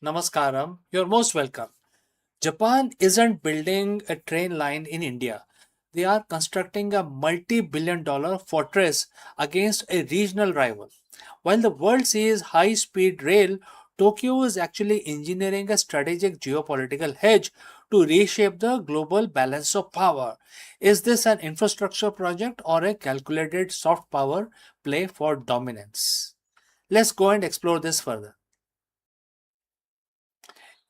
Namaskaram. You're most welcome. Japan isn't building a train line in India. They are constructing a multi-billion-dollar fortress against a regional rival. While the world sees high-speed rail, Tokyo is actually engineering a strategic geopolitical hedge to reshape the global balance of power. Is this an infrastructure project or a calculated soft power play for dominance? Let's go and explore this further.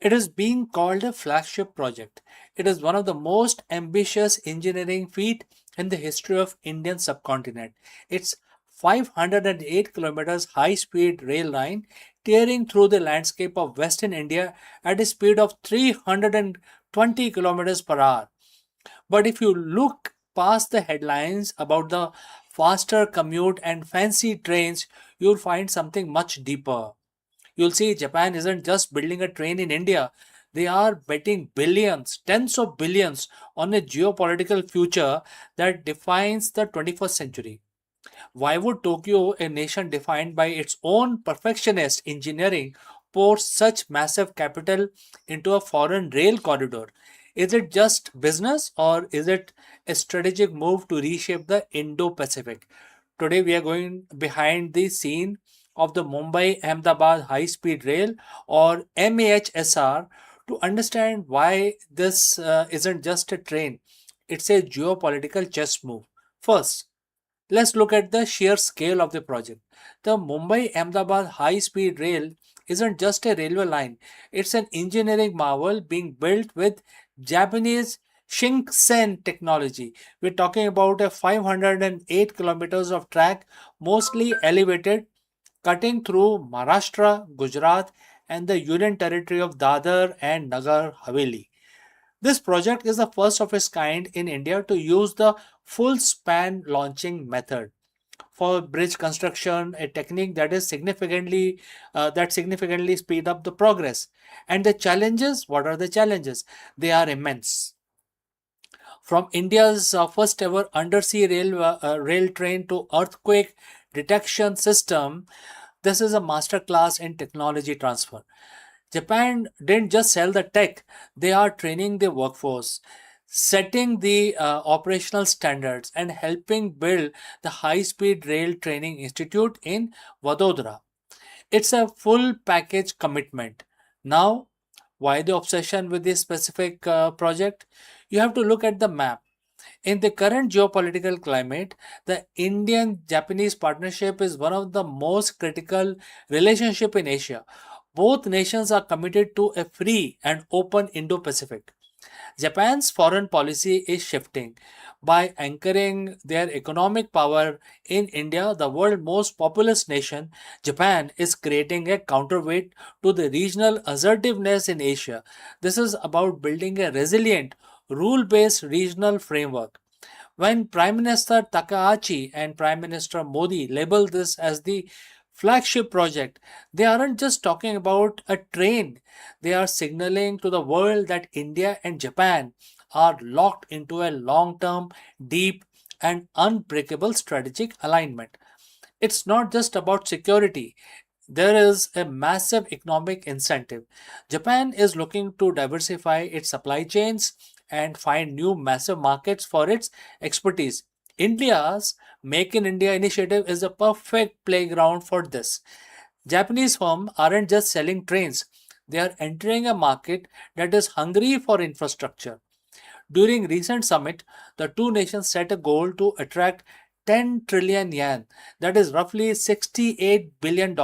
It is being called a flagship project. It is one of the most ambitious engineering feat in the history of Indian subcontinent. It's 508 kilometers high-speed rail line tearing through the landscape of Western India at a speed of 320 kilometers per hour. But if you look past the headlines about the faster commute and fancy trains, you'll find something much deeper. You'll see Japan isn't just building a train in India. They are betting billions, tens of billions on a geopolitical future that defines the 21st century. Why would Tokyo, a nation defined by its own perfectionist engineering, pour such massive capital into a foreign rail corridor? Is it just business or is it a strategic move to reshape the Indo Pacific? Today, we are going behind the scene of the Mumbai Ahmedabad High Speed Rail or MAHSR to understand why this isn't just a train, it's a geopolitical chess move. First, let's look at the sheer scale of the project. The Mumbai Ahmedabad high speed rail isn't just a railway line, it's an engineering marvel being built with Japanese Shinkansen technology. We're talking about a 508 kilometers of track, mostly elevated, cutting through Maharashtra, Gujarat, and the Union Territory of Dadar and Nagar Haveli. This project is the first of its kind in India to use the full span launching method for bridge construction, a technique that is significantly speed up the progress. And the challenges, what are the challenges? They are immense. From India's first ever undersea rail train to earthquake detection system, this is a masterclass in technology transfer. Japan didn't just sell the tech, they are training the workforce, setting the operational standards, and helping build the High Speed Rail Training Institute in Vadodara. It's a full package commitment. Now, why the obsession with this specific project? You have to look at the map. In the current geopolitical climate, the Indian Japanese partnership is one of the most critical relationship in Asia. Both nations are committed to a free and open Indo-Pacific. Japan's foreign policy is shifting. By anchoring their economic power in India, the world's most populous nation, Japan is creating a counterweight to the regional assertiveness in Asia. This is about building a resilient, rule based regional framework. When Prime Minister Takahashi and Prime Minister Modi label this as the flagship project, they aren't just talking about a train, they are signaling to the world that India and Japan are locked into a long term, deep, and unbreakable strategic alignment. It's not just about security. There is a massive economic incentive. Japan is looking to diversify its supply chains and find new massive markets for its expertise. India's Make in India initiative is a perfect playground for this. Japanese firms aren't just selling trains, they are entering a market that is hungry for infrastructure. During recent summit, the two nations set a goal to attract 10 trillion yen, that is roughly $68 billion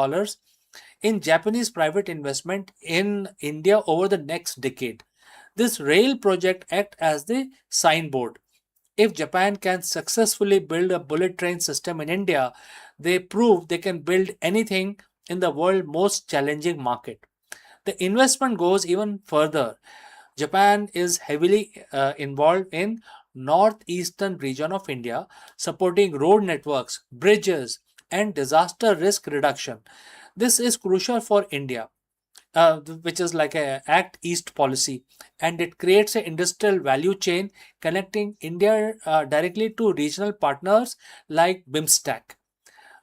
in Japanese private investment in India over the next decade. This rail project acts as the signboard. If Japan can successfully build a bullet train system in India, they prove they can build anything in the world's most challenging market. The investment goes even further. Japan is heavily involved in northeastern region of India, supporting road networks, bridges, and disaster risk reduction. This is crucial for India, which is like a Act East policy, and it creates an industrial value chain connecting India directly to regional partners like BIMSTEC.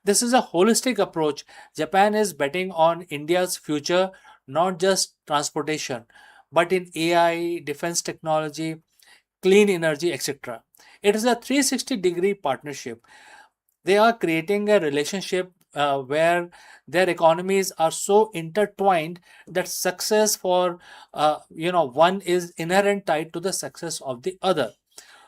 This is a holistic approach. Japan is betting on India's future not just transportation, but in AI, defense technology, clean energy, etc. It is a 360-degree partnership. They are creating a relationship where their economies are so intertwined that success for one is inherent tied to the success of the other.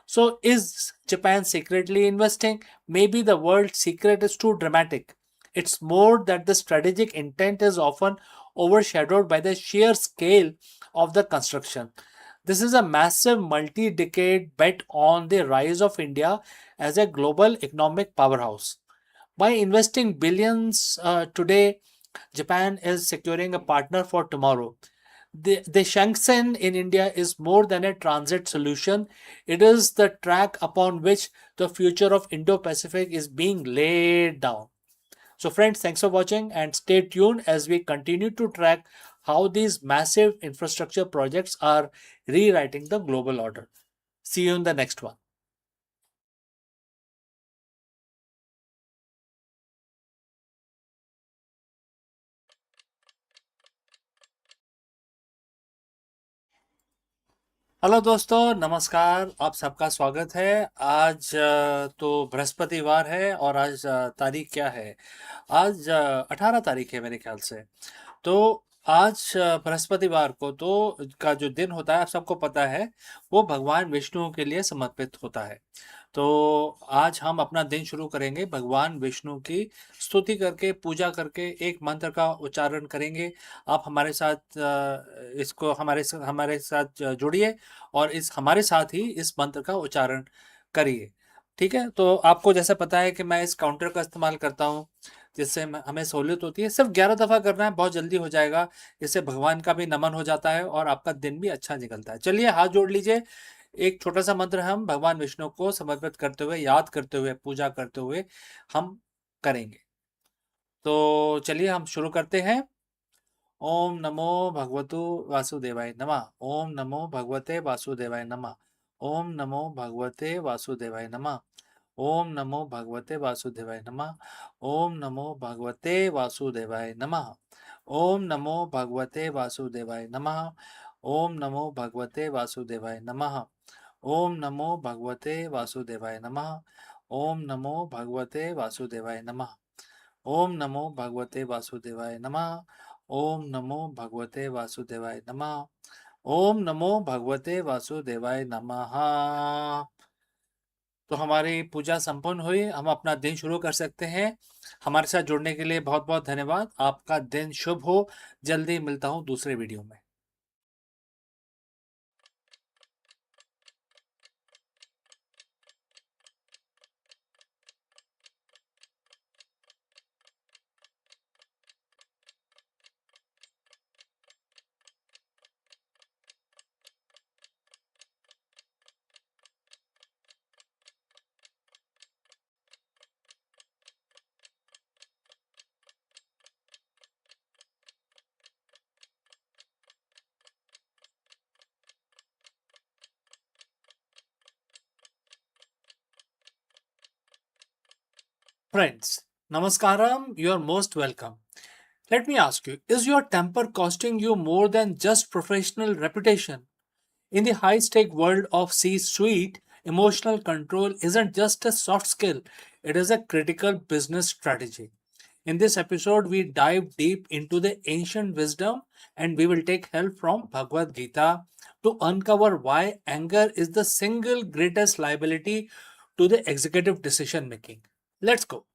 So, is Japan secretly investing? Maybe the word secret is too dramatic. It's more that the strategic intent is often overshadowed by the sheer scale of the construction. This is a massive multi decade bet on the rise of India as a global economic powerhouse. By investing billions today, Japan is securing a partner for tomorrow. The Shangsen in India is more than a transit solution. It is the track upon which the future of Indo Pacific is being laid down. So, friends, thanks for watching and stay tuned as we continue to track how these massive infrastructure projects are rewriting the global order. See you in the next one. Hello दोस्तों, नमस्कार। आप सबका स्वागत है। आज तो बृहस्पतिवार है और आज तारीख क्या है? आज 18 तारीख है मेरे ख्याल से। तो आज बृहस्पतिवार को तो का जो दिन होता है, आप सबको पता है, वो भगवान विष्णु के लिए समर्पित होता है। तो आज हम अपना दिन शुरू करेंगे भगवान विष्णु की स्तुति करके, पूजा करके, एक मंत्र का उच्चारण करेंगे। आप हमारे साथ इसको हमारे साथ जुड़िए और इस हमारे साथ ही इस मंत्र का उच्चारण करिए। ठीक है? तो आपको जैसा पता है कि मैं इस काउंटर का इस्तेमाल करता हूँ, जिससे हमें सहूलियत होती है। सिर्फ 11 दफ़ा करना है, बहुत जल्दी हो जाएगा। इससे भगवान का भी नमन हो जाता है और आपका दिन भी अच्छा निकलता है। चलिए हाथ जोड़ लीजिए। एक छोटा सा मंत्र हम भगवान विष्णु को समर्पित करते हुए, याद करते हुए, पूजा करते हुए हम करेंगे। तो चलिए हम शुरू करते हैं। ओम नमो भगवतु वासुदेवाय नमः। ओम नमो भगवते वासुदेवाय नमः। ओम नमो भगवते वासुदेवाय नमः। ओम नमो भगवते वासुदेवाय नमः। ओम नमो भगवते वासुदेवाय नमः। ओम नमो भगवते वासुदेवाय नमः। ओम नमो भगवते वासुदेवाय नमः। ओम नमो भगवते वासुदेवाय नमः। ओम नमो भगवते वासुदेवाय नमः। ओम नमो भगवते वासुदेवाय नमः। ओम नमो भगवते वासुदेवाय नमः। ओम नमो भगवते वासुदेवाय नमः। तो हमारी पूजा संपन्न हुई, हम अपना दिन शुरू कर सकते हैं। हमारे साथ जुड़ने के लिए बहुत बहुत धन्यवाद। आपका दिन शुभ हो। जल्दी मिलता हूँ दूसरे वीडियो में। Friends, Namaskaram, you're most welcome. Let me ask you, is your temper costing you more than just professional reputation? In the high stake world of C suite, emotional control isn't just a soft skill, it is a critical business strategy. In this episode, we dive deep into the ancient wisdom and we will take help from Bhagavad Gita to uncover why anger is the single greatest liability to the executive decision making. Let's go.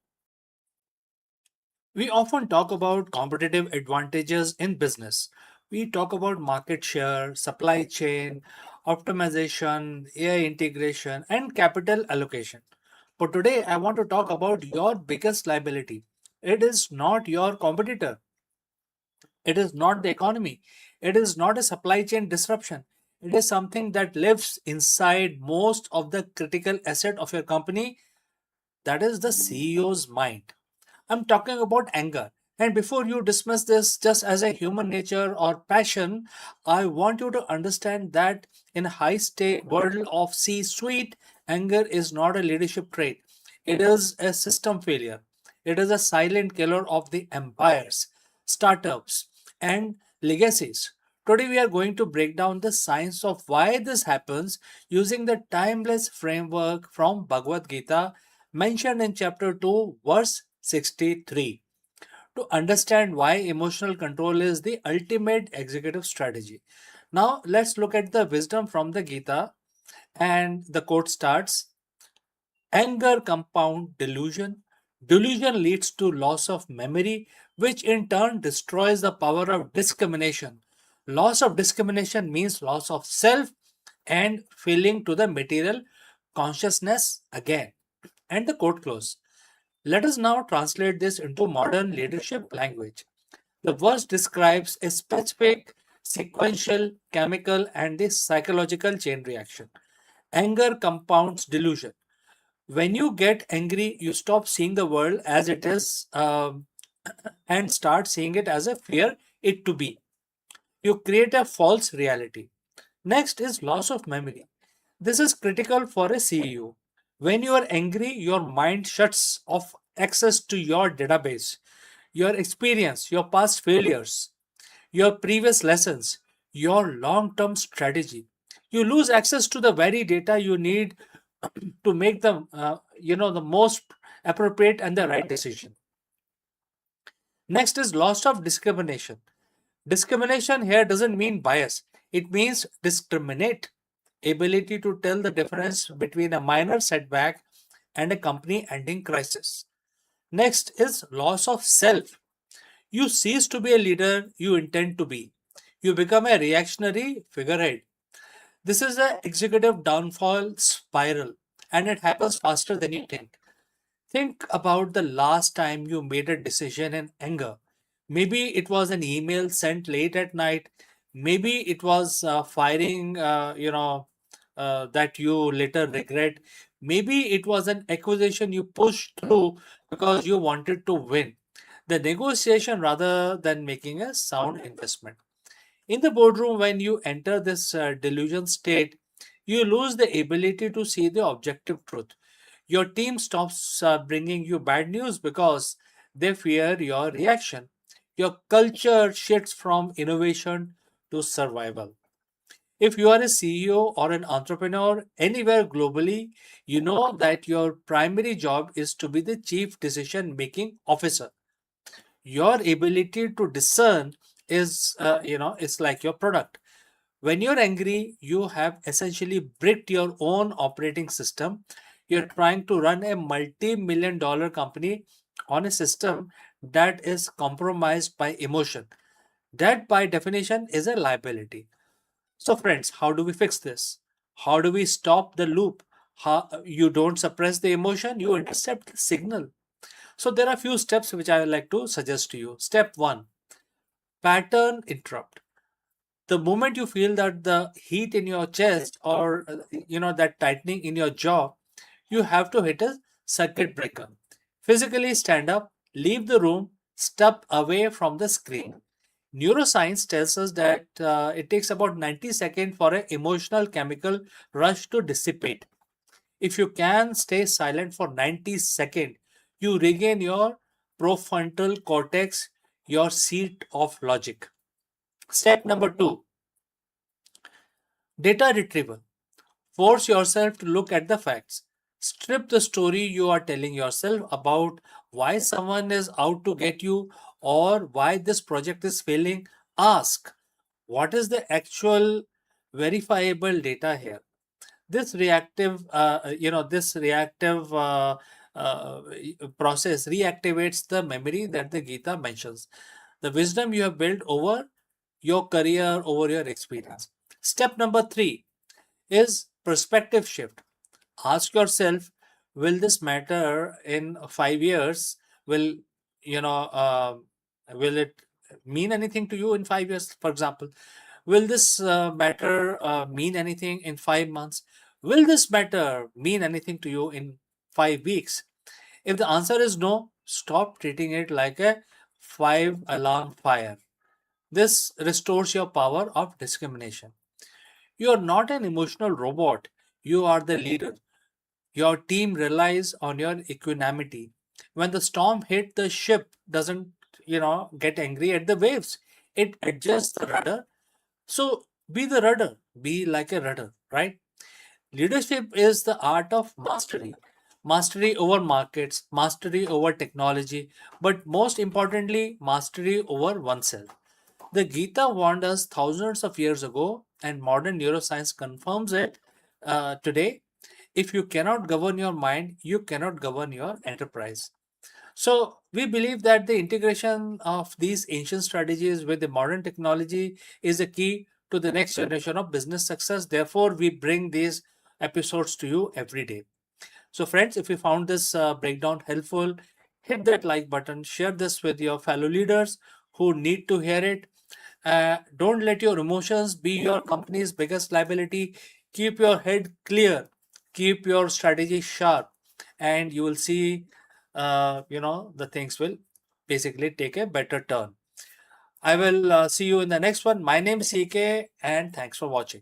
We often talk about competitive advantages in business. We talk about market share, supply chain, optimization, AI integration, and capital allocation. But today, I want to talk about your biggest liability. It is not your competitor, it is not the economy, it is not a supply chain disruption. It is something that lives inside most of the critical asset of your company, that is the CEO's mind. I'm talking about anger. And before you dismiss this just as a human nature or passion, I want you to understand that in a high stake world of C suite, anger is not a leadership trait. It is a system failure. It is a silent killer of the empires, startups, and legacies. Today, we are going to break down the science of why this happens using the timeless framework from Bhagavad Gita mentioned in chapter 2, verse 63, to understand why emotional control is the ultimate executive strategy. Now, let's look at the wisdom from the Gita, and the quote starts: Anger compound delusion. Delusion leads to loss of memory, which in turn destroys the power of discrimination. Loss of discrimination means loss of self and feeling to the material consciousness again. And the quote close. Let us now translate this into modern leadership language. The verse describes a specific sequential, chemical, and the psychological chain reaction. Anger compounds delusion. When you get angry, you stop seeing the world as it is, and start seeing it as a fear it to be. You create a false reality. Next is loss of memory. This is critical for a CEO. When you are angry, your mind shuts off access to your database, your experience, your past failures, your previous lessons, your long term strategy. You lose access to the very data you need to make the most appropriate and the right decision. Next is loss of discrimination. Discrimination here doesn't mean bias, it means discriminate, ability to tell the difference between a minor setback and a company ending crisis. Next is loss of self. You cease to be a leader you intend to be. You become a reactionary figurehead. This is an executive downfall spiral, and it happens faster than you think. Think about the last time you made a decision in anger. Maybe it was an email sent late at night. Maybe it was firing, that you later regret. Maybe it was an acquisition you pushed through because you wanted to win the negotiation rather than making a sound investment. In the boardroom, when you enter this delusion state, you lose the ability to see the objective truth. Your team stops bringing you bad news because they fear your reaction. Your culture shifts from innovation to survival. If you are a CEO or an entrepreneur anywhere globally, you know that your primary job is to be the chief decision making officer. Your ability to discern is like your product. When you're angry, you have essentially bricked your own operating system. You're trying to run a multi-million dollar company on a system that is compromised by emotion. That, by definition, is a liability. So, friends, how do we fix this? How do we stop the loop? How, you don't suppress the emotion, you intercept the signal. So, there are a few steps which I would like to suggest to you. Step one: pattern interrupt. The moment you feel that the heat in your chest, or that tightening in your jaw, you have to hit a circuit breaker. Physically stand up, leave the room, step away from the screen. Neuroscience tells us that it takes about 90 seconds for an emotional chemical rush to dissipate. If you can stay silent for 90 seconds, you regain your prefrontal cortex, your seat of logic. Step number two: data retrieval. Force yourself to look at the facts. Strip the story you are telling yourself about why someone is out to get you or why this project is failing. Ask, what is the actual verifiable data here? This reactive process reactivates the memory that the Gita mentions, the wisdom you have built over your career, over your experience. Step number three is perspective shift. Ask yourself, will this matter in 5 years? Will you know? Will it mean anything to you in 5 years? For example, will this matter mean anything in 5 months? Will this matter mean anything to you in 5 weeks? If the answer is no, stop treating it like a five alarm fire. This restores your power of discrimination. You are not an emotional robot. You are the leader. Your team relies on your equanimity. When the storm hit, the ship doesn't, get angry at the waves. It adjusts the rudder. So be the rudder, be like a rudder, right? Leadership is the art of mastery. Mastery over markets, mastery over technology, but most importantly, mastery over oneself. The Gita warned us thousands of years ago, and modern neuroscience confirms it today. If you cannot govern your mind, you cannot govern your enterprise. So, we believe that the integration of these ancient strategies with the modern technology is the key to the next generation of business success. Therefore, we bring these episodes to you every day. So, friends, if you found this breakdown helpful, hit that like button, share this with your fellow leaders who need to hear it. Don't let your emotions be your company's biggest liability. Keep your head clear, keep your strategy sharp, and you will see, the things will basically take a better turn. I will see you in the next one. My name is CK, and thanks for watching.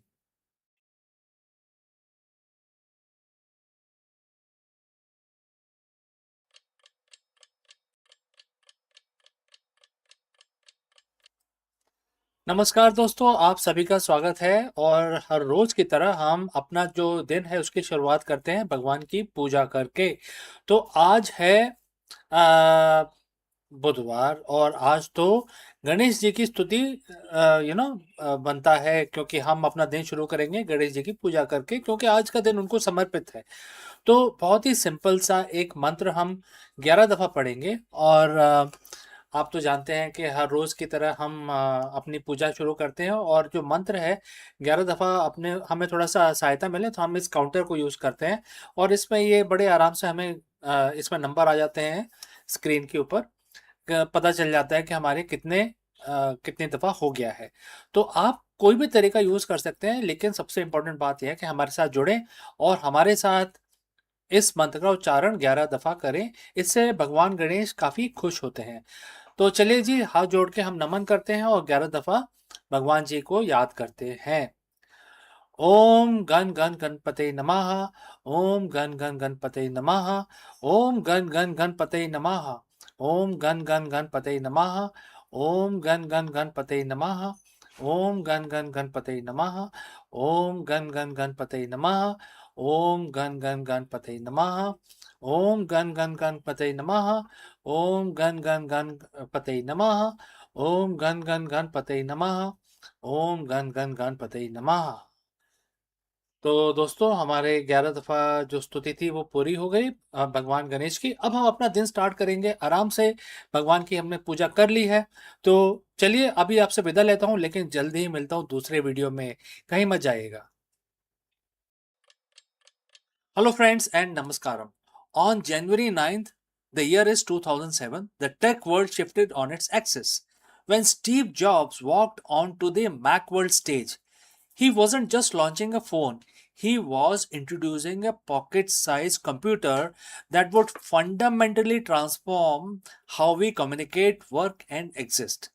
नमस्कार दोस्तों, आप सभी का स्वागत है। और हर रोज की तरह हम अपना जो दिन है उसकी शुरुआत करते हैं भगवान की पूजा करके। तो आज है आ, बुधवार, और आज तो गणेश जी की स्तुति बनता है, क्योंकि हम अपना दिन शुरू करेंगे गणेश जी की पूजा करके, क्योंकि आज का दिन उनको समर्पित है। तो बहुत ही सिंपल सा एक मंत्र हम 11 दफा पढ़ेंगे। और आप तो जानते हैं कि हर रोज की तरह हम अपनी पूजा शुरू करते हैं, और जो मंत्र है 11 दफा अपने हमें थोड़ा सा सहायता मिले तो हम इस काउंटर को यूज करते हैं। और इसमें ये बड़े आराम से हमें इसमें नंबर आ जाते हैं स्क्रीन के ऊपर। पता चल जाता है कि हमारे कितनी दफा हो गया है। तो आप कोई भी तरीका यूज कर सकते हैं, लेकिन सबसे इंपॉर्टेंट बात यह है कि हमारे साथ जुड़ें और हमारे साथ इस मंत्र का उच्चारण 11 दफा करें। इससे भगवान गणेश काफी खुश होते हैं। तो चलिए जी, हाथ जोड़ के हम नमन करते हैं और 11 दफा भगवान जी को याद करते हैं। ओम गण गण गणपते नमः। ओम गण गण गणपते नमः। ओम गण गण गणपते नमः। ओम गण गण गणपते नमः। ओम गण गण गणपते नमः। ओम गण गण गणपते नमः। ओम गण गण गणपते नमः। ओम गण गण गणपते नमः। ओम गण गण गणपते नमः। ओम गण गण गणपते नमः। ओम गण गण गणपते नमः। ओम गण गण गणपते नमः। तो दोस्तों, हमारे 11 दफा जो स्तुति थी वो पूरी हो गई भगवान गणेश की। अब हम अपना दिन स्टार्ट करेंगे आराम से। भगवान की हमने पूजा कर ली है। तो चलिए, अभी आपसे विदा लेता हूँ, लेकिन जल्दी ही मिलता हूँ दूसरे वीडियो में। कहीं मत जाइएगा। Hello, friends, and Namaskaram. On January 9th, the year is 2007, the tech world shifted on its axis. When Steve Jobs walked onto the Macworld stage, he wasn't just launching a phone, he was introducing a pocket sized computer that would fundamentally transform how we communicate, work, and exist.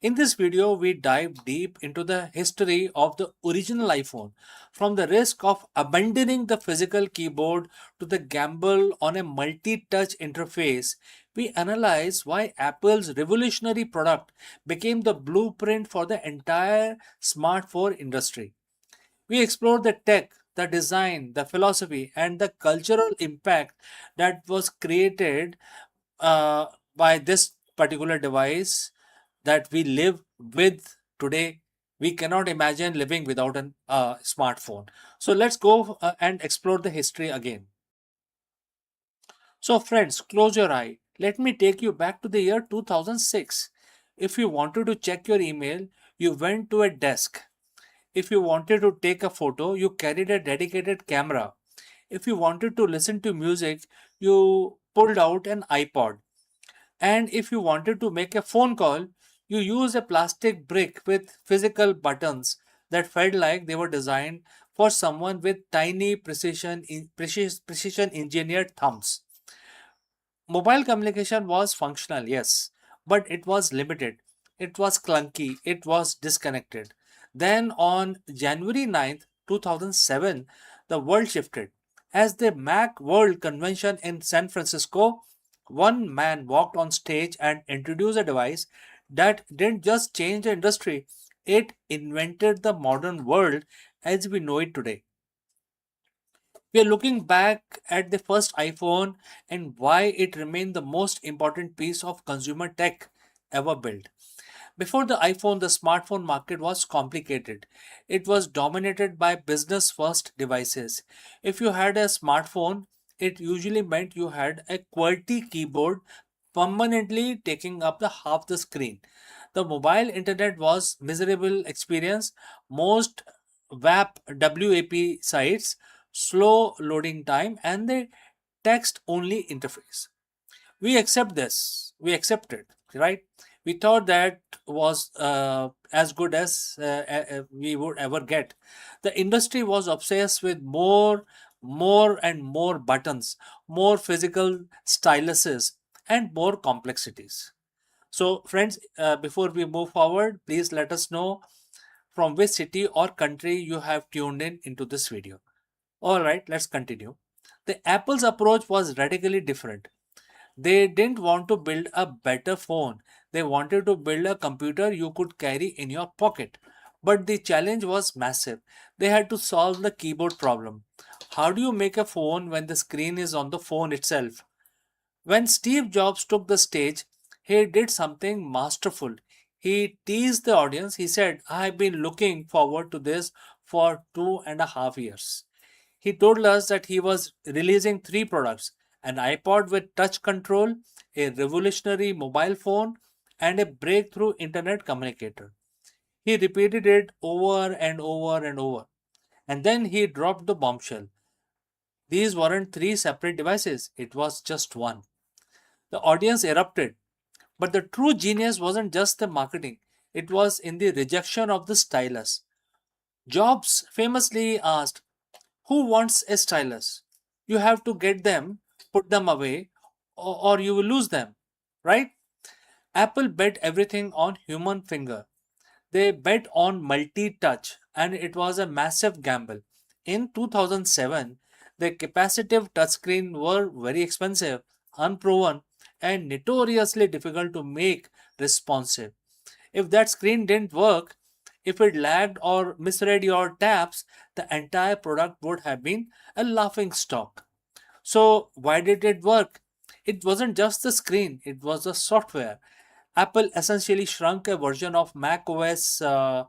In this video, we dive deep into the history of the original iPhone, from the risk of abandoning the physical keyboard to the gamble on a multi touch interface. We analyze why Apple's revolutionary product became the blueprint for the entire smartphone industry. We explore the tech, the design, the philosophy, and the cultural impact that was created uh, by this particular device that we live with today. We cannot imagine living without a smartphone. So let's go and explore the history again. So, friends, close your eye. Let me take you back to the year 2006. If you wanted to check your email, you went to a desk. If you wanted to take a photo, you carried a dedicated camera. If you wanted to listen to music, you pulled out an iPod. And if you wanted to make a phone call, you used a plastic brick with physical buttons that felt like they were designed for someone with tiny precision engineered thumbs. Mobile communication was functional, yes, but it was limited. It was clunky. It was disconnected. Then on January 9th, 2007, the world shifted. As the Mac World Convention in San Francisco, one man walked on stage and introduced a device that didn't just change the industry, it invented the modern world as we know it today. We are looking back at the first iPhone and why it remained the most important piece of consumer tech ever built. Before the iPhone, the smartphone market was complicated. It was dominated by business first devices. If you had a smartphone, it usually meant you had a QWERTY keyboard permanently taking up the half the screen. The mobile internet was miserable experience. Most WAP sites, slow loading time, and the text only interface. We accept it, right? We thought that was as good as we would ever get. The industry was obsessed with more and more buttons, more physical styluses, and more complexities. So friends, before we move forward, please let us know from which city or country you have tuned in into this video. All right, let's continue. The Apple's approach was radically different. They didn't want to build a better phone. They wanted to build a computer you could carry in your pocket. But the challenge was massive. They had to solve the keyboard problem. How do you make a phone when the screen is on the phone itself? When Steve Jobs took the stage, he did something masterful. He teased the audience. He said, I've been looking forward to this for 2.5 years. He told us that he was releasing three products: an iPod with touch control, a revolutionary mobile phone, and a breakthrough internet communicator. He repeated it over and over and over. And then he dropped the bombshell. These weren't three separate devices, it was just one. The audience erupted. But the true genius wasn't just the marketing, it was in the rejection of the stylus. Jobs famously asked, who wants a stylus? You have to get them, put them away, or you will lose them, right? Apple bet everything on human finger. They bet on multi-touch, and it was a massive gamble. In 2007, the capacitive touchscreen were very expensive, unproven, and notoriously difficult to make responsive. If that screen didn't work, if it lagged or misread your taps, the entire product would have been a laughing stock. So, why did it work? It wasn't just the screen, it was the software. Apple essentially shrunk a version of Mac OS down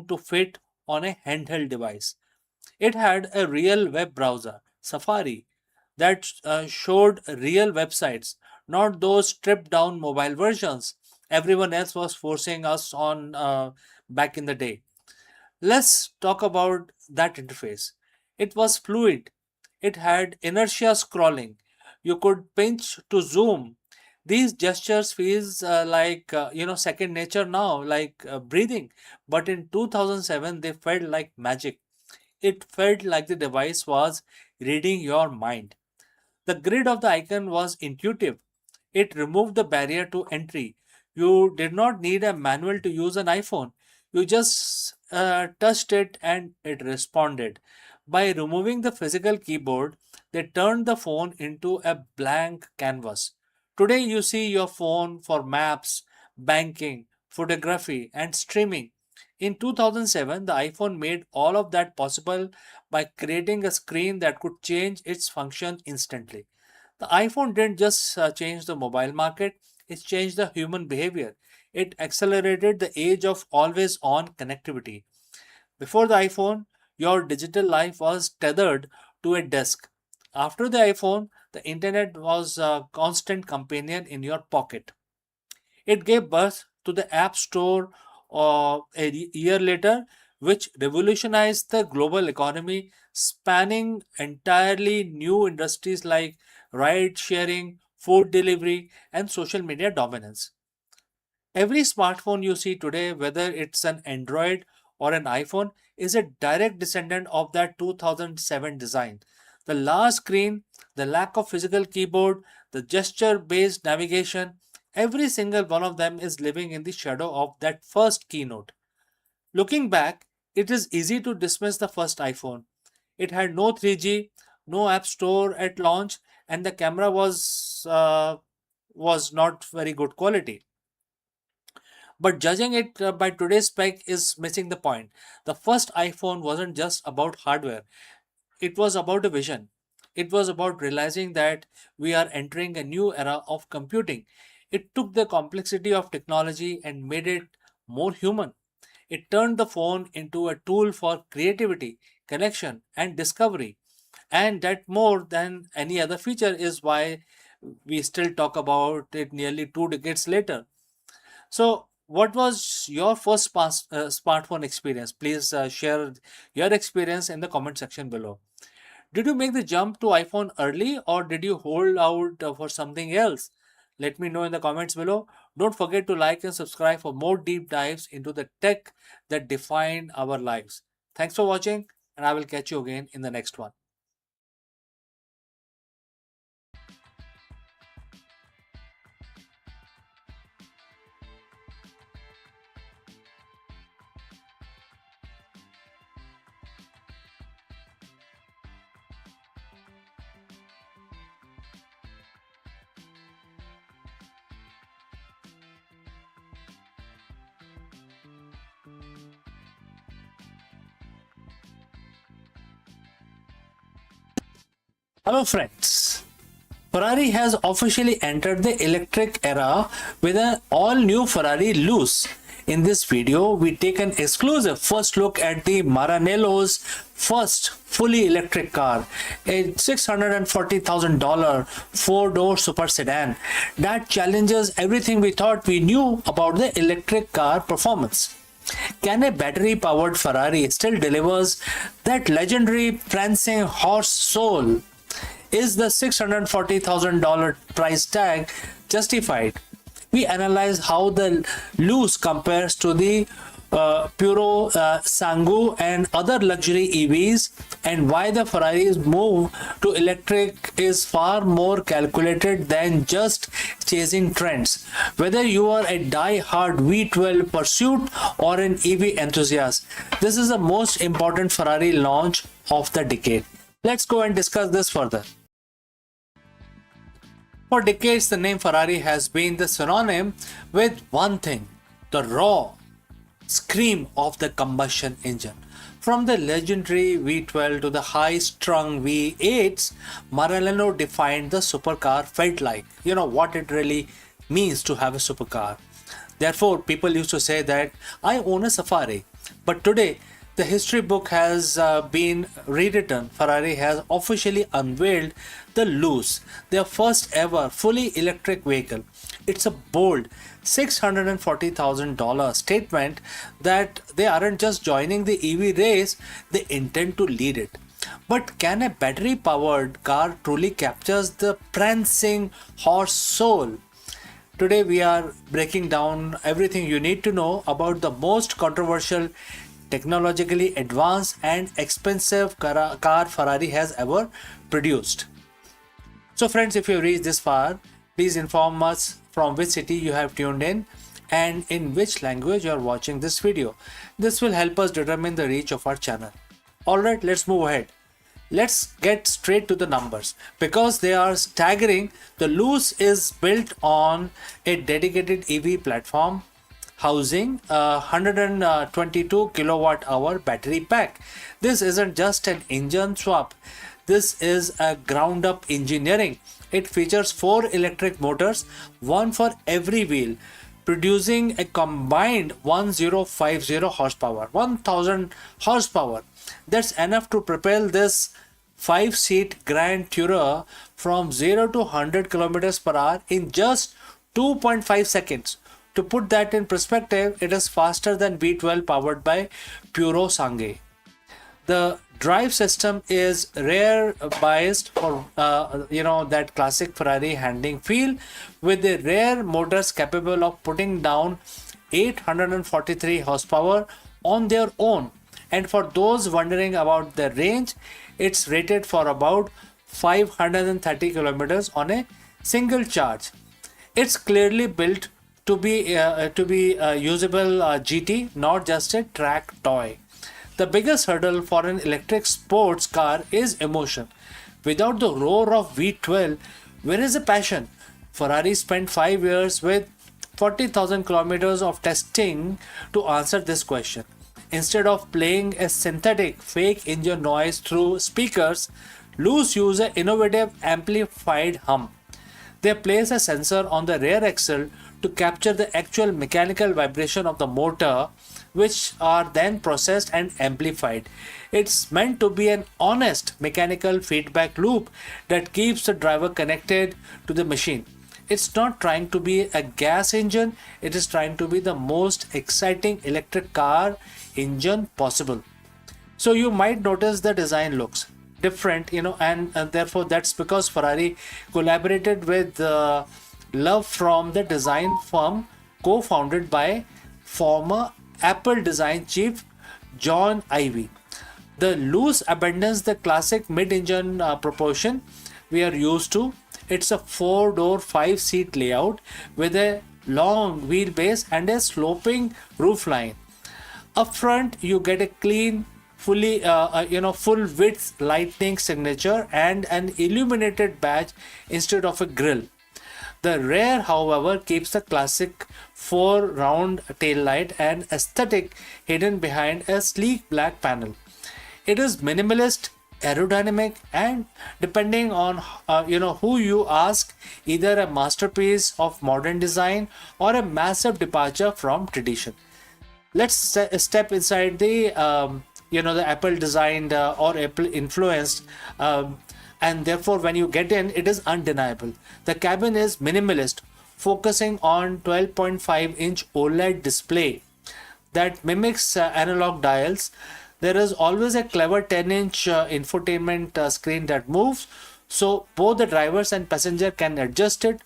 to fit on a handheld device. It had a real web browser, Safari, that showed real websites, not those stripped down mobile versions everyone else was forcing us on back in the day. Let's talk about that interface. It was fluid. It had inertia scrolling. You could pinch to zoom. These gestures feels like second nature now, like breathing. But in 2007, they felt like magic. It felt like the device was reading your mind. The grid of the icon was intuitive. It removed the barrier to entry. You did not need a manual to use an iPhone. You just touched it and it responded. By removing the physical keyboard, they turned the phone into a blank canvas. Today, you see your phone for maps, banking, photography, and streaming. In 2007, the iPhone made all of that possible by creating a screen that could change its function instantly. The iPhone didn't just change the mobile market, it changed the human behavior. It accelerated the age of always on connectivity. Before the iPhone, your digital life was tethered to a desk. After the iPhone, the internet was a constant companion in your pocket. It gave birth to the App Store a year later, which revolutionized the global economy, spanning entirely new industries like ride sharing, food delivery, and social media dominance. Every smartphone you see today, whether it's an Android or an iPhone, is a direct descendant of that 2007 design. The large screen, the lack of physical keyboard, the gesture based navigation, every single one of them is living in the shadow of that first keynote. Looking back, it is easy to dismiss the first iPhone. It had no 3G, no App Store at launch, and the camera was not very good quality. But judging it by today's spec is missing the point. The first iPhone wasn't just about hardware, it was about a vision. It was about realizing that we are entering a new era of computing. It took the complexity of technology and made it more human. It turned the phone into a tool for creativity, connection, and discovery. And that more than any other feature is why we still talk about it nearly 2 decades later. So, what was your first smartphone experience? Please share your experience in the comment section below. Did you make the jump to iPhone early or did you hold out for something else? Let me know in the comments below. Don't forget to like and subscribe for more deep dives into the tech that define our lives. Thanks for watching, and I will catch you again in the next one. Hello, friends. Ferrari has officially entered the electric era with an all-new Ferrari Luce. In this video, we take an exclusive first look at the Maranello's first fully electric car, a $640,000 four-door super sedan that challenges everything we thought we knew about the electric car performance. Can a battery-powered Ferrari still delivers that legendary prancing horse soul? Is the $640,000 price tag justified? We analyze how the Luce compares to the Puro Sangu and other luxury EVs, and why the Ferrari's move to electric is far more calculated than just chasing trends. Whether you are a die-hard V12 pursuit or an EV enthusiast, this is the most important Ferrari launch of the decade. Let's go and discuss this further. For decades, the name Ferrari has been the synonym with one thing: the raw scream of the combustion engine. From the legendary V12 to the high-strung V8s, Maranello defined the supercar felt like. You know what it really means to have a supercar. Therefore, people used to say that I own a Safari. But today, the history book has been rewritten. Ferrari has officially unveiled the Luce, their first ever fully electric vehicle. It's a bold $640,000 statement that they aren't just joining the EV race, they intend to lead it. But can a battery powered car truly capture the prancing horse soul? Today we are breaking down everything you need to know about the most controversial, technologically advanced and expensive car Ferrari has ever produced. So friends, if you reached this far, please inform us from which city you have tuned in and in which language you are watching this video. This will help us determine the reach of our channel. Alright, let's move ahead. Let's get straight to the numbers because they are staggering. The Luce is built on a dedicated EV platform housing a 122 kilowatt hour battery pack. This isn't just an engine swap. This is a ground up engineering. It features 4 electric motors, one for every wheel, producing a combined 1050 horsepower, 1000 horsepower. That's enough to propel this 5-seat Grand Tourer from 0 to 100 kilometers per hour in just 2.5 seconds. To put that in perspective, it is faster than V12 powered by Puro Sangue. The drive system is rear biased for that classic Ferrari handling feel, with the rear motors capable of putting down 843 horsepower on their own. And for those wondering about the range, it's rated for about 530 kilometers on a single charge. It's clearly built to be usable GT, not just a track toy. The biggest hurdle for an electric sports car is emotion. Without the roar of V12, where is the passion? Ferrari spent 5 years with 40,000 kilometers of testing to answer this question. Instead of playing a synthetic fake engine noise through speakers, Loose use an innovative amplified hum. They place a sensor on the rear axle to capture the actual mechanical vibration of the motor, which are then processed and amplified. It's meant to be an honest mechanical feedback loop that keeps the driver connected to the machine. It's not trying to be a gas engine, it is trying to be the most exciting electric car engine possible. So you might notice the design looks different, and therefore that's because Ferrari collaborated with Love from the design firm co-founded by former Apple design chief John Ivey. The Loose abandons the classic mid-engine proportion we are used to. It's a 4-door, 5-seat layout with a long wheelbase and a sloping roofline. Up front, you get a clean, full width lightning signature and an illuminated badge instead of a grille. The rear, however, keeps the classic 4 round taillight and aesthetic hidden behind a sleek black panel. It is minimalist, aerodynamic, and depending on who you ask, either a masterpiece of modern design or a massive departure from tradition. Let's step inside the Apple designed or Apple influenced, and therefore when you get in, it is undeniable. The cabin is minimalist, focusing on 12.5-inch OLED display that mimics analog dials. There is always a clever 10-inch infotainment screen that moves, so both the drivers and passenger can adjust it.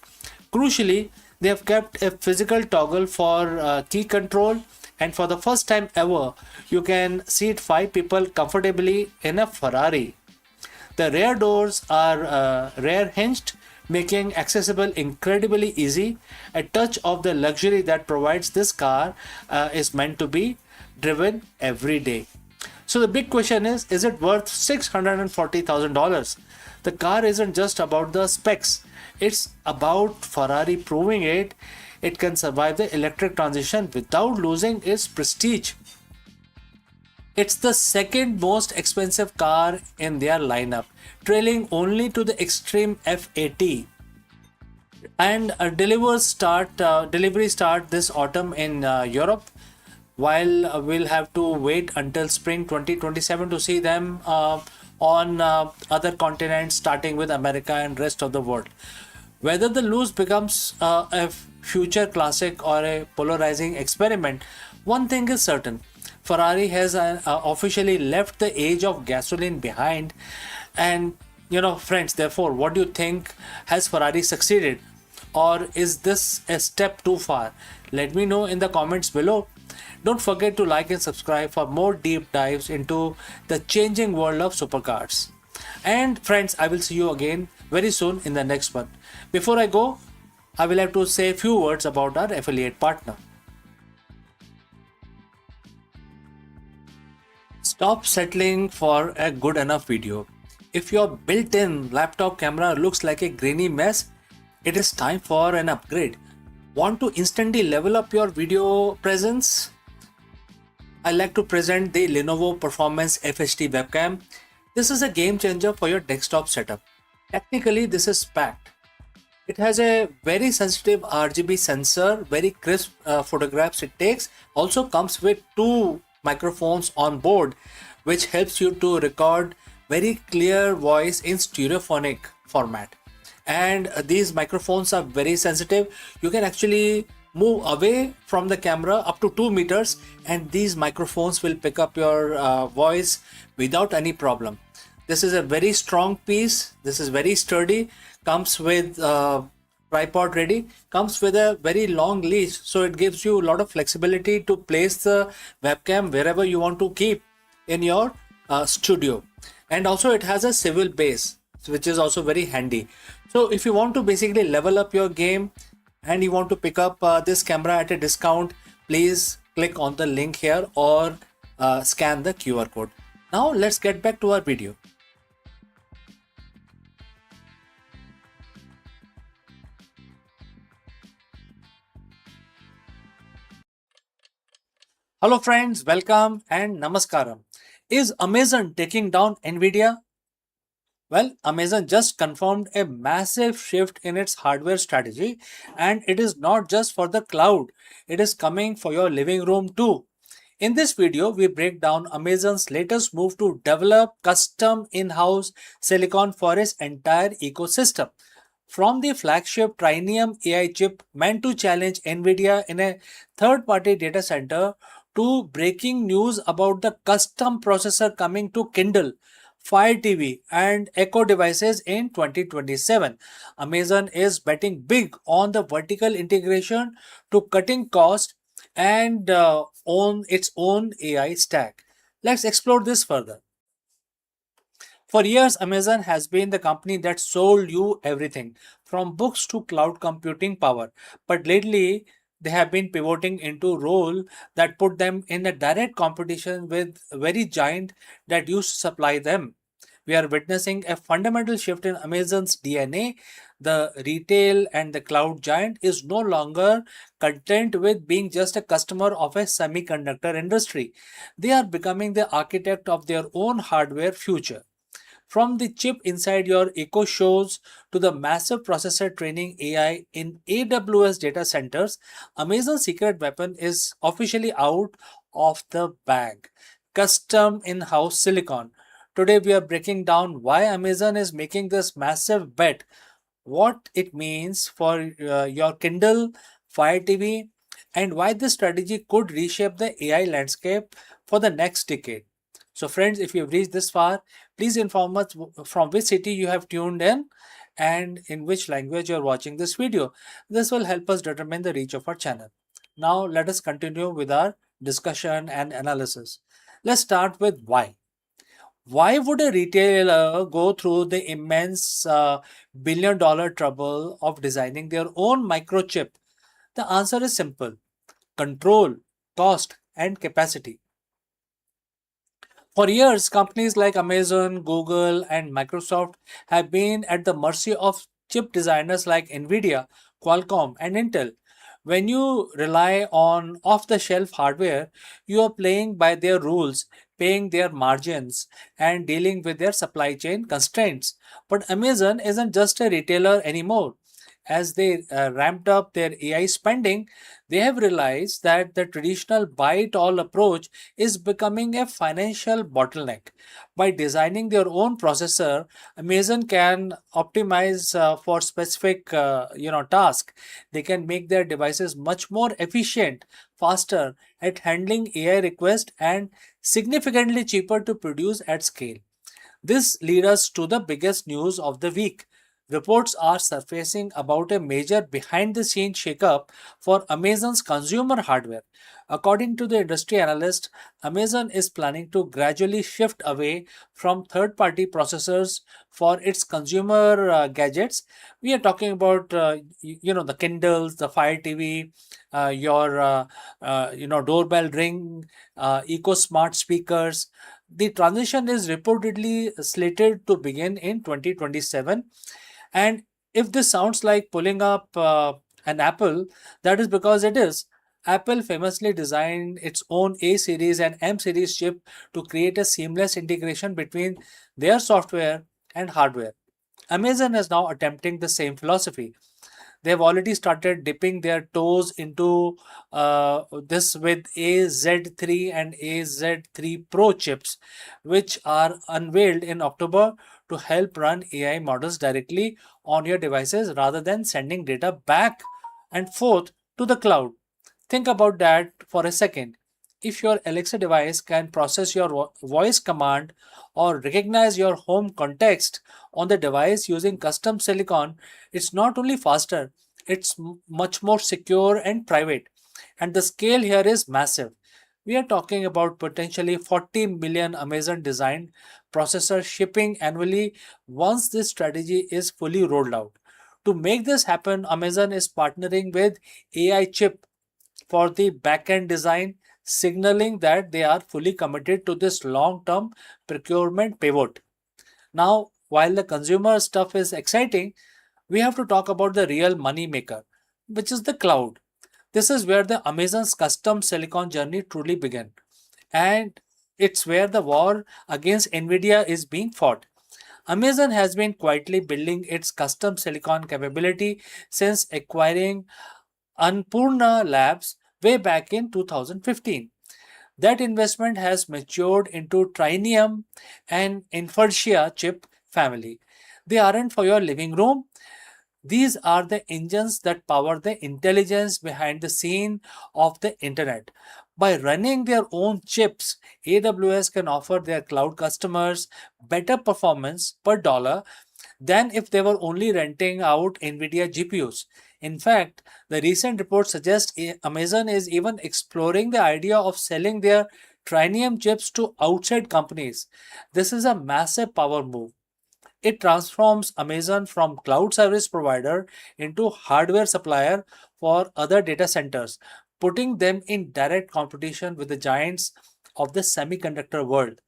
Crucially, they have kept a physical toggle for key control, and for the first time ever, you can seat 5 people comfortably in a Ferrari. The rear doors are rear hinged, making accessible incredibly easy. A touch of the luxury that provides this car is meant to be driven every day. So the big question is it worth $640,000? The car isn't just about the specs, it's about Ferrari proving it can survive the electric transition without losing its prestige. It's the second most expensive car in their lineup, trailing only to the Extreme F80. And delivery start this autumn in Europe, while we'll have to wait until spring 2027 to see them on other continents, starting with America and rest of the world. Whether the Loose becomes a future classic or a polarizing experiment, one thing is certain: Ferrari has officially left the age of gasoline behind. And friends, therefore, what do you think? Has Ferrari succeeded, or is this a step too far? Let me know in the comments below. Don't forget to like and subscribe for more deep dives into the changing world of supercars. And friends, I will see you again very soon in the next one. Before I go, I will have to say a few words about our affiliate partner. Stop settling for a good enough video. If your built-in laptop camera looks like a grainy mess, it is time for an upgrade. Want to instantly level up your video presence? I like to present the Lenovo Performance FHD webcam. This is a game changer for your desktop setup. Technically, this is packed. It has a very sensitive RGB sensor, very crisp photographs it takes. Also comes with 2 microphones on board, which helps you to record very clear voice in stereophonic format. And these microphones are very sensitive. You can actually move away from the camera up to 2 meters, and these microphones will pick up your voice without any problem. This is a very strong piece. This is very sturdy. Comes with tripod ready. Comes with a very long leash, so it gives you a lot of flexibility to place the webcam wherever you want to keep in your studio. And also it has a swivel base, which is also very handy. So if you want to basically level up your game and you want to pick up this camera at a discount, please click on the link here or scan the QR code. Now let's get back to our video. Hello, friends, welcome and namaskaram. Is Amazon taking down Nvidia? Well, Amazon just confirmed a massive shift in its hardware strategy, and it is not just for the cloud, it is coming for your living room too. In this video, we break down Amazon's latest move to develop custom in house silicon for its entire ecosystem. From the flagship Trinium AI chip meant to challenge NVIDIA in a third party data center to breaking news about the custom processor coming to Kindle, Fire TV, and Echo devices in 2027. Amazon is betting big on the vertical integration to cutting cost and own its own AI stack. Let's explore this further. For years, Amazon has been the company that sold you everything from books to cloud computing power. But lately, they have been pivoting into role that put them in a direct competition with very giant that used to supply them. We are witnessing a fundamental shift in Amazon's DNA. The retail and the cloud giant is no longer content with being just a customer of a semiconductor industry. They are becoming the architect of their own hardware future. From the chip inside your Echo Shows to the massive processor training AI in AWS data centers, Amazon's secret weapon is officially out of the bag. Custom in house silicon. Today, we are breaking down why Amazon is making this massive bet, what it means for your Kindle, Fire TV, and why this strategy could reshape the AI landscape for the next decade. So, friends, if you've reached this far, please inform us from which city you have tuned in and in which language you're watching this video. This will help us determine the reach of our channel. Now, let us continue with our discussion and analysis. Let's start with why. Why would a retailer go through the immense billion-dollar trouble of designing their own microchip? The answer is simple: control, cost, and capacity. For years, companies like Amazon, Google, and Microsoft have been at the mercy of chip designers like Nvidia, Qualcomm, and Intel. When you rely on off the shelf hardware, you are playing by their rules, paying their margins, and dealing with their supply chain constraints. But Amazon isn't just a retailer anymore. As they ramped up their AI spending, they have realized that the traditional buy it all approach is becoming a financial bottleneck. By designing their own processor, Amazon can optimize for specific task. They can make their devices much more efficient, faster at handling AI requests, and significantly cheaper to produce at scale. This leads us to the biggest news of the week. Reports are surfacing about a major behind the scenes shakeup for Amazon's consumer hardware. According to the industry analyst, Amazon is planning to gradually shift away from third party processors for its consumer gadgets. We are talking about the Kindles, the Fire TV, your doorbell ring, Eco Smart speakers. The transition is reportedly slated to begin in 2027. And if this sounds like pulling up an Apple, that is because it is. Apple famously designed its own A series and M series chip to create a seamless integration between their software and hardware. Amazon is now attempting the same philosophy. They've already started dipping their toes into this with AZ3 and AZ3 Pro chips, which are unveiled in October to help run AI models directly on your devices rather than sending data back and forth to the cloud. Think about that for a second. If your Alexa device can process your voice command or recognize your home context on the device using custom silicon, it's not only faster, it's much more secure and private. And the scale here is massive. We are talking about potentially 40 million Amazon designed processors shipping annually once this strategy is fully rolled out. To make this happen, Amazon is partnering with AI chip for the back-end design, signaling that they are fully committed to this long-term procurement pivot. Now, while the consumer stuff is exciting, we have to talk about the real money maker, which is the cloud. This is where the Amazon's custom silicon journey truly began. And it's where the war against Nvidia is being fought. Amazon has been quietly building its custom silicon capability since acquiring Annapurna Labs way back in 2015. That investment has matured into Trinium and Infertia chip family. They aren't for your living room. These are the engines that power the intelligence behind the scene of the internet. By running their own chips, AWS can offer their cloud customers better performance per dollar than if they were only renting out NVIDIA GPUs. In fact, the recent report suggests Amazon is even exploring the idea of selling their Trinium chips to outside companies. This is a massive power move. It transforms Amazon from cloud service provider into hardware supplier for other data centers, putting them in direct competition with the giants of the semiconductor world.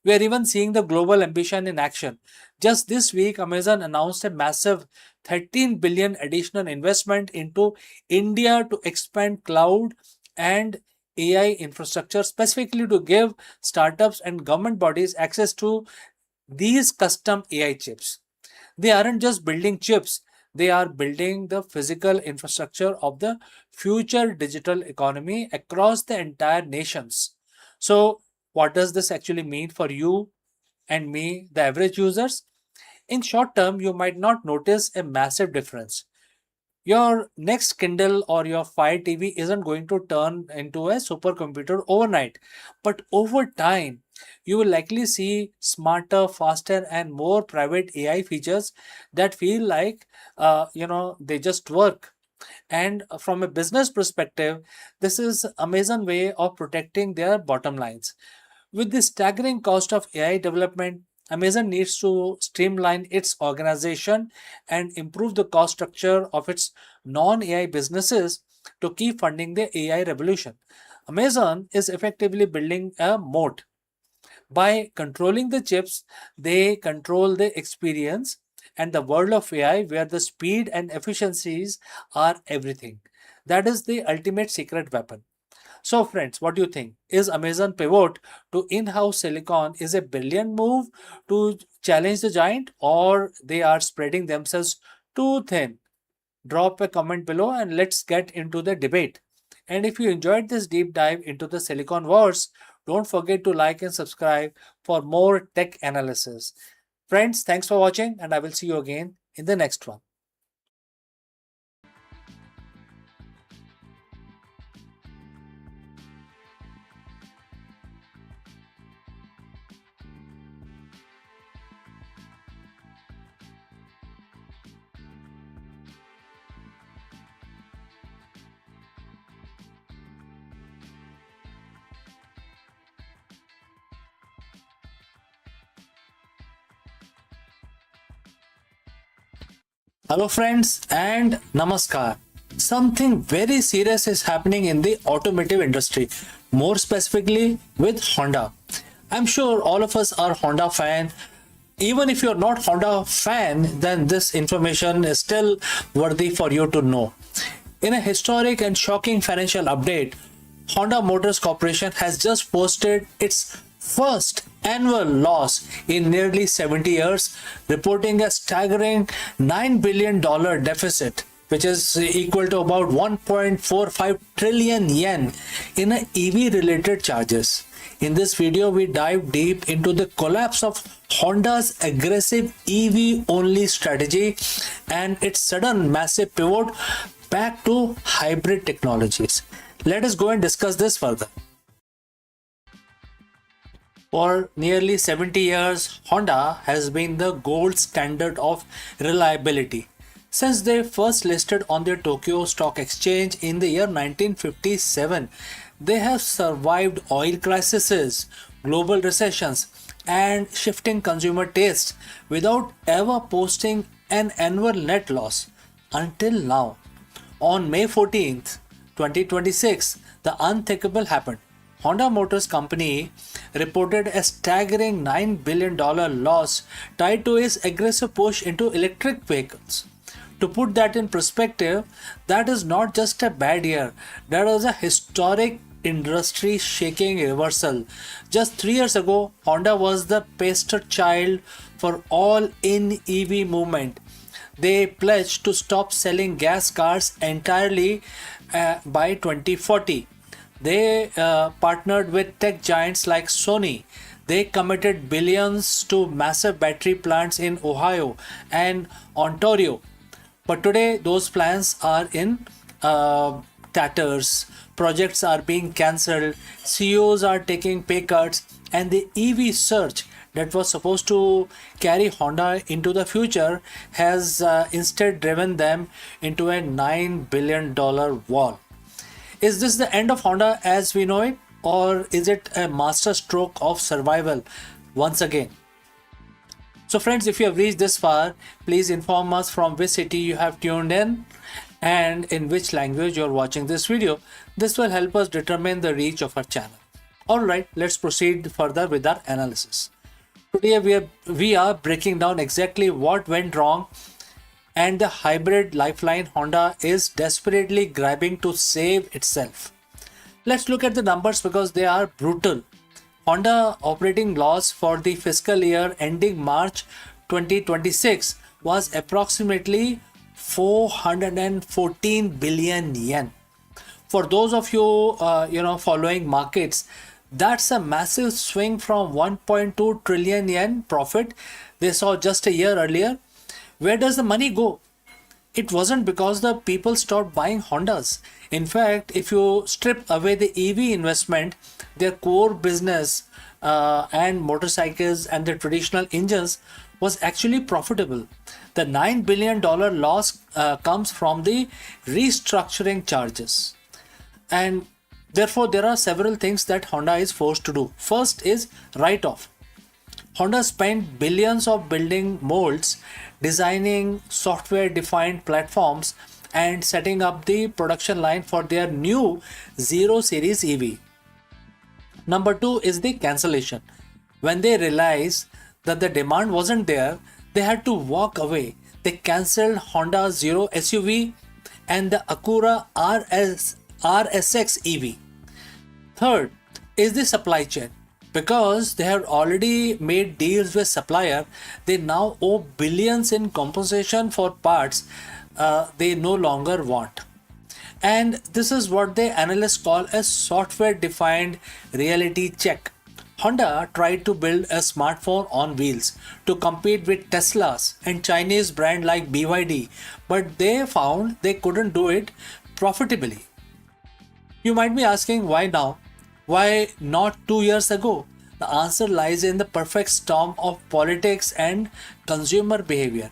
We are even seeing the global ambition in action. Just this week, Amazon announced a massive 13 billion additional investment into India to expand cloud and AI infrastructure, specifically to give startups and government bodies access to these custom AI chips. They aren't just building chips, they are building the physical infrastructure of the future digital economy across the entire nations. So, what does this actually mean for you and me, the average users? In short term, you might not notice a massive difference. Your next Kindle or your Fire TV isn't going to turn into a supercomputer overnight, but over time, you will likely see smarter, faster, and more private AI features that feel like they just work. And from a business perspective, this is Amazon way of protecting their bottom lines. With the staggering cost of AI development, Amazon needs to streamline its organization and improve the cost structure of its non AI businesses to keep funding the AI revolution. Amazon is effectively building a moat. By controlling the chips, they control the experience and the world of AI where the speed and efficiencies are everything. That is the ultimate secret weapon. So, friends, what do you think? Is Amazon pivot to in-house silicon is a brilliant move to challenge the giant, or they are spreading themselves too thin? Drop a comment below and let's get into the debate. And if you enjoyed this deep dive into the Silicon Wars, don't forget to like and subscribe for more tech analysis. Friends, thanks for watching, and I will see you again in the next one. Hello, friends, and namaskar. Something very serious is happening in the automotive industry, more specifically with Honda. I'm sure all of us are Honda fan. Even if you're not Honda fan, then this information is still worthy for you to know. In a historic and shocking financial update, Honda Motors Corporation has just posted its first annual loss in nearly 70 years, reporting a staggering $9 billion deficit, which is equal to about 1.45 trillion yen in EV related charges. In this video, we dive deep into the collapse of Honda's aggressive EV only strategy and its sudden massive pivot back to hybrid technologies. Let us go and discuss this further. For nearly 70 years, Honda has been the gold standard of reliability. Since they first listed on the Tokyo Stock Exchange in the year 1957, they have survived oil crises, global recessions, and shifting consumer tastes without ever posting an annual net loss until now. On May 14th, 2026, the unthinkable happened. Honda Motors Company reported a staggering $9 billion loss tied to its aggressive push into electric vehicles. To put that in perspective, that is not just a bad year, that was a historic industry shaking reversal. Just 3 years ago, Honda was the poster child for all in EV movement. They pledged to stop selling gas cars entirely by 2040. They partnered with tech giants like Sony. They committed billions to massive battery plants in Ohio and Ontario. But today, those plans are in tatters. Projects are being cancelled. CEOs are taking pay cuts, and the EV surge that was supposed to carry Honda into the future has instead driven them into a $9 billion wall. Is this the end of Honda as we know it, or is it a master stroke of survival once again? So friends, if you have reached this far, please inform us from which city you have tuned in and in which language you are watching this video. This will help us determine the reach of our channel. Alright, let's proceed further with our analysis. Today we are breaking down exactly what went wrong and the hybrid lifeline Honda is desperately grabbing to save itself. Let's look at the numbers because they are brutal. Honda operating loss for the fiscal year ending March 2026 was approximately 414 billion yen. For those of you following markets, that's a massive swing from 1.2 trillion yen profit they saw just a year earlier. Where does the money go? It wasn't because the people stopped buying Hondas. In fact, if you strip away the EV investment, their core business and motorcycles and the traditional engines was actually profitable. The $9 billion loss comes from the restructuring charges. And therefore, there are several things that Honda is forced to do. First is write-off. Honda spent billions of building molds, designing software-defined platforms, and setting up the production line for their new 0 Series EV. Number two is the cancellation. When they realized that the demand wasn't there, they had to walk away. They cancelled Honda Zero SUV and the Acura RSX EV. Third is the supply chain. Because they have already made deals with supplier, they now owe billions in compensation for parts they no longer want. And this is what the analysts call a software-defined reality check. Honda tried to build a smartphone on wheels to compete with Teslas and Chinese brand like BYD, but they found they couldn't do it profitably. You might be asking why now? Why not 2 years ago? The answer lies in the perfect storm of politics and consumer behavior.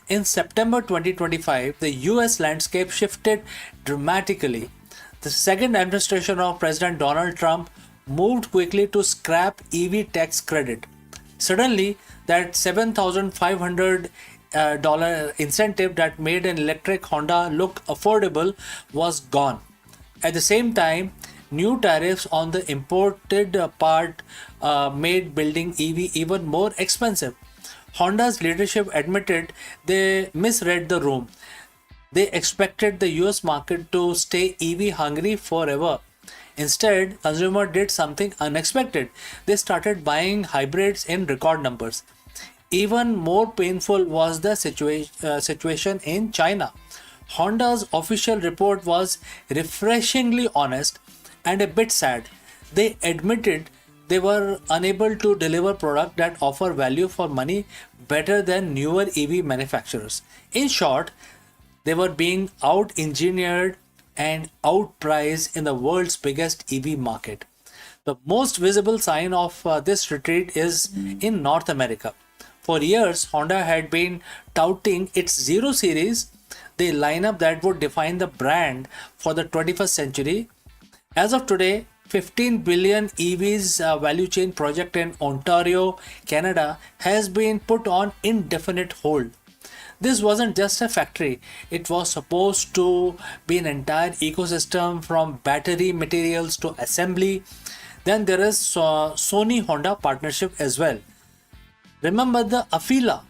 In September 2025, the US landscape shifted dramatically. The second administration of President Donald Trump moved quickly to scrap EV tax credit. Suddenly, that $7,500 incentive that made an electric Honda look affordable was gone. At the same time, new tariffs on the imported part made building EV even more expensive. Honda's leadership admitted they misread the room. They expected the US market to stay EV hungry forever. Instead, consumers did something unexpected. They started buying hybrids in record numbers. Even more painful was the situation in China. Honda's official report was refreshingly honest and a bit sad. They admitted they were unable to deliver products that offer value for money better than newer EV manufacturers. In short, they were being out-engineered and outpriced in the world's biggest EV market. The most visible sign of this retreat is in North America. For years, Honda had been touting its Zero Series, the lineup that would define the brand for the 21st century. As of today, 15 billion EVs value chain project in Ontario, Canada has been put on indefinite hold. This wasn't just a factory, it was supposed to be an entire ecosystem from battery materials to assembly. Then there is Sony Honda partnership as well. Remember the Afeela?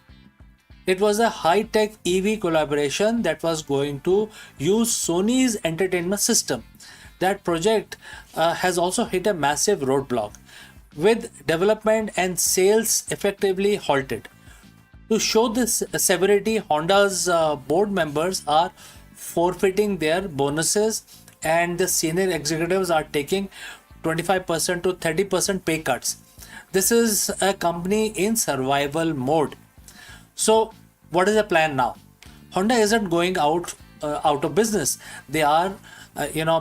It was a high-tech EV collaboration that was going to use Sony's entertainment system. That project has also hit a massive roadblock, with development and sales effectively halted. To show this severity, Honda's board members are forfeiting their bonuses, and the senior executives are taking 25% to 30% pay cuts. This is a company in survival mode. So, what is the plan now? Honda isn't going out of business. They are,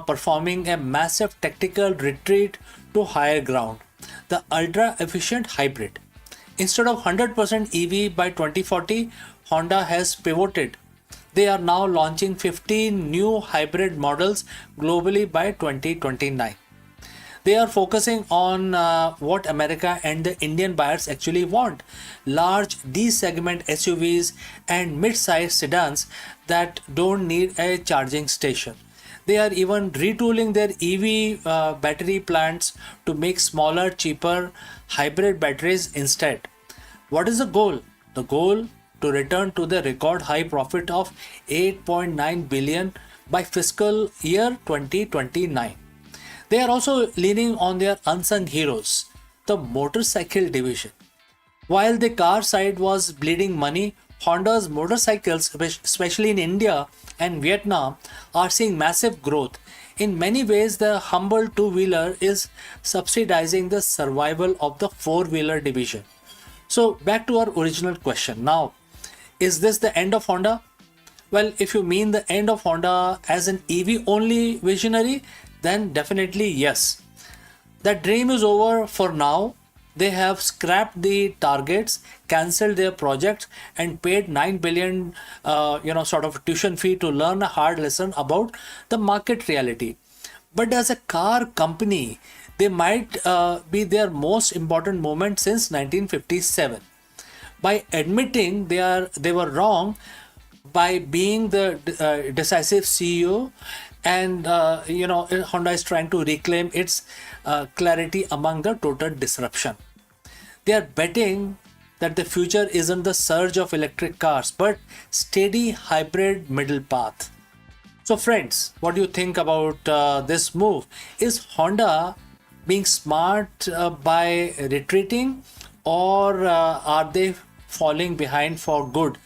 performing a massive tactical retreat to higher ground. The ultra efficient hybrid. Instead of 100% EV by 2040, Honda has pivoted. They are now launching 15 new hybrid models globally by 2029. They are focusing on what America and the Indian buyers actually want: large D segment SUVs and mid sized sedans that don't need a charging station. They are even retooling their EV battery plants to make smaller, cheaper hybrid batteries instead. What is the goal? The goal to return to the record high profit of 8.9 billion by fiscal year 2029. They are also leaning on their unsung heroes, the motorcycle division. While the car side was bleeding money, Honda's motorcycles, especially in India and Vietnam, are seeing massive growth. In many ways, the humble two-wheeler is subsidizing the survival of the four-wheeler division. So back to our original question. Now, is this the end of Honda? Well, if you mean the end of Honda as an EV only visionary, then definitely yes. That dream is over for now. They have scrapped the targets, cancelled their projects, and paid 9 billion, sort of tuition fee to learn a hard lesson about the market reality. But as a car company, they might be their most important moment since 1957. By admitting they were wrong, by being the decisive CEO, and Honda is trying to reclaim its clarity among the total disruption. They are betting that the future isn't the surge of electric cars but steady hybrid middle path. So friends, what do you think about this move? Is Honda being smart by retreating, or are they falling behind for good?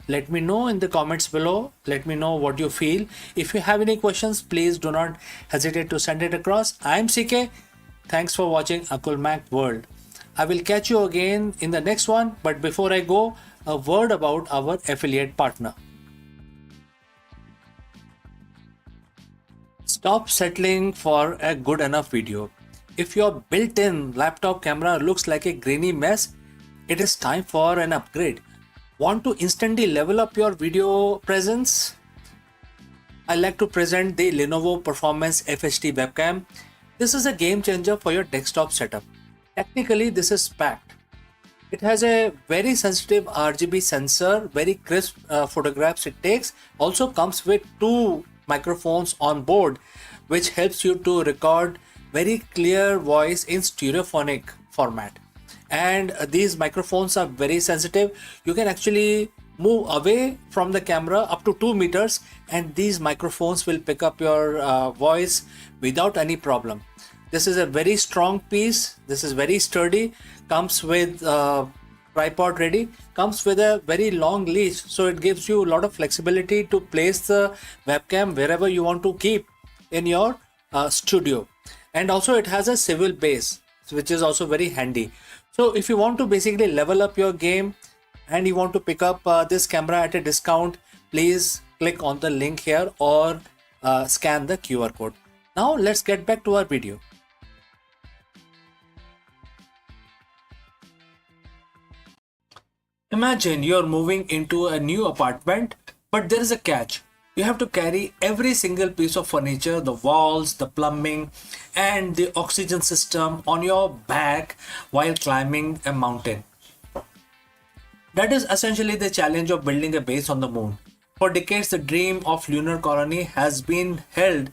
Let me know in the comments below. Let me know what you feel. If you have any questions, please do not hesitate to send it across. I'm CK. Thanks for watching Akulmach World. I will catch you again in the next one. But before I go, a word about our affiliate partner. Stop settling for a good enough video. If your built-in laptop camera looks like a grainy mess, it is time for an upgrade. Want to instantly level up your video presence? I like to present the Lenovo Performance FHD webcam. This is a game changer for your desktop setup. Technically, this is packed. It has a very sensitive RGB sensor, very crisp photographs it takes. Also comes with two microphones on board, which helps you to record very clear voice in stereophonic format. And these microphones are very sensitive. You can actually move away from the camera up to 2 meters, and these microphones will pick up your voice without any problem. This is a very strong piece. This is very sturdy. Comes with tripod ready. Comes with a very long leash, so it gives you a lot of flexibility to place the webcam wherever you want to keep in your studio. And also it has a swivel base, which is also very handy. So if you want to basically level up your game and you want to pick up this camera at a discount, please click on the link here or scan the QR code. Now let's get back to our video. Imagine you're moving into a new apartment, but there is a catch. You have to carry every single piece of furniture, the walls, the plumbing, and the oxygen system on your back while climbing a mountain. That is essentially the challenge of building a base on the moon. For decades, the dream of lunar colony has been held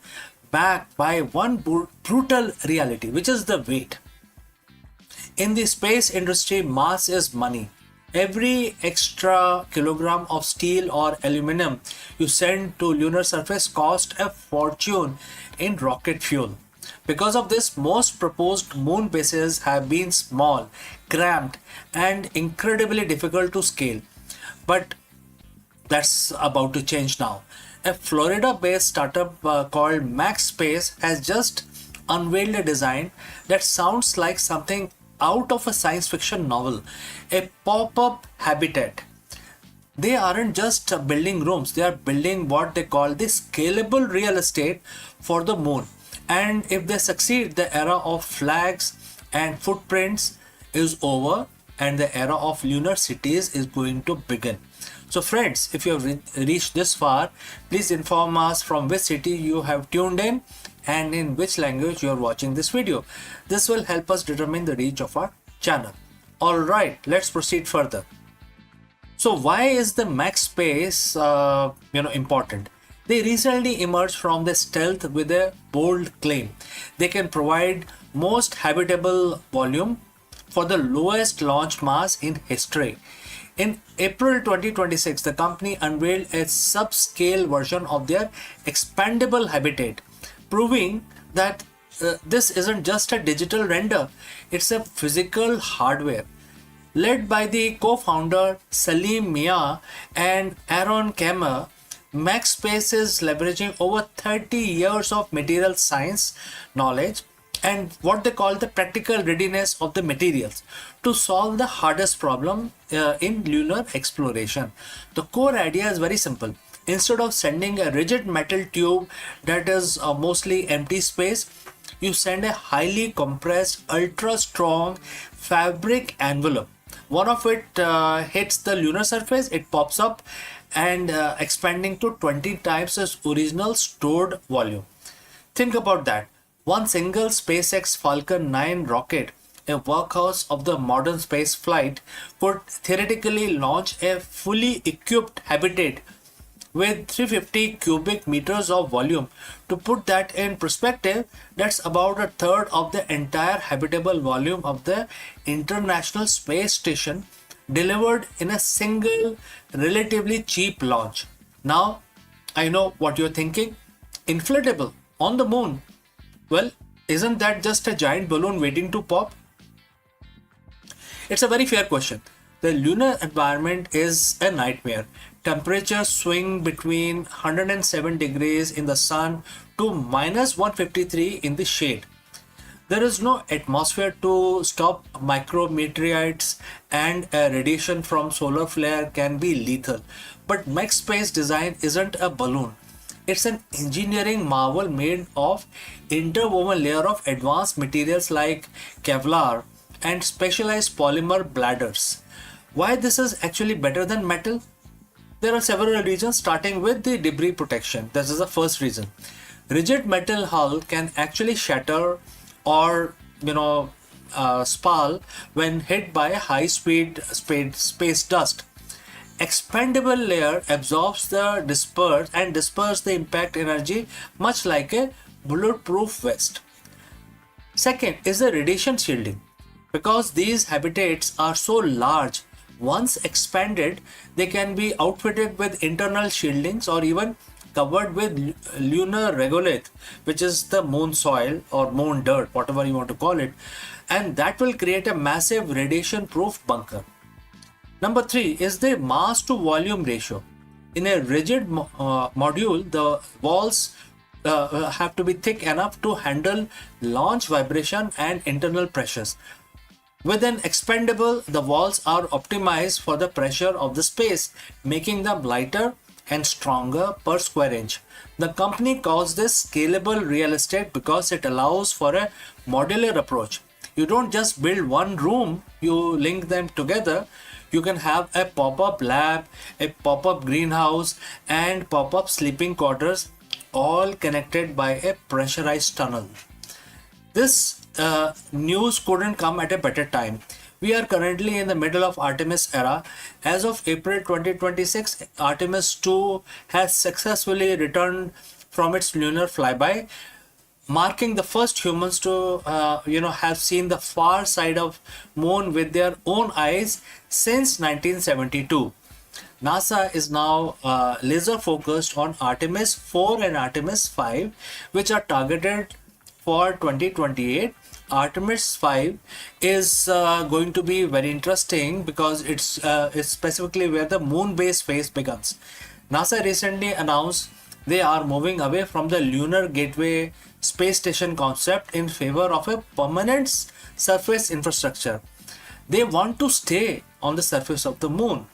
back by one brutal reality, which is the weight. In the space industry, mass is money. Every extra kilogram of steel or aluminum you send to lunar surface cost a fortune in rocket fuel. Because of this, most proposed moon bases have been small, cramped, and incredibly difficult to scale. But that's about to change now. A Florida based startup called Max Space has just unveiled a design that sounds like something out of a science fiction novel, a pop up habitat. They aren't just building rooms, they are building what they call the scalable real estate for the moon. And if they succeed, the era of flags and footprints is over and the era of lunar cities is going to begin. So friends, if you have reached this far, please inform us from which city you have tuned in and in which language you are watching this video. This will help us determine the reach of our channel. Alright, let's proceed further. So why is the max space important? They recently emerged from the stealth with a bold claim. They can provide most habitable volume for the lowest launch mass in history. In April 2026, the company unveiled a subscale version of their expandable habitat, proving that this isn't just a digital render, it's a physical hardware. Led by the co-founder Salim Mia and Aaron Kammer, MaxSpace is leveraging over 30 years of material science knowledge and what they call the practical readiness of the materials to solve the hardest problem in lunar exploration. The core idea is very simple. Instead of sending a rigid metal tube that is mostly empty space, you send a highly compressed, ultra strong fabric envelope. One of it hits the lunar surface, it pops up and expanding to 20 times its original stored volume. Think about that. One single SpaceX Falcon 9 rocket, a workhorse of the modern space flight, could theoretically launch a fully equipped habitat with 350 cubic meters of volume. To put that in perspective, that's about a third of the entire habitable volume of the International Space Station delivered in a single relatively cheap launch. Now, I know what you're thinking. Inflatable on the moon. Well, isn't that just a giant balloon waiting to pop? It's a very fair question. The lunar environment is a nightmare. Temperatures swing between 107 degrees in the sun to minus 153 in the shade. There is no atmosphere to stop micrometeorites, and radiation from solar flare can be lethal. But MaxSpace design isn't a balloon. It's an engineering marvel made of interwoven layer of advanced materials like Kevlar and specialized polymer bladders. Why this is actually better than metal? There are several reasons, starting with the debris protection. This is the first reason. Rigid metal hull can actually shatter or spall when hit by a high speed space dust. Expandable layer absorbs the disperse the impact energy much like a bulletproof vest. Second is the radiation shielding. Because these habitats are so large, once expanded, they can be outfitted with internal shieldings or even covered with lunar regolith, which is the moon soil or moon dirt, whatever you want to call it, and that will create a massive radiation proof bunker. Number 3 is the mass to volume ratio. In a rigid module, the walls have to be thick enough to handle launch vibration and internal pressures. With an expandable, the walls are optimized for the pressure of the space, making them lighter and stronger per square inch. The company calls this scalable real estate because it allows for a modular approach. You don't just build one room, you link them together. You can have a pop-up lab, a pop-up greenhouse, and pop-up sleeping quarters, all connected by a pressurized tunnel. This news couldn't come at a better time. We are currently in the middle of Artemis era. As of April 2026, Artemis 2 has successfully returned from its lunar flyby. marking the first humans to have seen the far side of moon with their own eyes since 1972. NASA is now laser focused on Artemis 4 and Artemis 5, which are targeted for 2028. Artemis 5 is going to be very interesting because it's specifically where the moon base phase begins. NASA recently announced they are moving away from the Lunar Gateway space station concept in favor of a permanent surface infrastructure. They want to stay on the surface of the moon.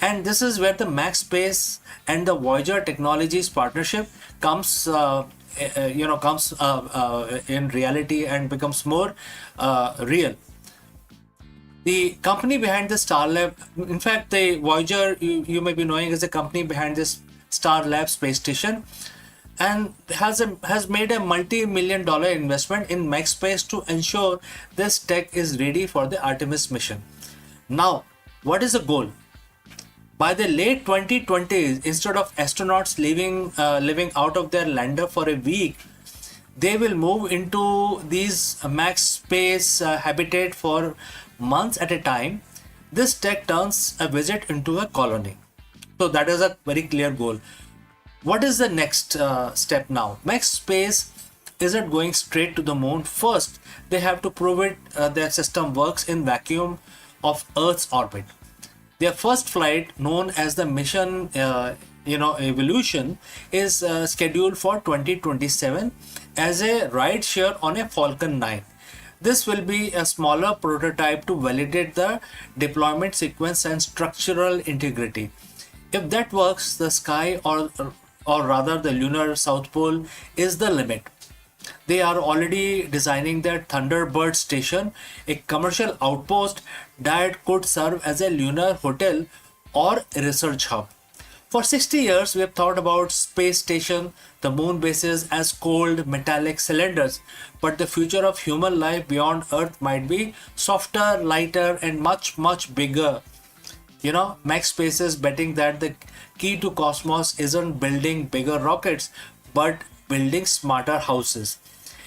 And this is where the Max Space and the Voyager Technologies partnership comes, in reality and becomes more real. The company behind the Star Lab, in fact, the Voyager you may be knowing is the company behind this Star Lab space station, and has made a multi-million-dollar investment in Max Space to ensure this tech is ready for the Artemis mission. Now, what is the goal? By the late 2020s, instead of astronauts living out of their lander for a week, they will move into these max space habitat for months at a time. This tech turns a visit into a colony. So that is a very clear goal. What is the next step now? Max Space isn't going straight to the moon. First, they have to prove it their system works in vacuum of Earth's orbit. Their first flight, known as the mission Evolution, is scheduled for 2027 as a ride share on a Falcon 9. This will be a smaller prototype to validate the deployment sequence and structural integrity. If that works, the sky, or rather the lunar south pole, is the limit. They are already designing their Thunderbird station, a commercial outpost that could serve as a lunar hotel or a research hub. For 60 years, we have thought about space station, the moon bases as cold metallic cylinders, but the future of human life beyond Earth might be softer, lighter, and much, much bigger. Max Space is betting that the key to cosmos isn't building bigger rockets, but building smarter houses.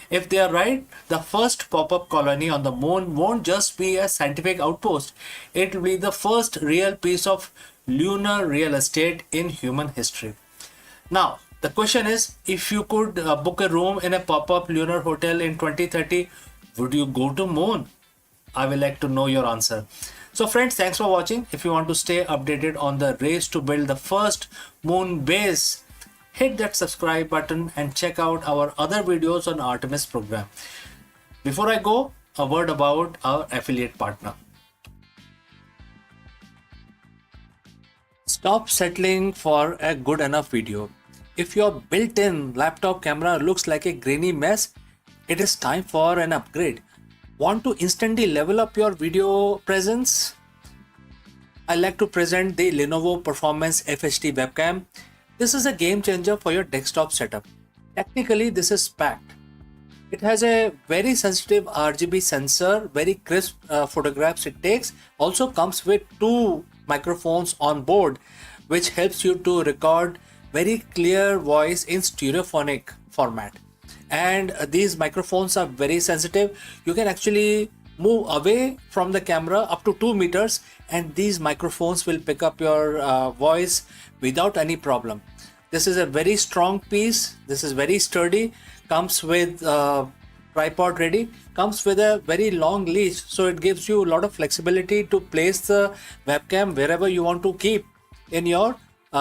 If they are right, the first pop-up colony on the moon won't just be a scientific outpost. It will be the first real piece of lunar real estate in human history. Now, the question is, if you could book a room in a pop-up lunar hotel in 2030, would you go to moon? I will like to know your answer. So friends, thanks for watching. If you want to stay updated on the race to build the first moon base, hit that subscribe button and check out our other videos on Artemis program. Before I go, a word about our affiliate partner. Stop settling for a good enough video. If your built-in laptop camera looks like a grainy mess, it is time for an upgrade. Want to instantly level up your video presence? I like to present the Lenovo Performance FHD webcam. This is a game changer for your desktop setup. Technically, this is packed. It has a very sensitive RGB sensor, very crisp photographs it takes. Also comes with two microphones on board, which helps you to record very clear voice in stereophonic format. And these microphones are very sensitive. You can actually move away from the camera up to 2 meters and these microphones will pick up your voice without any problem. This is a very strong piece. This is very sturdy. Comes with tripod ready. Comes with a very long leash, so it gives you a lot of flexibility to place the webcam wherever you want to keep in your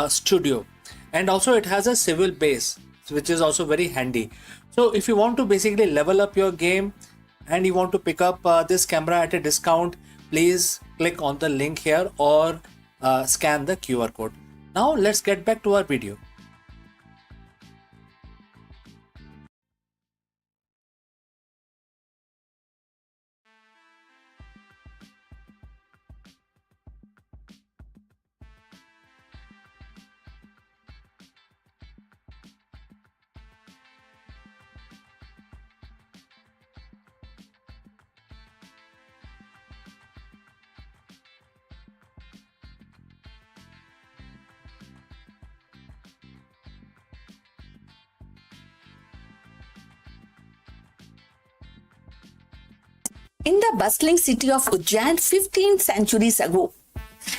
studio. And also it has a swivel base, which is also very handy. So if you want to basically level up your game and you want to pick up this camera at a discount, please click on the link here or scan the QR code. Now let's get back to our video. In the bustling city of Ujjain 15 centuries ago,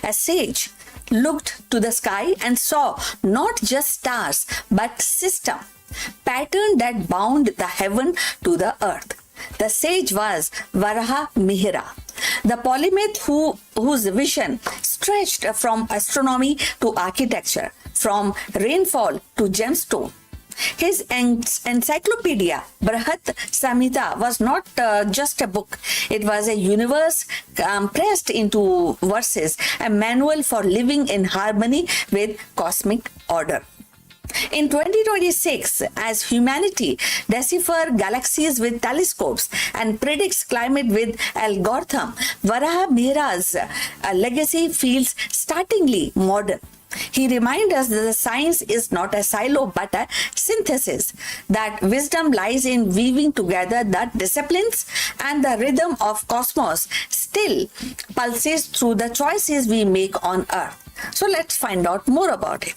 a sage looked to the sky and saw not just stars but system, pattern that bound the heaven to the earth. The sage was Varaha Mihira, the polymath whose vision stretched from astronomy to architecture, from rainfall to gemstone. His encyclopedia, Brahat Samhita, was not just a book. It was a universe compressed into verses, a manual for living in harmony with cosmic order. In 2026, as humanity decipher galaxies with telescopes and predicts climate with algorithm, Varaha Mihra's legacy feels startlingly modern. He reminds us that the science is not a silo but a synthesis, that wisdom lies in weaving together the disciplines, and the rhythm of cosmos still pulses through the choices we make on earth. So let's find out more about it.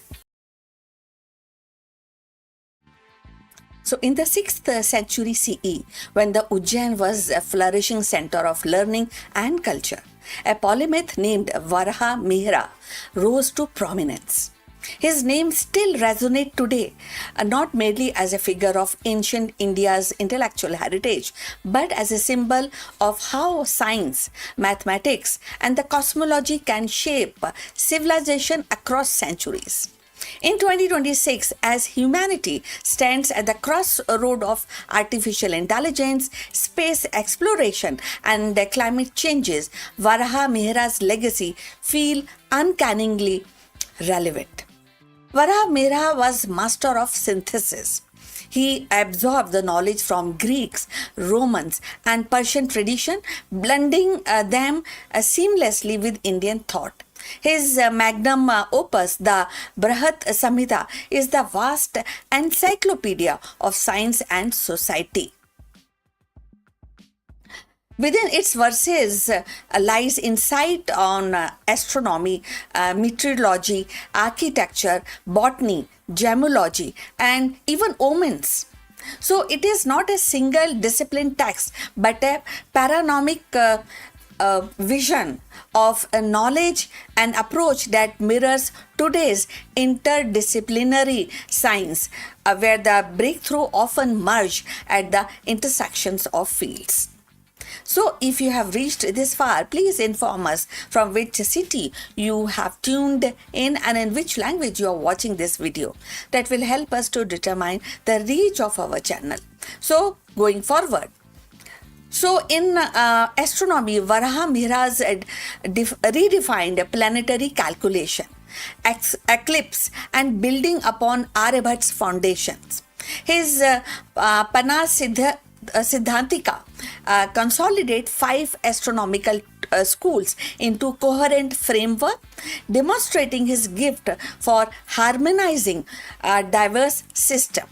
So in the 6th century CE, when the Ujjain was a flourishing center of learning and culture, a polymath named Varaha Mihra rose to prominence. His name still resonates today, not merely as a figure of ancient India's intellectual heritage, but as a symbol of how science, mathematics, and the cosmology can shape civilization across centuries. In 2026, as humanity stands at the crossroad of artificial intelligence, space exploration, and climate changes, Varaha Mihra's legacy feels uncannily relevant. Varaha Mihra was master of synthesis. He absorbed the knowledge from Greeks, Romans, and Persian tradition, blending them seamlessly with Indian thought. His magnum opus, the Brahat Samhita, is the vast encyclopedia of science and society. Within its verses lies insight on astronomy, meteorology, architecture, botany, gemology, and even omens. So it is not a single discipline text, but a paranomic vision of a knowledge and approach that mirrors today's interdisciplinary science, where the breakthrough often merge at the intersections of fields. So, if you have reached this far, please inform us from which city you have tuned in and in which language you are watching this video. That will help us to determine the reach of our channel. So, going forward. So, in astronomy, Varaha Mihra's redefined planetary calculation, eclipse, and building upon Aryabhat's foundations. His Siddhantika consolidate 5 astronomical schools into coherent framework, demonstrating his gift for harmonizing a diverse system.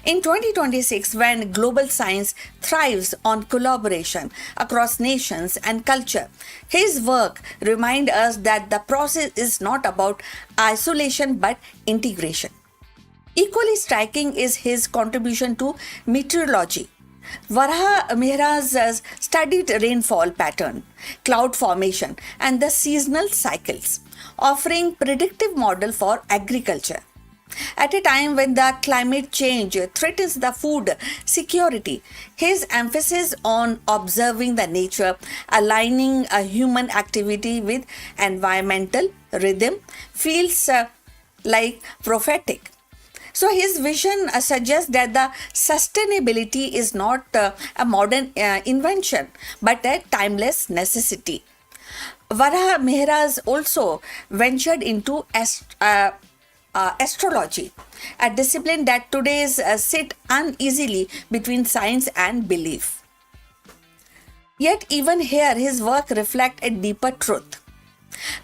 In 2026, when global science thrives on collaboration across nations and culture, his work reminds us that the process is not about isolation but integration. Equally striking is his contribution to meteorology. Varaha Mihra's studied rainfall pattern, cloud formation, and the seasonal cycles, offering predictive model for agriculture. At a time when the climate change threatens the food security, his emphasis on observing the nature, aligning a human activity with environmental rhythm feels like prophetic. So his vision suggests that the sustainability is not a modern invention but a timeless necessity. Varaha Mihra's also ventured into astrology, a discipline that today sit uneasily between science and belief. Yet even here his work reflects a deeper truth.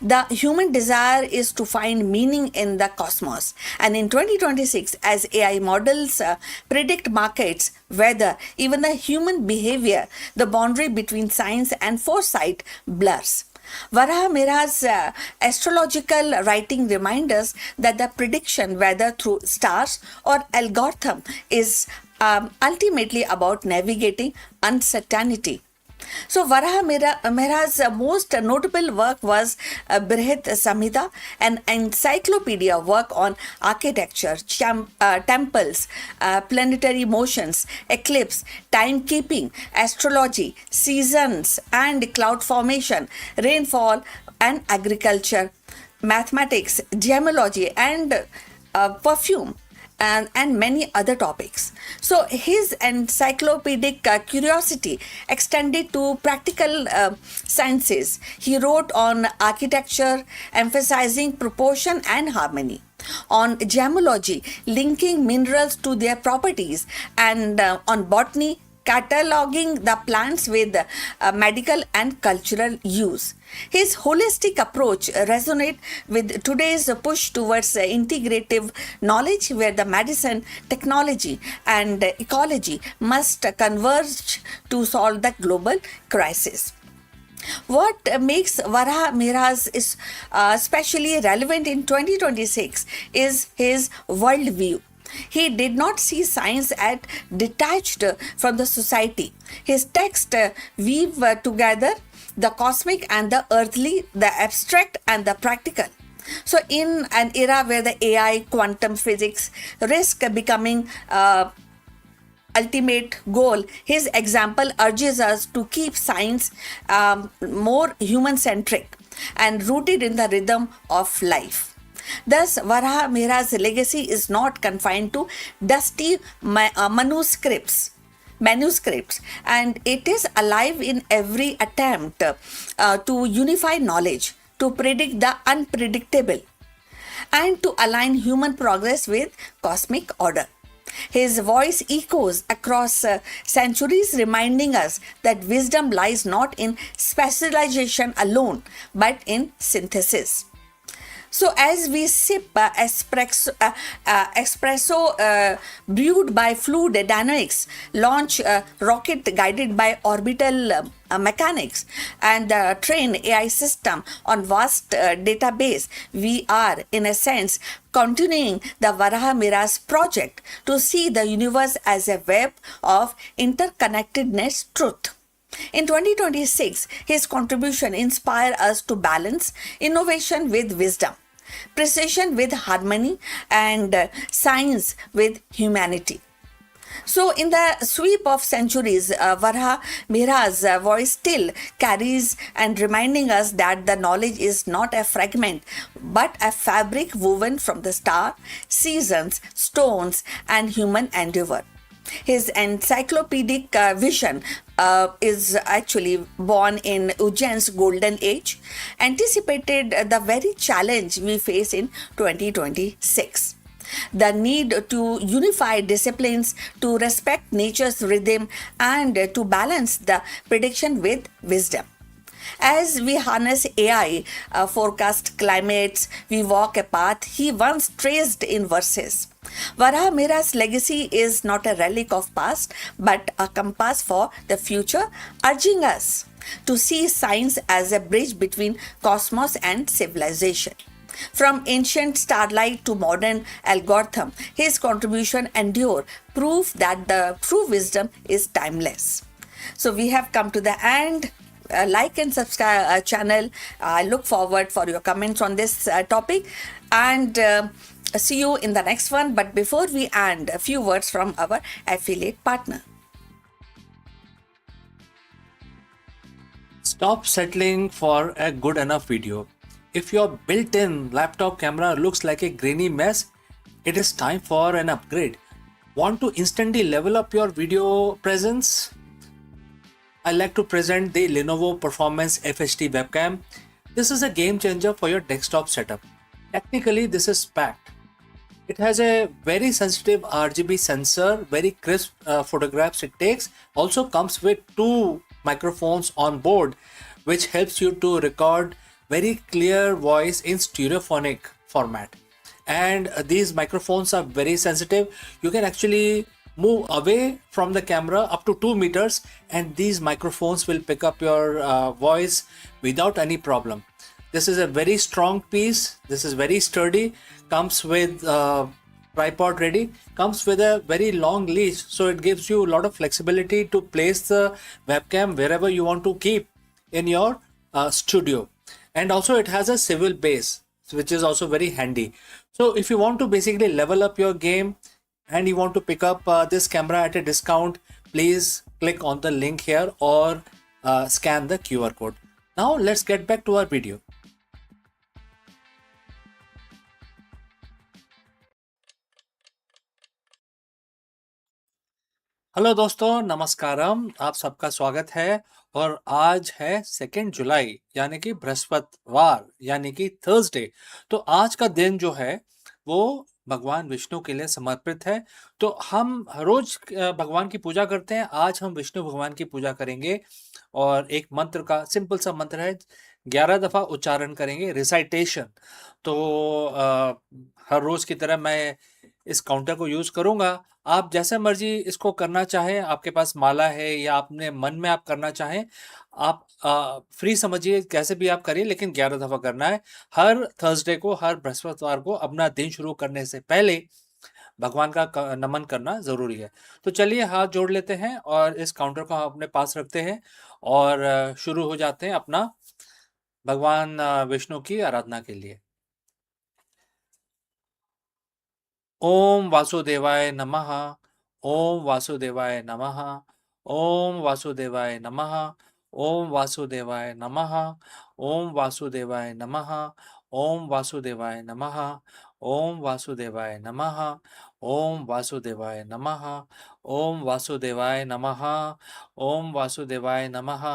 The human desire is to find meaning in the cosmos. And in 2026, as AI models predict markets, weather, even the human behavior, the boundary between science and foresight blurs. Varaha Mihra's astrological writing reminds us that the prediction, whether through stars or algorithm, is ultimately about navigating uncertainty. So Mehra's most notable work was Brihit Samhita, an encyclopedia work on architecture, temples, planetary motions, eclipse, timekeeping, astrology, seasons and cloud formation, rainfall and agriculture, mathematics, gemology and perfume and many other topics. So his encyclopedic curiosity extended to practical sciences. He wrote on architecture, emphasizing proportion and harmony, on gemology, linking minerals to their properties, and on botany, cataloging the plants with medical and cultural use. His holistic approach resonates with today's push towards integrative knowledge, where the medicine, technology, and ecology must converge to solve the global crisis. What makes Varaha Mehra's is especially relevant in 2026 is his worldview. He did not see science as detached from the society. His texts weave together the cosmic and the earthly, the abstract and the practical. So, in an era where the AI, quantum physics risk becoming ultimate goal, his example urges us to keep science more human centric and rooted in the rhythm of life. Thus, Varaha Mehra's legacy is not confined to dusty manuscripts, and it is alive in every attempt to unify knowledge, to predict the unpredictable, and to align human progress with cosmic order. His voice echoes across centuries, reminding us that wisdom lies not in specialization alone, but in synthesis. So, as we sip espresso brewed by fluid dynamics, launch rocket guided by orbital mechanics, and train AI system on vast database, we are, in a sense, continuing the Varaha Mehra's project to see the universe as a web of interconnectedness truth. In 2026, his contribution inspires us to balance innovation with wisdom, precision with harmony, and science with humanity. So, in the sweep of centuries, Varaha Mehra's voice still carries and reminding us that the knowledge is not a fragment but a fabric woven from the star, seasons, stones, and human endeavor. His encyclopedic vision is actually born in Ujjain's golden age, anticipated the very challenge we face in 2026. The need to unify disciplines, to respect nature's rhythm, and to balance the prediction with wisdom. As we harness AI, forecast climates, we walk a path he once traced in verses. Varaha Mehra's legacy is not a relic of past, but a compass for the future, urging us to see science as a bridge between cosmos and civilization. From ancient starlight to modern algorithm, his contribution endure proof that the true wisdom is timeless. So we have come to the end. Like and subscribe our channel. I look forward for your comments on this topic, and see you in the next one. But before we end, a few words from our affiliate partner. Stop settling for a good enough video. If your built-in laptop camera looks like a grainy mess, it is time for an upgrade. Want to instantly level up your video presence? I like to present the Lenovo Performance FHD webcam. This is a game changer for your desktop setup. Technically, this is packed. It has a very sensitive RGB sensor, very crisp photographs it takes. Also comes with two microphones on board, which helps you to record very clear voice in stereophonic format. And these microphones are very sensitive. You can actually move away from the camera up to 2 meters, and these microphones will pick up your voice without any problem. This is a very strong piece. This is very sturdy. Comes with tripod ready. Comes with a very long leash, so it gives you a lot of flexibility to place the webcam wherever you want to keep in your studio. And also it has a swivel base, which is also very handy. So if you want to basically level up your game and you want to pick up this camera at a discount, please click on the link here or scan the QR code. Now let's get back to our video. Hello दोस्तों, नमस्कारम। आप सबका स्वागत है। और आज है 2 जुलाई यानी कि बृहस्पतिवार यानी कि थर्सडे। तो आज का दिन जो है वो भगवान विष्णु के लिए समर्पित है। तो हम रोज भगवान की पूजा करते हैं, आज हम विष्णु भगवान की पूजा करेंगे और एक मंत्र का सिंपल सा मंत्र है, 11 दफा उच्चारण करेंगे, रिसाइटेशन। तो हर रोज की तरह मैं इस काउंटर को यूज करूंगा। आप जैसे मर्जी इसको करना चाहें, आपके पास माला है या अपने मन में आप करना चाहें, आप फ्री समझिए, कैसे भी आप करिए, लेकिन 11 दफा करना है। हर थर्सडे को, हर बृहस्पतिवार को अपना दिन शुरू करने से पहले भगवान का नमन करना जरूरी है। तो चलिए हाथ जोड़ लेते हैं और इस काउंटर को हम अपने पास रखते हैं और शुरू हो जाते हैं अपना भगवान विष्णु की आराधना के लिए। ओम वासुदेवाय नमः। ओम वासुदेवाय नमः। ओम वासुदेवाय नमः। ओम वासुदेवाय नमः। ओम वासुदेवाय नमः। ओम वासुदेवाय नमः। ओम वासुदेवाय नमः। ओम वासुदेवाय नमः। ओम वासुदेवाय नमः। ओम वासुदेवाय नमः।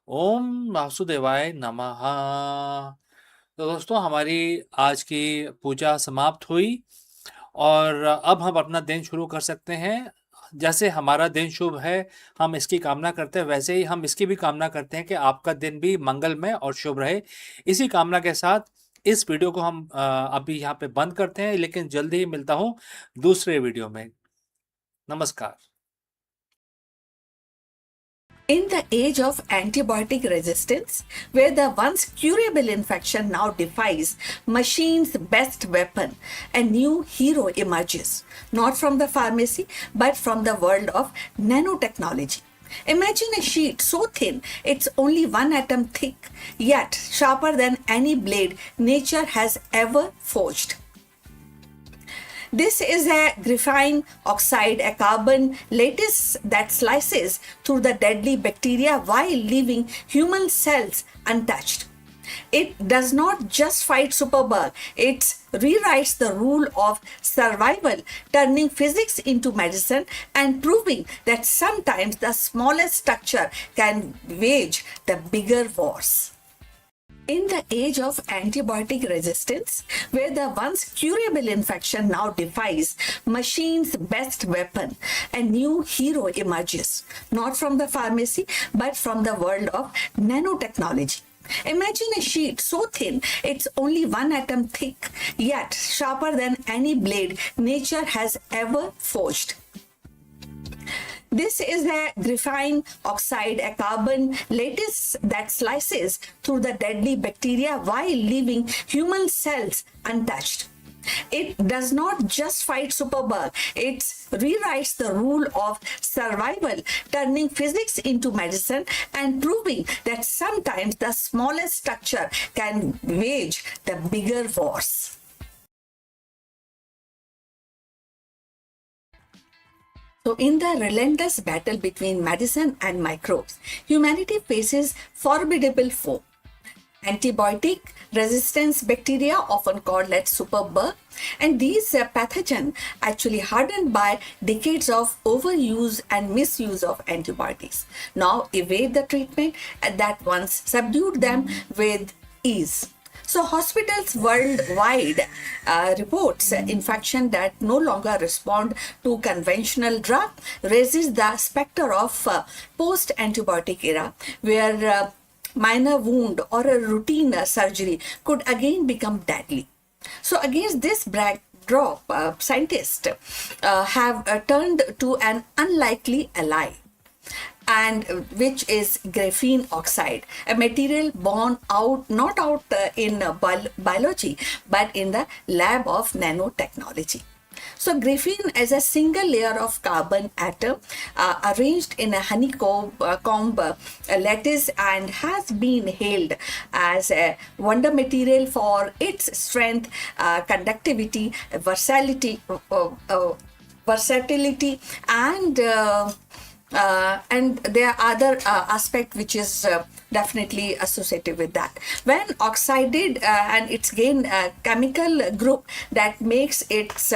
ओम वासुदेवाय नमः। तो दोस्तों, हमारी आज की पूजा समाप्त हुई और अब हम अपना दिन शुरू कर सकते हैं। जैसे हमारा दिन शुभ है, हम इसकी कामना करते हैं, वैसे ही हम इसकी भी कामना करते हैं कि आपका दिन भी मंगलमय और शुभ रहे। इसी कामना के साथ इस वीडियो को हम अभी यहाँ पे बंद करते हैं, लेकिन जल्दी ही मिलता हूँ दूसरे वीडियो में। नमस्कार। In the age of antibiotic resistance, where the once curable infection now defies machine's best weapon, a new hero emerges, not from the pharmacy, but from the world of nanotechnology. Imagine a sheet so thin it's only one atom thick, yet sharper than any blade nature has ever forged. This is a graphene oxide, a carbon lattice that slices through the deadly bacteria while leaving human cells untouched. It does not just fight superbug, it rewrites the rule of survival, turning physics into medicine and proving that sometimes the smallest structure can wage the bigger wars. In the age of antibiotic resistance, where the once curable infection now defies machine's best weapon, a new hero emerges, not from the pharmacy, but from the world of nanotechnology. Imagine a sheet so thin it's only one atom thick, yet sharper than any blade nature has ever forged. This is a graphene oxide, a carbon lattice that slices through the deadly bacteria while leaving human cells untouched. It does not just fight superbug, it rewrites the rule of survival, turning physics into medicine and proving that sometimes the smallest structure can wage the bigger wars. So, in the relentless battle between medicine and microbes, humanity faces formidable foe. Antibiotic resistance bacteria, often called as superbug, and these pathogens actually hardened by decades of overuse and misuse of antibiotics now evade the treatment that once subdued them with ease. So hospitals worldwide reports infection that no longer respond to conventional drug, raises the specter of post-antibiotic era where minor wound or a routine surgery could again become deadly. So against this backdrop, scientists have turned to an unlikely ally, and which is graphene oxide, a material born out not out in biology but in the lab of nanotechnology. So graphene is a single layer of carbon atom arranged in a honeycomb lattice and has been hailed as a wonder material for its strength, conductivity, versatility, and there are other aspect which is definitely associated with that. When oxided and its gain chemical group that makes its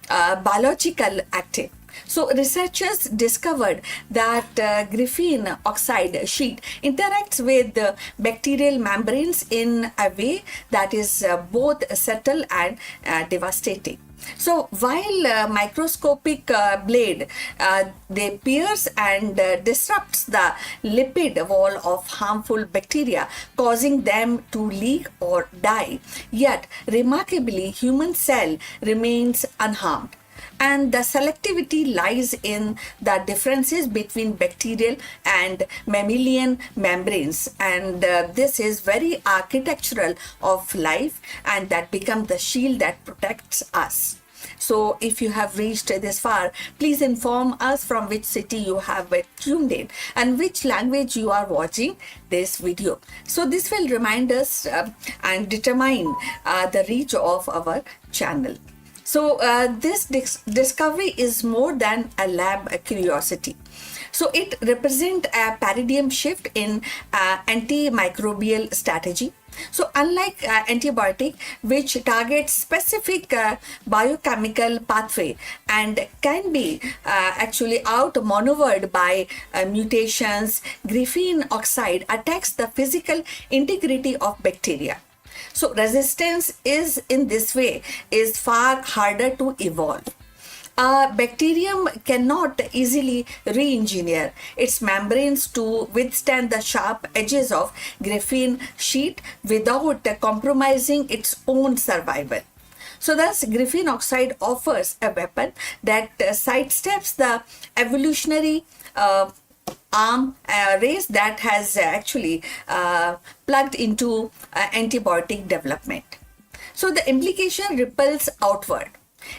biological active. So researchers discovered that graphene oxide sheet interacts with the bacterial membranes in a way that is both subtle and devastating. So while microscopic blade they pierce and disrupts the lipid wall of harmful bacteria, causing them to leak or die. Yet remarkably, human cell remains unharmed. And the selectivity lies in the differences between bacterial and mammalian membranes, and this is very architectural of life, and that becomes the shield that protects us. So if you have reached this far, please inform us from which city you have tuned in and which language you are watching this video. So this will remind us and determine the reach of our channel. So this discovery is more than a lab curiosity. So it represents a paradigm shift in antimicrobial strategy. So unlike antibiotic, which targets specific biochemical pathway and can be actually outmaneuvered by mutations, graphene oxide attacks the physical integrity of bacteria. So resistance is in this way is far harder to evolve. A bacterium cannot easily re-engineer its membranes to withstand the sharp edges of graphene sheet without compromising its own survival. So thus graphene oxide offers a weapon that sidesteps the evolutionary arm race that has actually plugged into antibiotic development. So the implication ripples outward.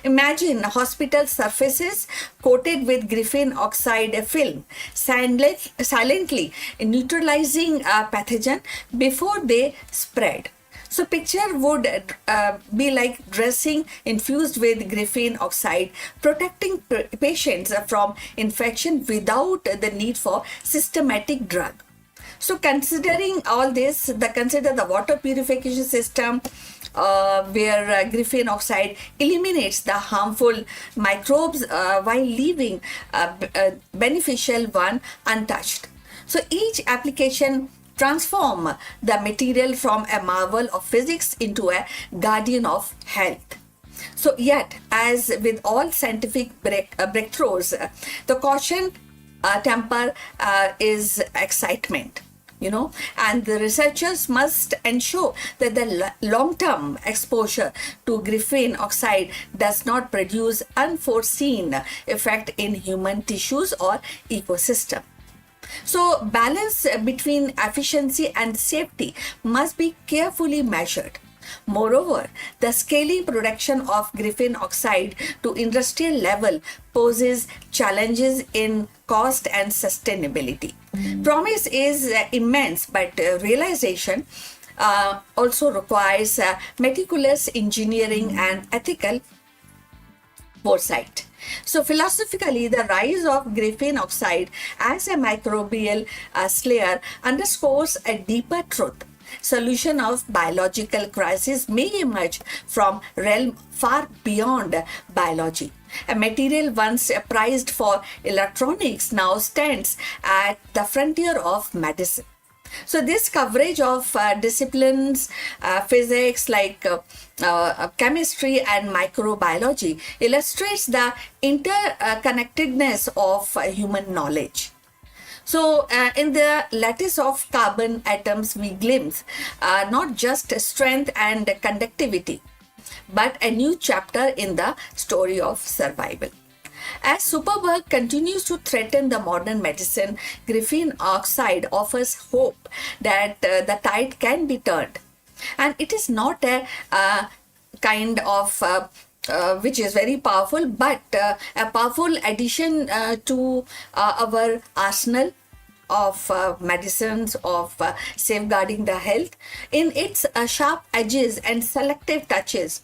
Imagine hospital surfaces coated with graphene oxide film, silently neutralizing a pathogen before they spread. So picture would be like dressing infused with graphene oxide, protecting patients from infection without the need for systematic drug. So considering all this, consider the water purification system where graphene oxide eliminates the harmful microbes while leaving beneficial one untouched. So each application transform the material from a marvel of physics into a guardian of health. So yet, as with all scientific breakthroughs, the caution temper is excitement. And the researchers must ensure that the long-term exposure to graphene oxide does not produce unforeseen effect in human tissues or ecosystem. So balance between efficiency and safety must be carefully measured. Moreover, the scaling production of graphene oxide to industrial level poses challenges in cost and sustainability. Promise is immense, but realization also requires meticulous engineering and ethical foresight. So philosophically, the rise of graphene oxide as a microbial slayer underscores a deeper truth. Solution of biological crisis may emerge from realm far beyond biology. A material once prized for electronics now stands at the frontier of medicine. So this coverage of disciplines, physics like chemistry and microbiology illustrates the interconnectedness of human knowledge. So in the lattice of carbon atoms, we glimpse not just strength and conductivity, but a new chapter in the story of survival. As superbug continues to threaten the modern medicine, graphene oxide offers hope that the tide can be turned. And it is not a kind of which is very powerful, but a powerful addition to our arsenal of medicines, of safeguarding the health. In its sharp edges and selective touches,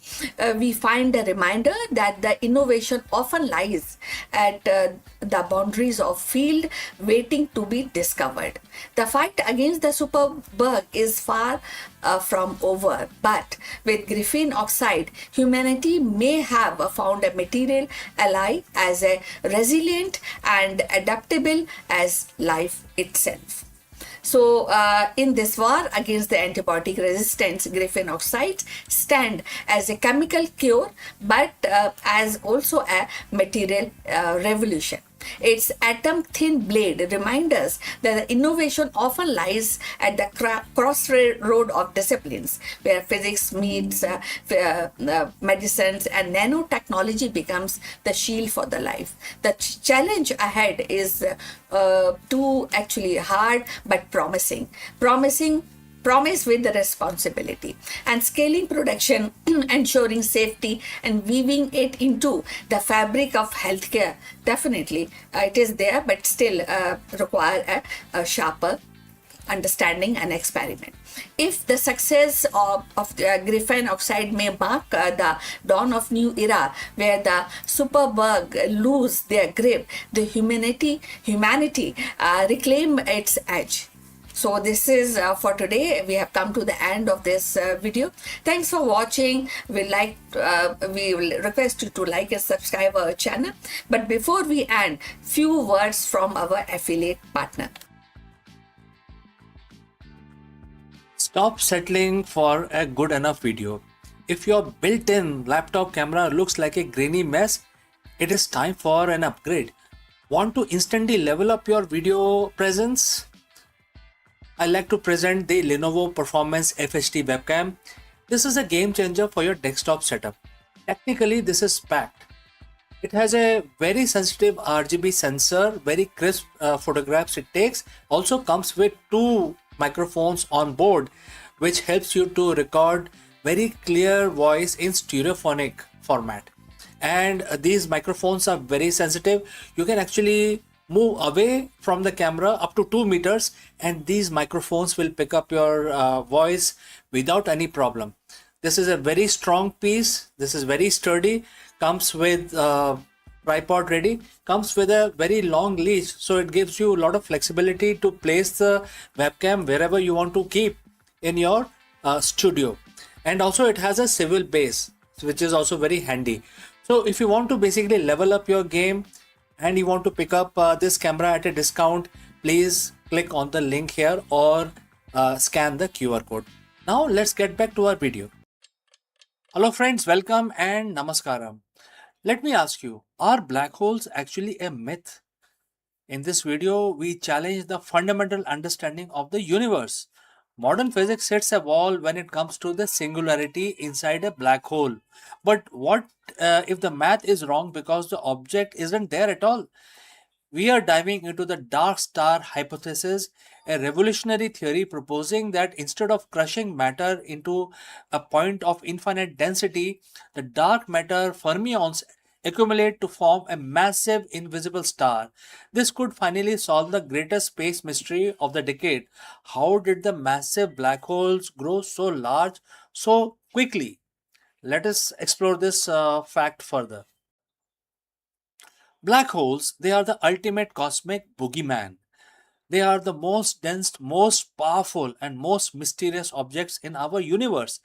we find a reminder that the innovation often lies at the boundaries of field waiting to be discovered. The fight against the superbug is far from over, but with graphene oxide, humanity may have found a material ally as a resilient and adaptable as life itself. So, in this war against the antibiotic resistance, graphene oxides stand as a chemical cure, but as also a material revolution. Its atom thin blade reminds us that the innovation often lies at the crossroad of disciplines, where physics meets medicines and nanotechnology becomes the shield for the life. The challenge ahead is too actually hard but promising. Promise with the responsibility and scaling production, ensuring safety and weaving it into the fabric of healthcare. Definitely it is there, but still require a sharper understanding and experiment. If the success of the graphene oxide may mark the dawn of new era where the superbug lose their grip, the humanity reclaim its edge. So this is for today. We have come to the end of this video. Thanks for watching. We will request you to like and subscribe our channel. But before we end, few words from our affiliate partner. Stop settling for a good enough video. If your built-in laptop camera looks like a grainy mess, it is time for an upgrade. Want to instantly level up your video presence? I like to present the Lenovo Performance FHD webcam. This is a game changer for your desktop setup. Technically, this is packed. It has a very sensitive RGB sensor, very crisp photographs it takes. Also comes with two microphones on board, which helps you to record very clear voice in stereophonic format. And these microphones are very sensitive. You can actually move away from the camera up to 2 meters, and these microphones will pick up your voice without any problem. This is a very strong piece. This is very sturdy. Comes with tripod ready. Comes with a very long leash, so it gives you a lot of flexibility to place the webcam wherever you want to keep in your studio. And also it has a swivel base, which is also very handy. So if you want to basically level up your game and you want to pick up this camera at a discount, please click on the link here or scan the QR code. Now let's get back to our video. Hello friends, welcome and namaskaram. Let me ask you, are black holes actually a myth? In this video, we challenge the fundamental understanding of the universe. Modern physics hits a wall when it comes to the singularity inside a black hole. But what if the math is wrong because the object isn't there at all? We are diving into the dark star hypothesis, a revolutionary theory proposing that instead of crushing matter into a point of infinite density, the dark matter fermions accumulate to form a massive invisible star. This could finally solve the greatest space mystery of the decade. How did the massive black holes grow so large so quickly? Let us explore this fact further. Black holes, they are the ultimate cosmic boogeyman. They are the most dense, most powerful, and most mysterious objects in our universe.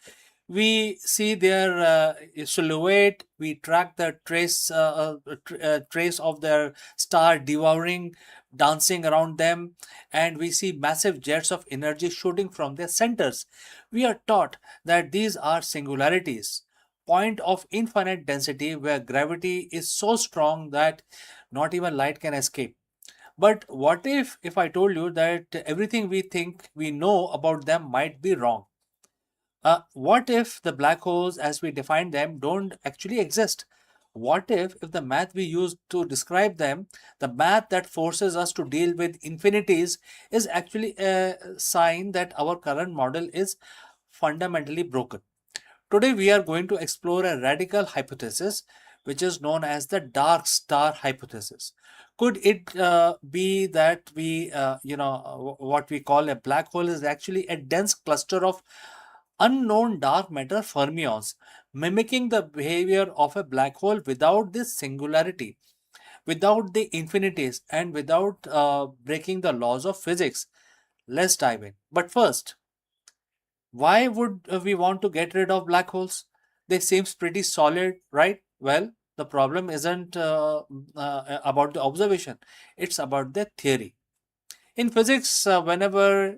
We see their silhouette, we track the trace of their star devouring, dancing around them, and we see massive jets of energy shooting from their centers. We are taught that these are singularities, point of infinite density where gravity is so strong that not even light can escape. But what if I told you that everything we think we know about them might be wrong? What if the black holes as we define them don't actually exist? What if the math we use to describe them, the math that forces us to deal with infinities, is actually a sign that our current model is fundamentally broken? Today, we are going to explore a radical hypothesis which is known as the dark star hypothesis. Could it be that what we call a black hole is actually a dense cluster of unknown dark matter fermions, mimicking the behavior of a black hole without this singularity, without the infinities, and without breaking the laws of physics? Let's dive in. But first, why would we want to get rid of black holes? They seems pretty solid, right? Well, the problem isn't about the observation; it's about the theory. In physics, whenever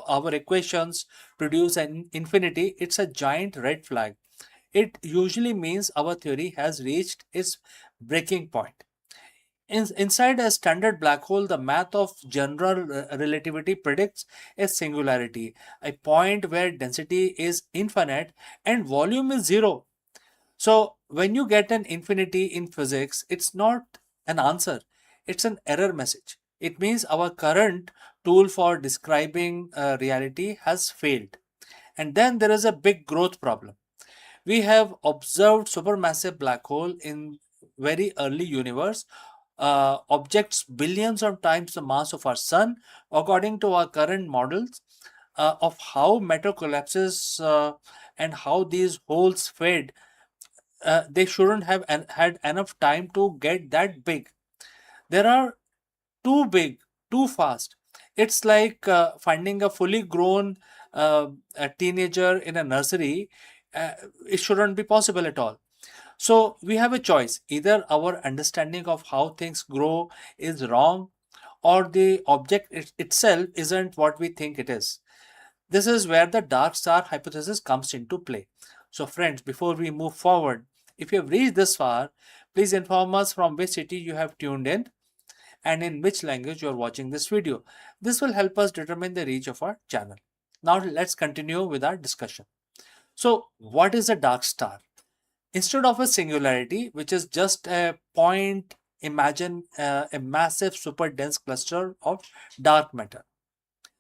our equations produce an infinity, it's a giant red flag. It usually means our theory has reached its breaking point. Inside a standard black hole, the math of general relativity predicts a singularity, a point where density is infinite and volume is zero. So, when you get an infinity in physics, it's not an answer, it's an error message. It means our current tool for describing reality has failed. And then there is a big growth problem. We have observed supermassive black hole in very early universe, objects billions of times the mass of our sun. According to our current models of how matter collapses and how these holes fade, they shouldn't have had enough time to get that big. There are too big, too fast. It's like finding a fully grown a teenager in a nursery. uh, it shouldn't be possible at all. So we have a choice. Either our understanding of how things grow is wrong, or the object itself isn't what we think it is. This is where the dark star hypothesis comes into play. So, friends, before we move forward, if you have reached this far, please inform us from which city you have tuned in and in which language you are watching this video. This will help us determine the reach of our channel. Now, let's continue with our discussion. So, what is a dark star? Instead of a singularity, which is just a point, imagine a massive super dense cluster of dark matter.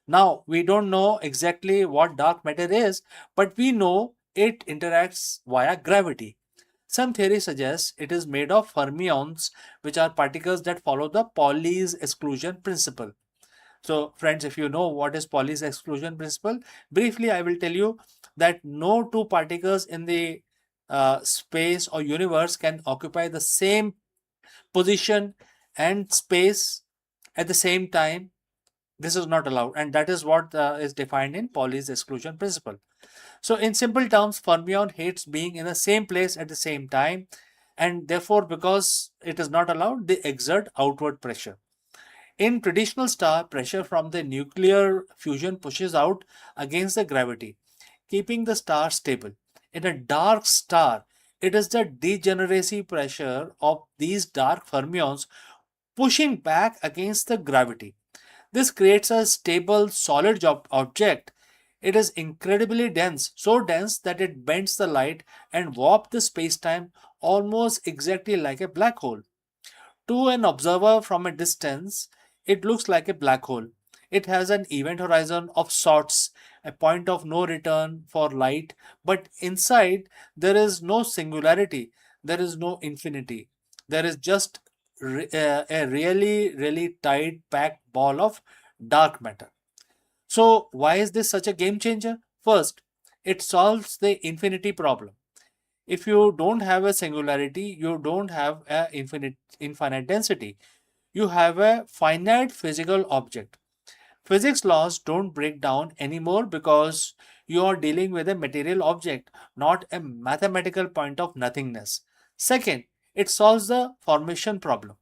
Now, we don't know exactly what dark matter is, but we know it interacts via gravity. Some theory suggests it is made of fermions, which are particles that follow the Pauli's exclusion principle. So, friends, if you know what is Pauli's exclusion principle, briefly I will tell you that no two particles in the space or universe can occupy the same position and space at the same time. This is not allowed, and that is what is defined in Pauli's exclusion principle. So, in simple terms, fermion hates being in the same place at the same time, and therefore, because it is not allowed, they exert outward pressure. In traditional star, pressure from the nuclear fusion pushes out against the gravity, keeping the star stable. In a dark star, it is the degeneracy pressure of these dark fermions pushing back against the gravity. This creates a stable, solid object. It is incredibly dense, so dense that it bends the light and warps the space-time almost exactly like a black hole. To an observer from a distance, it looks like a black hole. It has an event horizon of sorts, a point of no return for light, but inside there is no singularity, there is no infinity. There is just a really, really tight, packed ball of dark matter. So, why is this such a game changer? First, it solves the infinity problem. If you don't have a singularity, you don't have a infinite density. You have a finite physical object. Physics laws don't break down anymore because you are dealing with a material object, not a mathematical point of nothingness. Second, it solves the formation problem.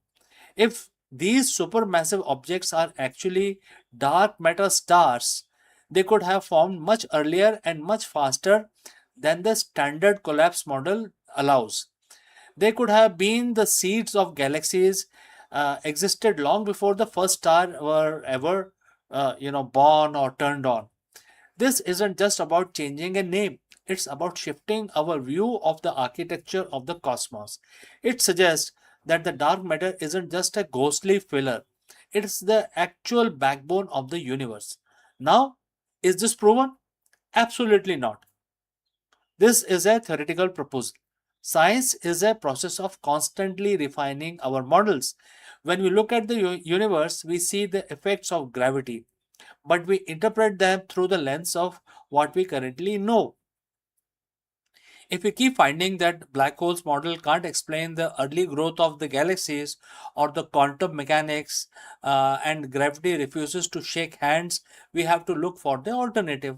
If these supermassive objects are actually dark matter stars, they could have formed much earlier and much faster than the standard collapse model allows. They could have been the seeds of galaxies, existed long before the first star were ever, born or turned on. This isn't just about changing a name, it's about shifting our view of the architecture of the cosmos. It suggests that the dark matter isn't just a ghostly filler, it's the actual backbone of the universe. Now, is this proven? Absolutely not. This is a theoretical proposal. Science is a process of constantly refining our models. When we look at the universe, we see the effects of gravity, but we interpret them through the lens of what we currently know. If we keep finding that black holes model can't explain the early growth of the galaxies or the quantum mechanics, and gravity refuses to shake hands, we have to look for the alternative.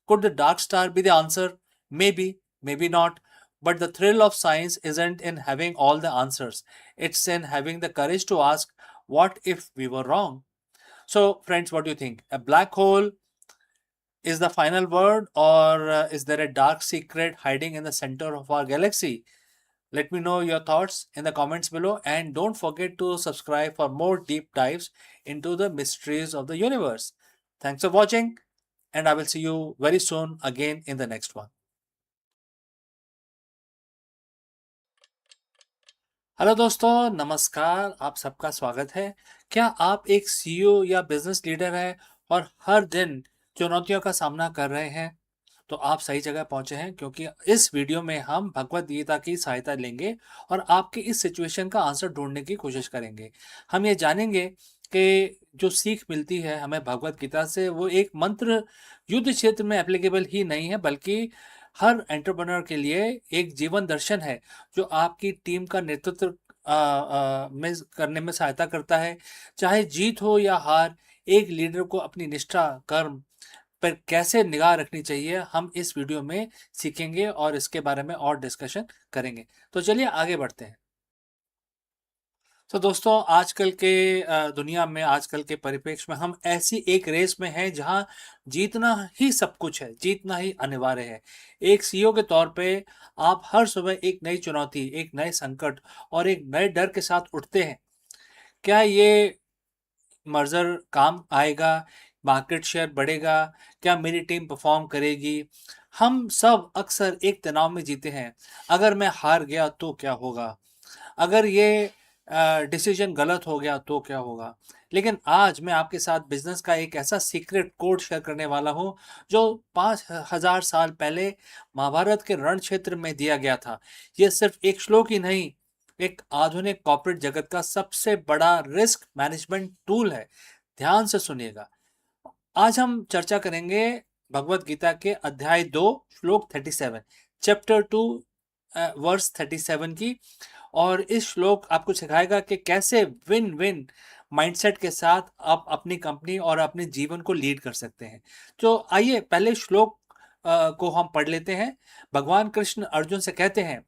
Could the dark star be the answer? Maybe, maybe not. But the thrill of science isn't in having all the answers. It's in having the courage to ask, what if we were wrong? So, friends, what do you think? A black hole is the final word, or is there a dark secret hiding in the center of our galaxy? Let me know your thoughts in the comments below, and don't forget to subscribe for more deep dives into the mysteries of the universe. Thanks for watching, and I will see you very soon again in the next one. Hello दोस्तों, नमस्कार। आप सबका स्वागत है। क्या आप एक CEO या बिजनेस लीडर हैं और हर दिन चुनौतियों का सामना कर रहे हैं? तो आप सही जगह पहुंचे हैं, क्योंकि इस वीडियो में हम भगवत गीता की सहायता लेंगे और आपके इस सिचुएशन का आंसर ढूंढने की कोशिश करेंगे। हम ये जानेंगे कि जो सीख मिलती है हमें भगवत गीता से, वो एक मंत्र युद्ध क्षेत्र में एप्लीकेबल ही नहीं है, बल्कि हर एंटरप्रेन्योर के लिए एक जीवन दर्शन है, जो आपकी टीम का नेतृत्व में करने में सहायता करता है। चाहे जीत हो या हार, एक लीडर को अपनी निष्ठा, कर्म पर कैसे निगाह रखनी चाहिए, हम इस वीडियो में सीखेंगे और इसके बारे में और डिस्कशन करेंगे। तो चलिए आगे बढ़ते हैं। तो दोस्तों, आजकल के दुनिया में, आजकल के परिप्रेक्ष्य में हम ऐसी एक रेस में हैं जहां जीतना ही सब कुछ है, जीतना ही अनिवार्य है। एक सीईओ के तौर पे आप हर सुबह एक नई चुनौती, एक नए संकट और एक नए डर के साथ उठते हैं। क्या ये मर्जर काम आएगा? मार्केट शेयर बढ़ेगा? क्या मेरी टीम परफॉर्म करेगी? हम सब अक्सर एक तनाव में जीते हैं। अगर मैं हार गया तो क्या होगा? अगर ये डिसीजन गलत हो गया तो क्या होगा? लेकिन आज मैं आपके साथ बिजनेस का एक ऐसा सीक्रेट कोड शेयर करने वाला हूँ, जो 5000 साल पहले महाभारत के रण क्षेत्र में दिया गया था। ये सिर्फ एक श्लोक ही नहीं, एक आधुनिक कॉर्पोरेट जगत का सबसे बड़ा रिस्क मैनेजमेंट टूल है। ध्यान से सुनिएगा। आज हम चर्चा करेंगे भगवत गीता के अध्याय 2 श्लोक 37, चैप्टर 2 वर्स 37 की। और इस श्लोक आपको सिखाएगा कि कैसे विन विन माइंडसेट के साथ आप अपनी कंपनी और अपने जीवन को लीड कर सकते हैं। तो आइए पहले श्लोक को हम पढ़ लेते हैं। भगवान कृष्ण अर्जुन से कहते हैं,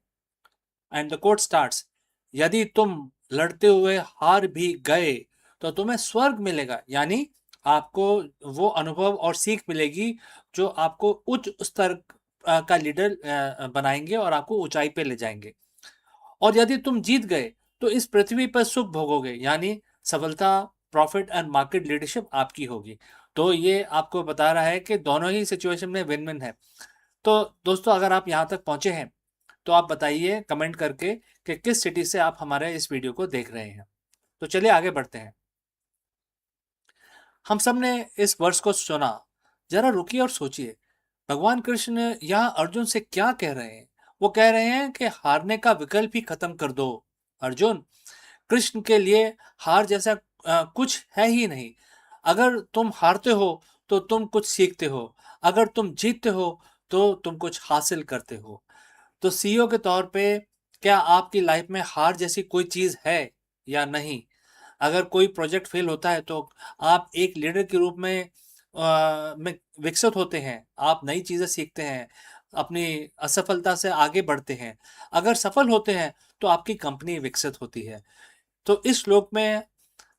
एंड द कोट स्टार्ट्स, यदि तुम लड़ते हुए हार भी गए तो तुम्हें स्वर्ग मिलेगा। यानी आपको वो अनुभव और सीख मिलेगी जो आपको उच्च स्तर का लीडर बनाएंगे और आपको ऊंचाई पे ले जाएंगे। और यदि तुम जीत गए तो इस पृथ्वी पर सुख भोगोगे, यानी सफलता, प्रॉफिट एंड मार्केट लीडरशिप आपकी होगी। तो ये आपको बता रहा है कि दोनों ही सिचुएशन में विन विन है। तो दोस्तों, अगर आप यहाँ तक पहुंचे हैं तो आप बताइए कमेंट करके कि किस सिटी से आप हमारे इस वीडियो को देख रहे हैं। तो चलिए आगे बढ़ते हैं। हम सब ने इस वर्ष को सुना। जरा रुकिए और सोचिए, भगवान कृष्ण यहाँ अर्जुन से क्या कह रहे हैं? वो कह रहे हैं कि हारने का विकल्प ही खत्म कर दो अर्जुन। कृष्ण के लिए हार जैसा कुछ है ही नहीं। अगर तुम हारते हो तो तुम कुछ सीखते हो, अगर तुम जीतते हो तो तुम कुछ हासिल करते हो। तो सीईओ के तौर पे क्या आपकी लाइफ में हार जैसी कोई चीज है या नहीं? अगर कोई प्रोजेक्ट फेल होता है तो आप एक लीडर के रूप में विकसित होते हैं, आप नई चीजें सीखते हैं, अपनी असफलता से आगे बढ़ते हैं। अगर सफल होते हैं तो आपकी कंपनी विकसित होती है। तो इस श्लोक में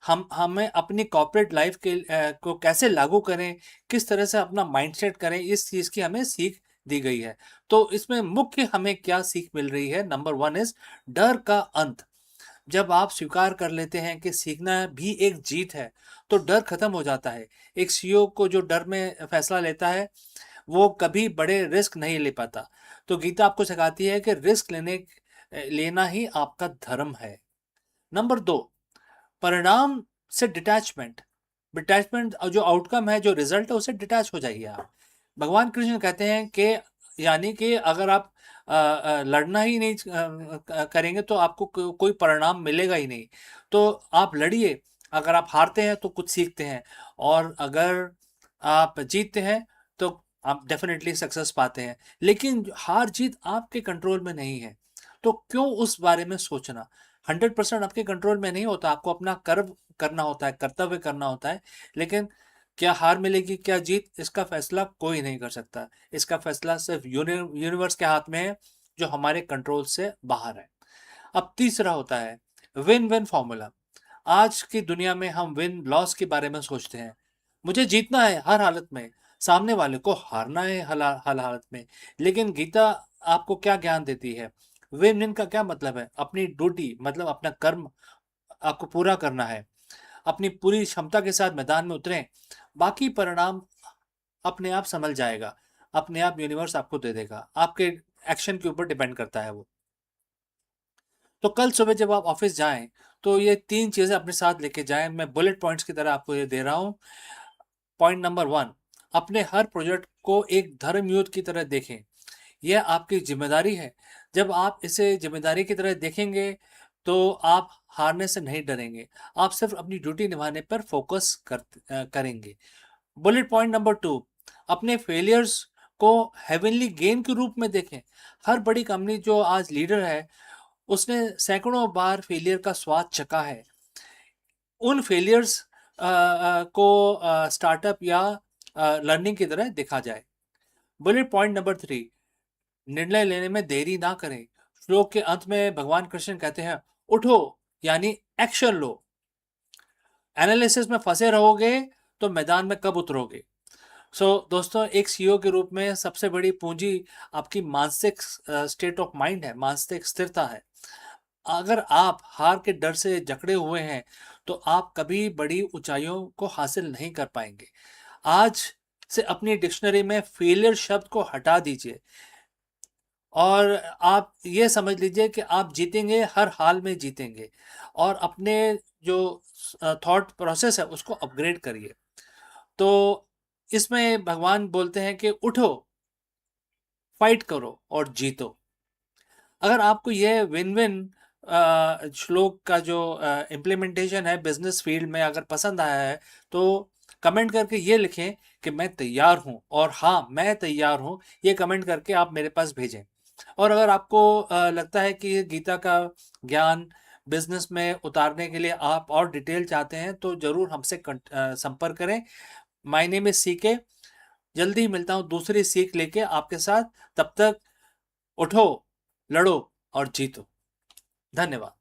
हम हमें अपनी कॉर्पोरेट लाइफ के को कैसे लागू करें, किस तरह से अपना माइंडसेट करें, इस चीज की हमें सीख दी गई है। तो इसमें मुख्य हमें क्या सीख मिल रही है? नंबर 1 इज डर का अंत। जब आप स्वीकार कर लेते हैं कि सीखना भी एक जीत है, तो डर खत्म हो जाता है। एक सीईओ को जो डर में फैसला लेता है, वो कभी बड़े रिस्क नहीं ले पाता। तो गीता आपको सिखाती है कि रिस्क लेना ही आपका धर्म है। नंबर 2, परिणाम से डिटैचमेंट। डिटैचमेंट जो आउटकम है, जो रिजल्ट है, उससे डिटैच हो जाइए आप। भगवान कृष्ण कहते हैं कि यानी कि अगर आप लड़ना ही नहीं करेंगे तो आपको कोई परिणाम मिलेगा ही नहीं। तो आप लड़िए, अगर आप हारते हैं तो कुछ सीखते हैं, और अगर आप जीतते हैं तो आप डेफिनेटली सक्सेस पाते हैं। लेकिन हार जीत आपके कंट्रोल में नहीं है, तो क्यों उस बारे में सोचना। 100% आपके कंट्रोल में नहीं होता, आपको अपना कर्म करना होता है, कर्तव्य करना होता है। लेकिन क्या हार मिलेगी क्या जीत, इसका फैसला कोई नहीं कर सकता। इसका फैसला सिर्फ यूनिवर्स के हाथ में है, जो हमारे कंट्रोल से बाहर है। अब तीसरा होता है विन विन फॉर्मूला। आज की दुनिया में हम विन लॉस के बारे में सोचते हैं। मुझे जीतना है हर हालत में, सामने वाले को हारना है हर हालत में। लेकिन गीता आपको क्या ज्ञान देती है? विन विन का क्या मतलब है? अपनी ड्यूटी मतलब अपना कर्म आपको पूरा करना है, अपनी पूरी क्षमता के साथ मैदान में उतरें, बाकी परिणाम अपने आप संभल जाएगा, अपने आप यूनिवर्स आपको दे देगा, आपके एक्शन के ऊपर डिपेंड करता है वो। तो कल सुबह जब आप ऑफिस जाएं तो ये 3 चीजें अपने साथ लेके जाएं। मैं बुलेट पॉइंट्स की तरह आपको ये दे रहा हूं। पॉइंट नंबर 1, अपने हर प्रोजेक्ट को एक धर्म युद्ध की तरह देखें। यह आपकी जिम्मेदारी है। जब आप इसे जिम्मेदारी की तरह देखेंगे तो आप हारने से नहीं डरेंगे, आप सिर्फ अपनी ड्यूटी निभाने पर फोकस करेंगे। बुलेट पॉइंट नंबर 2, अपने फेलियर्स को हेवनली गेम के रूप में देखें। हर बड़ी कंपनी जो आज लीडर है, उसने सैकड़ों बार फेलियर का स्वाद चखा है। उन फेलियर्स को स्टार्टअप या लर्निंग की तरह देखा जाए। बुलेट पॉइंट नंबर 3, निर्णय लेने में देरी ना करें। श्लोक के अंत में भगवान कृष्ण कहते हैं, उठो यानी एक्शन लो। एनालिसिस में फंसे रहोगे तो मैदान में कब उतरोगे। दोस्तों, एक सीईओ के रूप में सबसे बड़ी पूंजी आपकी मानसिक स्टेट ऑफ माइंड है, मानसिक स्थिरता है। अगर आप हार के डर से जकड़े हुए हैं तो आप कभी बड़ी ऊंचाइयों को हासिल नहीं कर पाएंगे। आज से अपनी डिक्शनरी में फेलियर शब्द को हटा दीजिए और आप ये समझ लीजिए कि आप जीतेंगे, हर हाल में जीतेंगे। और अपने जो थॉट प्रोसेस है उसको अपग्रेड करिए। तो इसमें भगवान बोलते हैं कि उठो, फाइट करो और जीतो। अगर आपको यह विन विन श्लोक का जो इम्प्लीमेंटेशन है बिजनेस फील्ड में अगर पसंद आया है तो कमेंट करके ये लिखें कि मैं तैयार हूं, और हाँ मैं तैयार हूं, ये कमेंट करके आप मेरे पास भेजें। और अगर आपको लगता है कि गीता का ज्ञान बिजनेस में उतारने के लिए आप और डिटेल चाहते हैं तो जरूर हमसे संपर्क करें। My name is CK. जल्दी ही मिलता हूं दूसरी सीख लेके आपके साथ। तब तक उठो, लड़ो और जीतो। धन्यवाद।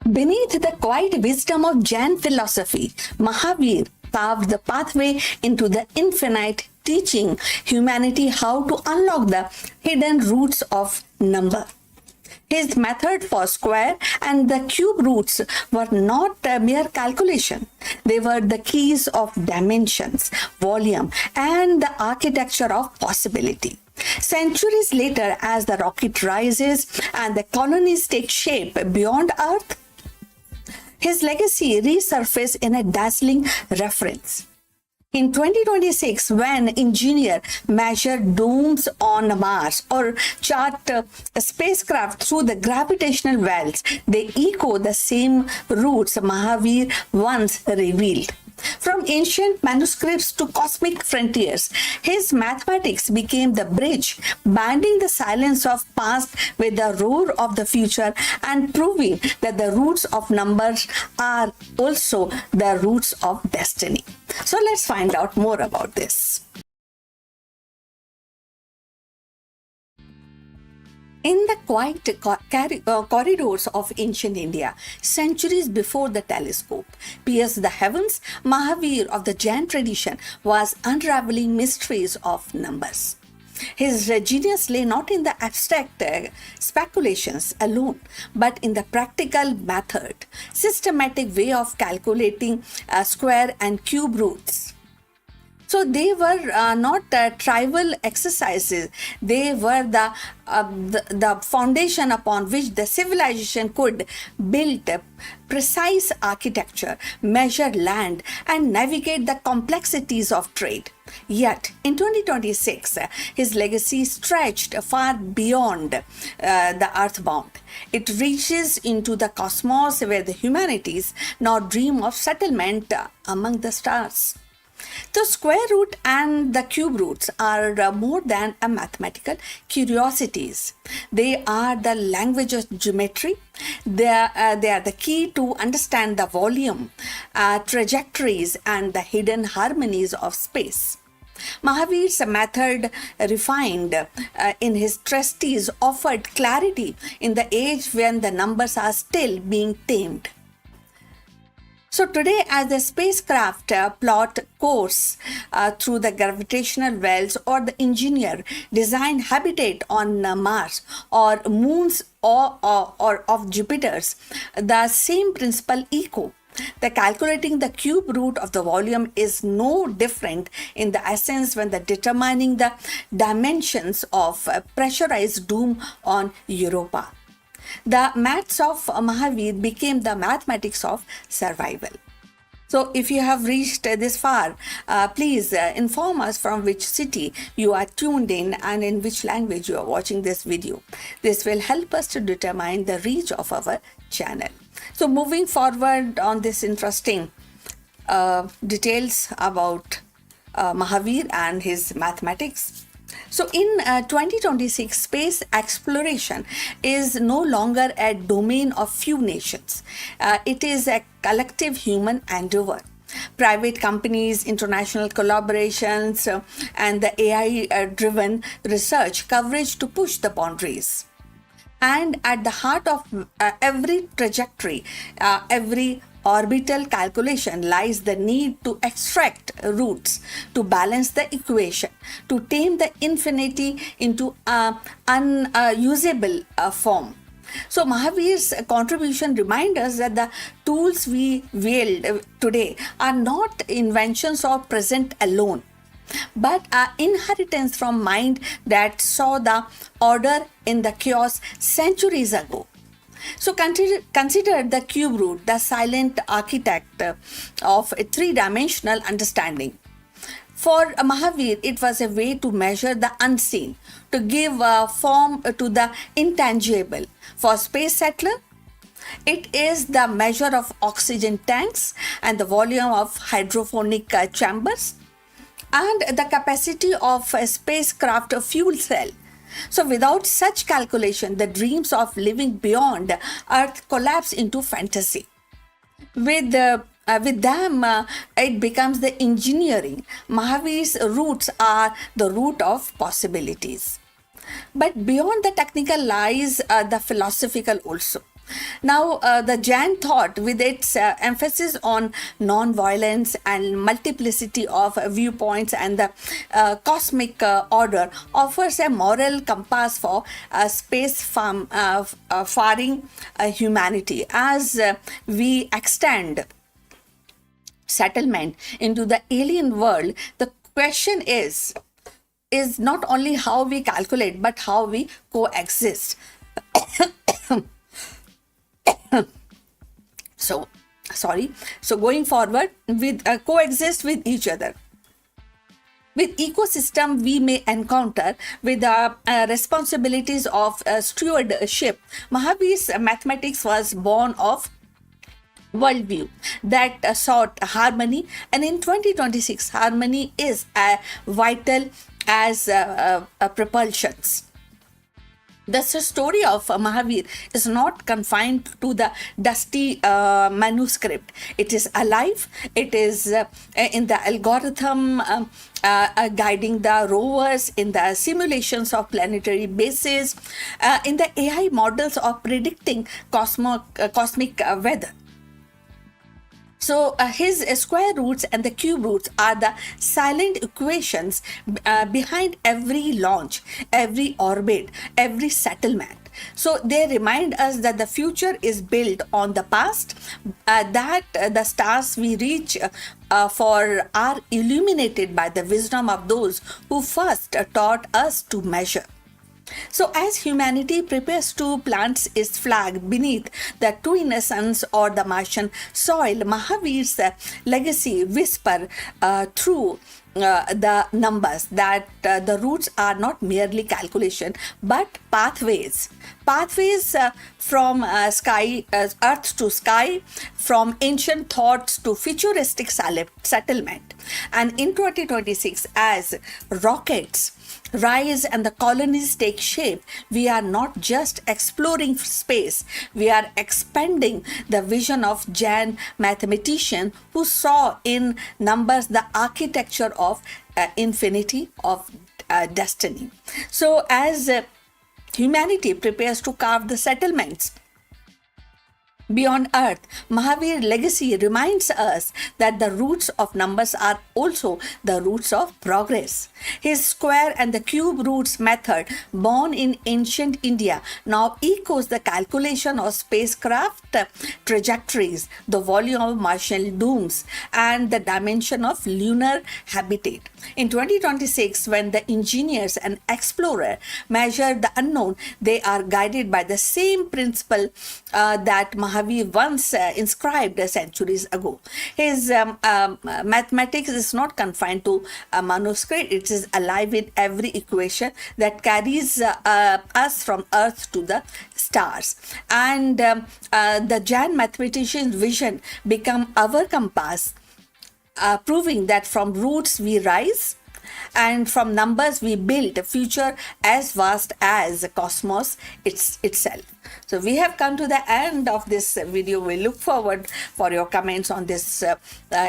Beneath the quiet wisdom of Jain philosophy, Mahavir carved the pathway into the infinite, teaching humanity how to unlock the hidden roots of number. His method for square and the cube roots were not a mere calculation. They were the keys of dimensions, volume, and the architecture of possibility. Centuries later, as the rocket rises and the colonies take shape beyond Earth, his legacy resurfaces in a dazzling reference. In 2026, when engineers measure domes on Mars or chart spacecraft through the gravitational wells, they echo the same roots Mahavir once revealed. From ancient manuscripts to cosmic frontiers, his mathematics became the bridge, binding the silence of past with the roar of the future and proving that the roots of numbers are also the roots of destiny. So let's find out more about this. In the quiet corridors of ancient India, centuries before the telescope pierced the heavens, Mahavir of the Jain tradition was unraveling mysteries of numbers. His genius lay not in the abstract speculations alone, but in the practical method, systematic way of calculating square and cube roots. So they were not tribal exercises. They were the foundation upon which the civilization could build a precise architecture, measure land, and navigate the complexities of trade. Yet, in 2026, his legacy stretched far beyond the earthbound. It reaches into the cosmos where the humanities now dream of settlement among the stars. The square root and the cube roots are more than a mathematical curiosities. They are the language of geometry. They are the key to understand the volume, trajectories, and the hidden harmonies of space. Mahavir's method, refined in his treatise, offered clarity in the age when the numbers are still being tamed. So today, as the spacecraft plot course through the gravitational wells, or the engineer design habitat on Mars or moons or of Jupiter's, the same principle echo. The calculating the cube root of the volume is no different in the essence when the determining the dimensions of pressurized dome on Europa. The maths of Mahavir became the mathematics of survival. So, if you have reached this far, please inform us from which city you are tuned in and in which language you are watching this video. This will help us to determine the reach of our channel. So, moving forward on this interesting details about Mahavir and his mathematics. So in 2026, space exploration is no longer a domain of few nations. It is a collective human endeavor. Private companies, international collaborations, and the AI-driven research coverage to push the boundaries. And at the heart of every trajectory, every orbital calculation lies the need to extract roots, to balance the equation, to tame the infinity into unusable form. So Mahavir's contribution reminds us that the tools we wield today are not inventions of present alone, but are inheritance from mind that saw the order in the chaos centuries ago. So consider the cube root, the silent architect of a three-dimensional understanding. For Mahavir, it was a way to measure the unseen, to give form to the intangible. For space settler, it is the measure of oxygen tanks and the volume of hydroponic chambers and the capacity of a spacecraft fuel cell. So without such calculation, the dreams of living beyond Earth collapse into fantasy. With them, it becomes the engineering. Mahavir's roots are the root of possibilities. But beyond the technical lies the philosophical also. Now, the Jain thought, with its emphasis on non-violence and multiplicity of viewpoints and the cosmic order, offers a moral compass for faring humanity. As we extend settlement into the alien world, the question is not only how we calculate, but how we coexist. So going forward, with coexist with each other. With ecosystem we may encounter, with the responsibilities of stewardship. Mahavir's mathematics was born of worldview that sought harmony, and in 2026 harmony is vital as propulsions. The story of Mahavir is not confined to the dusty manuscript. It is alive. It is in the algorithm guiding the rovers, in the simulations of planetary bases, in the AI models of predicting cosmic weather. So his square roots and the cube roots are the silent equations behind every launch, every orbit, every settlement. So they remind us that the future is built on the past, that the stars we reach for are illuminated by the wisdom of those who first taught us to measure. So, as humanity prepares to plant its flag beneath the twin suns or the Martian soil, Mahavir's legacy whisper through the numbers that the roots are not merely calculation but pathways from earth to sky, from ancient thoughts to futuristic settlement. And in 2026, as rockets rise and the colonies take shape, we are not just exploring space, we are expanding the vision of Jain mathematician who saw in numbers the architecture of infinity, of destiny. So as humanity prepares to carve the settlements beyond Earth, Mahavir's legacy reminds us that the roots of numbers are also the roots of progress. His square and the cube roots method, born in ancient India, now echoes the calculation of spacecraft trajectories, the volume of Martian dooms, and the dimension of lunar habitat. In 2026, when the engineers and explorers measure the unknown, they are guided by the same principle that Mahavir once inscribed centuries ago. His mathematics is not confined to a manuscript, it is alive in every equation that carries us from Earth to the stars. And the Jain mathematician's vision become our compass, proving that from roots we rise and from numbers we build a future as vast as the cosmos itself. So we have come to the end of this video. We look forward for your comments on this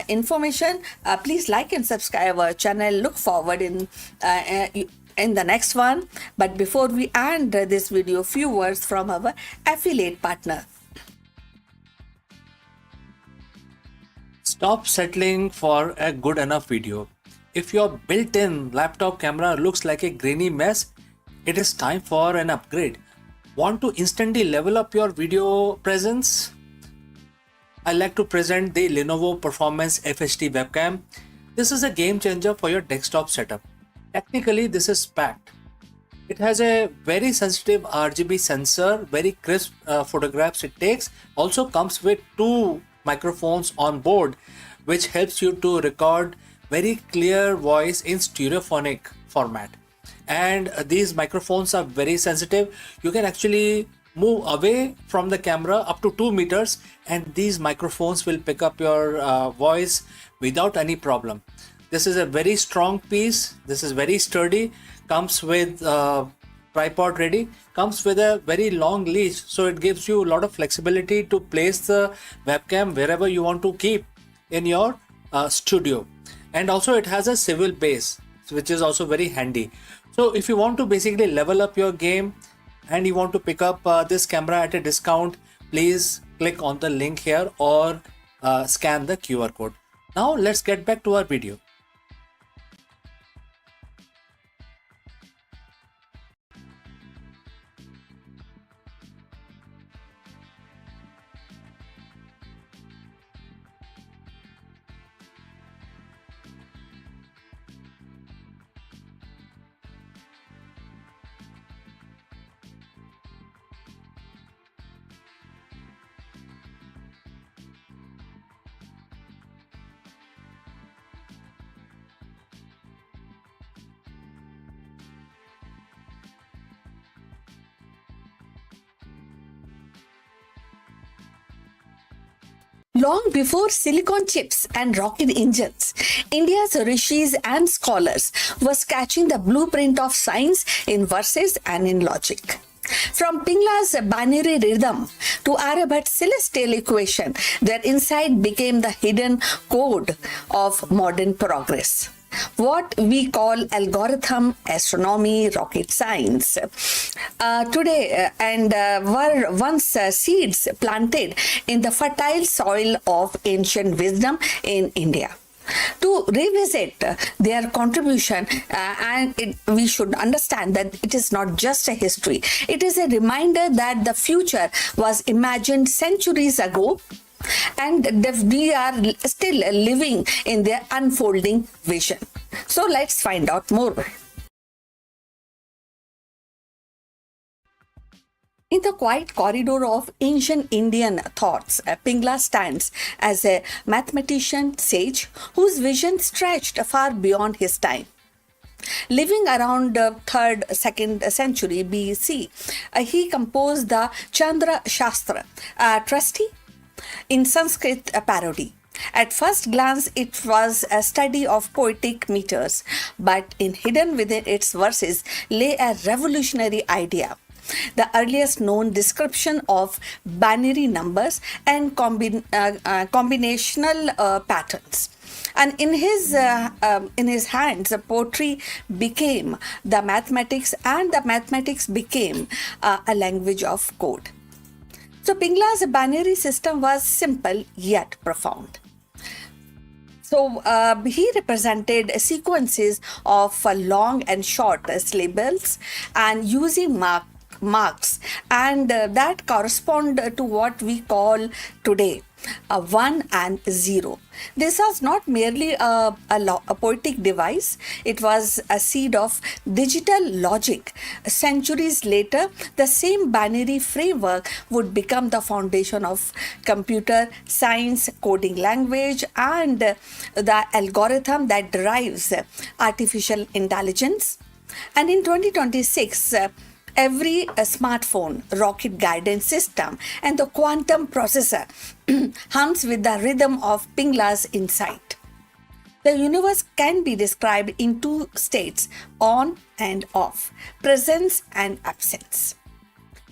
information. Please like and subscribe our channel. Look forward in the next one. But before we end this video, few words from our affiliate partner. Stop settling for a good enough video. If your built-in laptop camera looks like a grainy mess, it is time for an upgrade. Want to instantly level up your video presence? I like to present the Lenovo Performance FHD webcam. This is a game changer for your desktop setup. Technically, this is packed. It has a very sensitive RGB sensor, very crisp photographs it takes. Also comes with 2 microphones on board, which helps you to record very clear voice in stereophonic format. And these microphones are very sensitive. You can actually move away from the camera up to 2 meters and these microphones will pick up your voice without any problem. This is a very strong piece. This is very sturdy. Comes with tripod ready. Comes with a very long leash, so it gives you a lot of flexibility to place the webcam wherever you want to keep in your studio. And also it has a swivel base, which is also very handy. So if you want to basically level up your game and you want to pick up this camera at a discount, please click on the link here or scan the QR code. Now let's get back to our video. Long before silicon chips and rocket engines, India's rishis and scholars were sketching the blueprint of science in verses and in logic. From Pingla's binary rhythm to Aryabhat's celestial equation, their insight became the hidden code of modern progress. What we call algorithm, astronomy, rocket science. Today, and were once seeds planted in the fertile soil of ancient wisdom in India. To revisit their contribution, we should understand that it is not just a history, it is a reminder that the future was imagined centuries ago, and we are still living in their unfolding vision. So let's find out more. In the quiet corridor of ancient Indian thoughts, Pingla stands as a mathematician sage whose vision stretched far beyond his time. Living around the 3rd, 2nd century BC, he composed the Chandra Shastra, a trusty in Sanskrit parody. At first glance, it was a study of poetic meters, but hidden within its verses lay a revolutionary idea. The earliest known description of binary numbers and combinational patterns. And in his hands, poetry became the mathematics, and the mathematics became a language of code. So Pingla's binary system was simple yet profound. So he represented sequences of long and short syllables, and using marks, and that correspond to what we call today 1 and 0. This was not merely a poetic device, it was a seed of digital logic. Centuries later, the same binary framework would become the foundation of computer science, coding language, and the algorithm that drives artificial intelligence. And in 2026, every smartphone, rocket guidance system, and the quantum processor hums with the rhythm of Pingla's insight. The universe can be described in two states, on and off, presence and absence.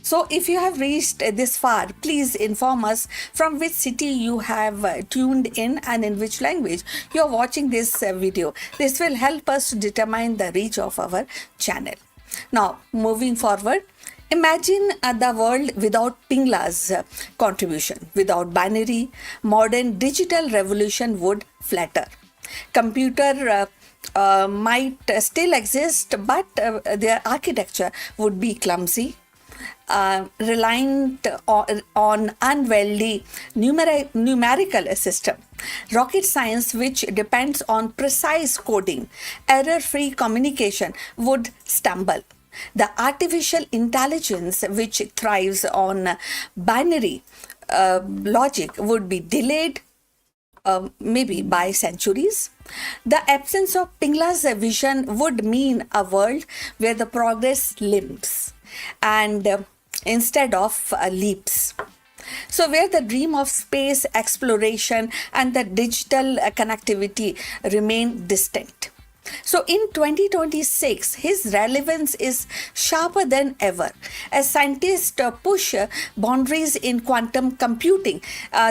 So if you have reached this far, please inform us from which city you have tuned in and in which language you are watching this video. This will help us to determine the reach of our channel. Now, moving forward, imagine the world without Pingla's contribution. Without binary, modern digital revolution would flatter. Computer might still exist, but their architecture would be clumsy, reliant on unwieldy numerical system. Rocket science, which depends on precise coding, error-free communication, would stumble. The artificial intelligence, which thrives on binary logic, would be delayed maybe by centuries. The absence of Pingla's vision would mean a world where the progress limps and instead of leaps. So where the dream of space exploration and the digital connectivity remain distinct. So in 2026, his relevance is sharper than ever. As scientists push boundaries in quantum computing,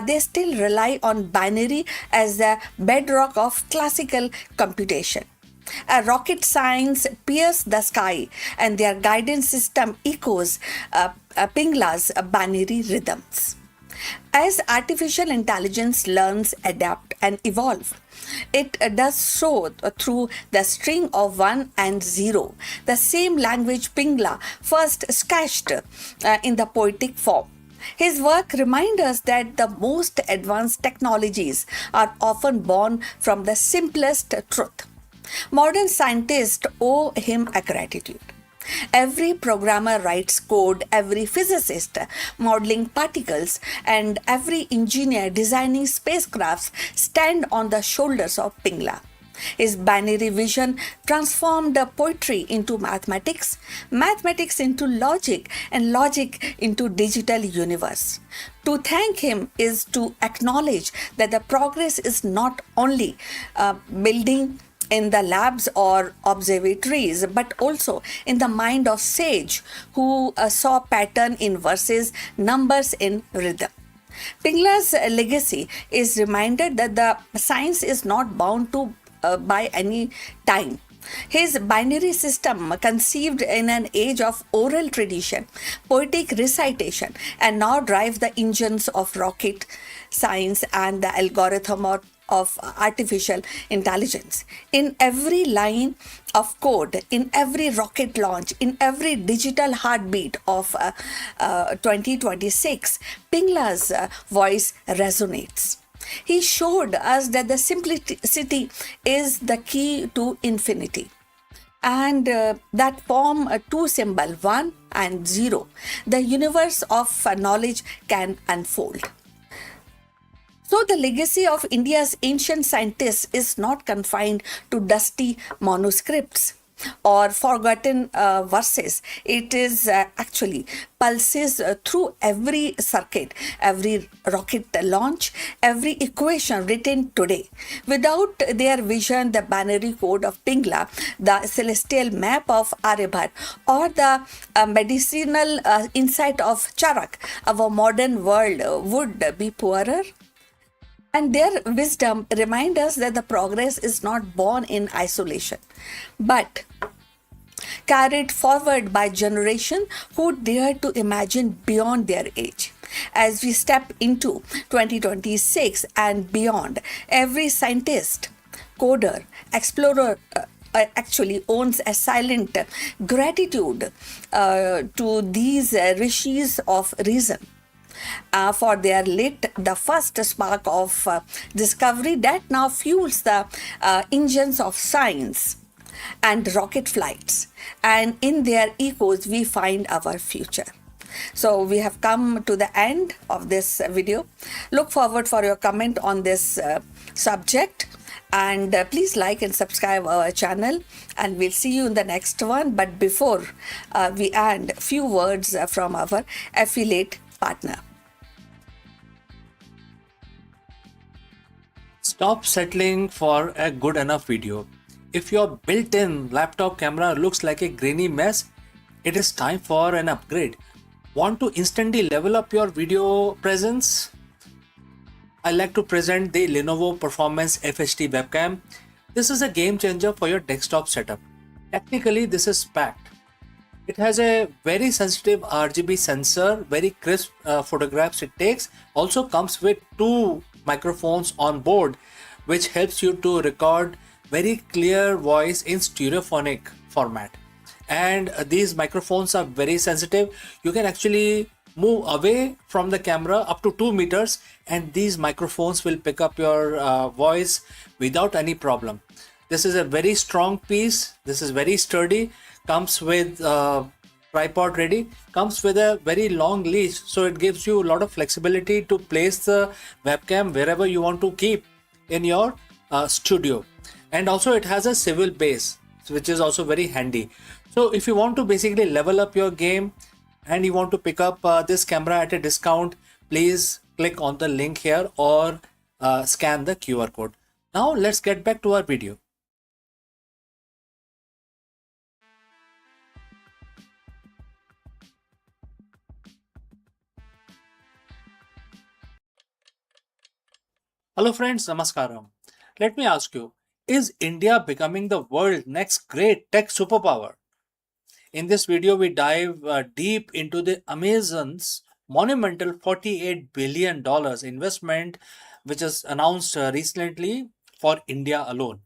they still rely on binary as the bedrock of classical computation. Rocket science pierce the sky, and their guidance system echoes Pingla's binary rhythms. As artificial intelligence learns, adapt, and evolve, it does so through the string of 1 and 0, the same language Pingla first sketched in the poetic form. His work reminds us that the most advanced technologies are often born from the simplest truth. Modern scientists owe him a gratitude. Every programmer writes code, every physicist modeling particles, and every engineer designing spacecrafts stand on the shoulders of Pingla. His binary vision transformed poetry into mathematics, mathematics into logic, and logic into digital universe. To thank him is to acknowledge that the progress is not only building in the labs or observatories, but also in the mind of sage who saw pattern in verses, numbers in rhythm. Pingla's legacy is reminded that the science is not bound to by any time. His binary system, conceived in an age of oral tradition, poetic recitation, and now drive the engines of rocket science and the algorithm of artificial intelligence. In every line of code, in every rocket launch, in every digital heartbeat of 2026, Pingla's voice resonates. He showed us that the simplicity is the key to infinity, and that form two symbol 1 and 0, the universe of knowledge can unfold. So, the legacy of India's ancient scientists is not confined to dusty manuscripts or forgotten verses. It is actually pulses through every circuit, every rocket launch, every equation written today. Without their vision, the binary code of Pingla, the celestial map of Aryabhat, or the medicinal insight of Charak, our modern world would be poorer. And their wisdom remind us that the progress is not born in isolation, but carried forward by generation who dare to imagine beyond their age. As we step into 2026 and beyond, every scientist, coder, explorer, actually owns a silent gratitude to these rishis of reason, for their lit the first spark of discovery that now fuels the engines of science and rocket flights. And in their echoes, we find our future. So we have come to the end of this video. Look forward for your comment on this subject, and please like and subscribe our channel, and we'll see you in the next one. But before we end, few words from our affiliate partner. Stop settling for a good enough video. If your built-in laptop camera looks like a grainy mess, it is time for an upgrade. Want to instantly level up your video presence? I like to present the Lenovo Performance FHD webcam. This is a game changer for your desktop setup. Technically, this is packed. It has a very sensitive RGB sensor, very crisp photographs it takes. Also comes with two microphones on board, which helps you to record very clear voice in stereophonic format. And these microphones are very sensitive. You can actually move away from the camera up to 2 meters, and these microphones will pick up your voice without any problem. This is a very strong piece. This is very sturdy. Comes with tripod ready. Comes with a very long leash, so it gives you a lot of flexibility to place the webcam wherever you want to keep in your studio. And also it has a swivel base, which is also very handy. So if you want to basically level up your game and you want to pick up this camera at a discount, please click on the link here or scan the QR code. Now let's get back to our video. Hello friends, namaskaram. Let me ask you, is India becoming the world's next great tech superpower? In this video, we dive deep into the Amazon's monumental $48 billion investment, which is announced recently for India alone.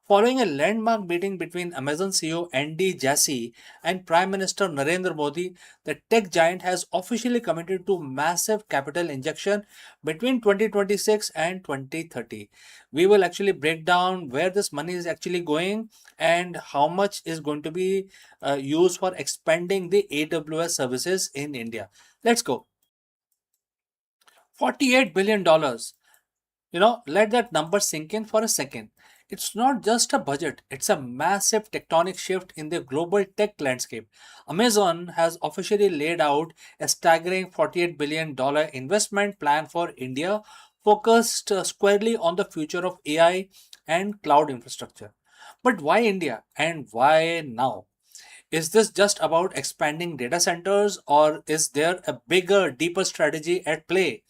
Following a landmark meeting between Amazon CEO Andy Jassy and Prime Minister Narendra Modi, the tech giant has officially committed to massive capital injection between 2026 and 2030. We will actually break down where this money is actually going and how much is going to be used for expanding the AWS services in India. Let's go. $48 billion. Let that number sink in for a second. It's not just a budget, it's a massive tectonic shift in the global tech landscape. Amazon has officially laid out a staggering $48 billion investment plan for India, focused squarely on the future of AI and cloud infrastructure. But why India and why now? Is this just about expanding data centers, or is there a bigger, deeper strategy at play?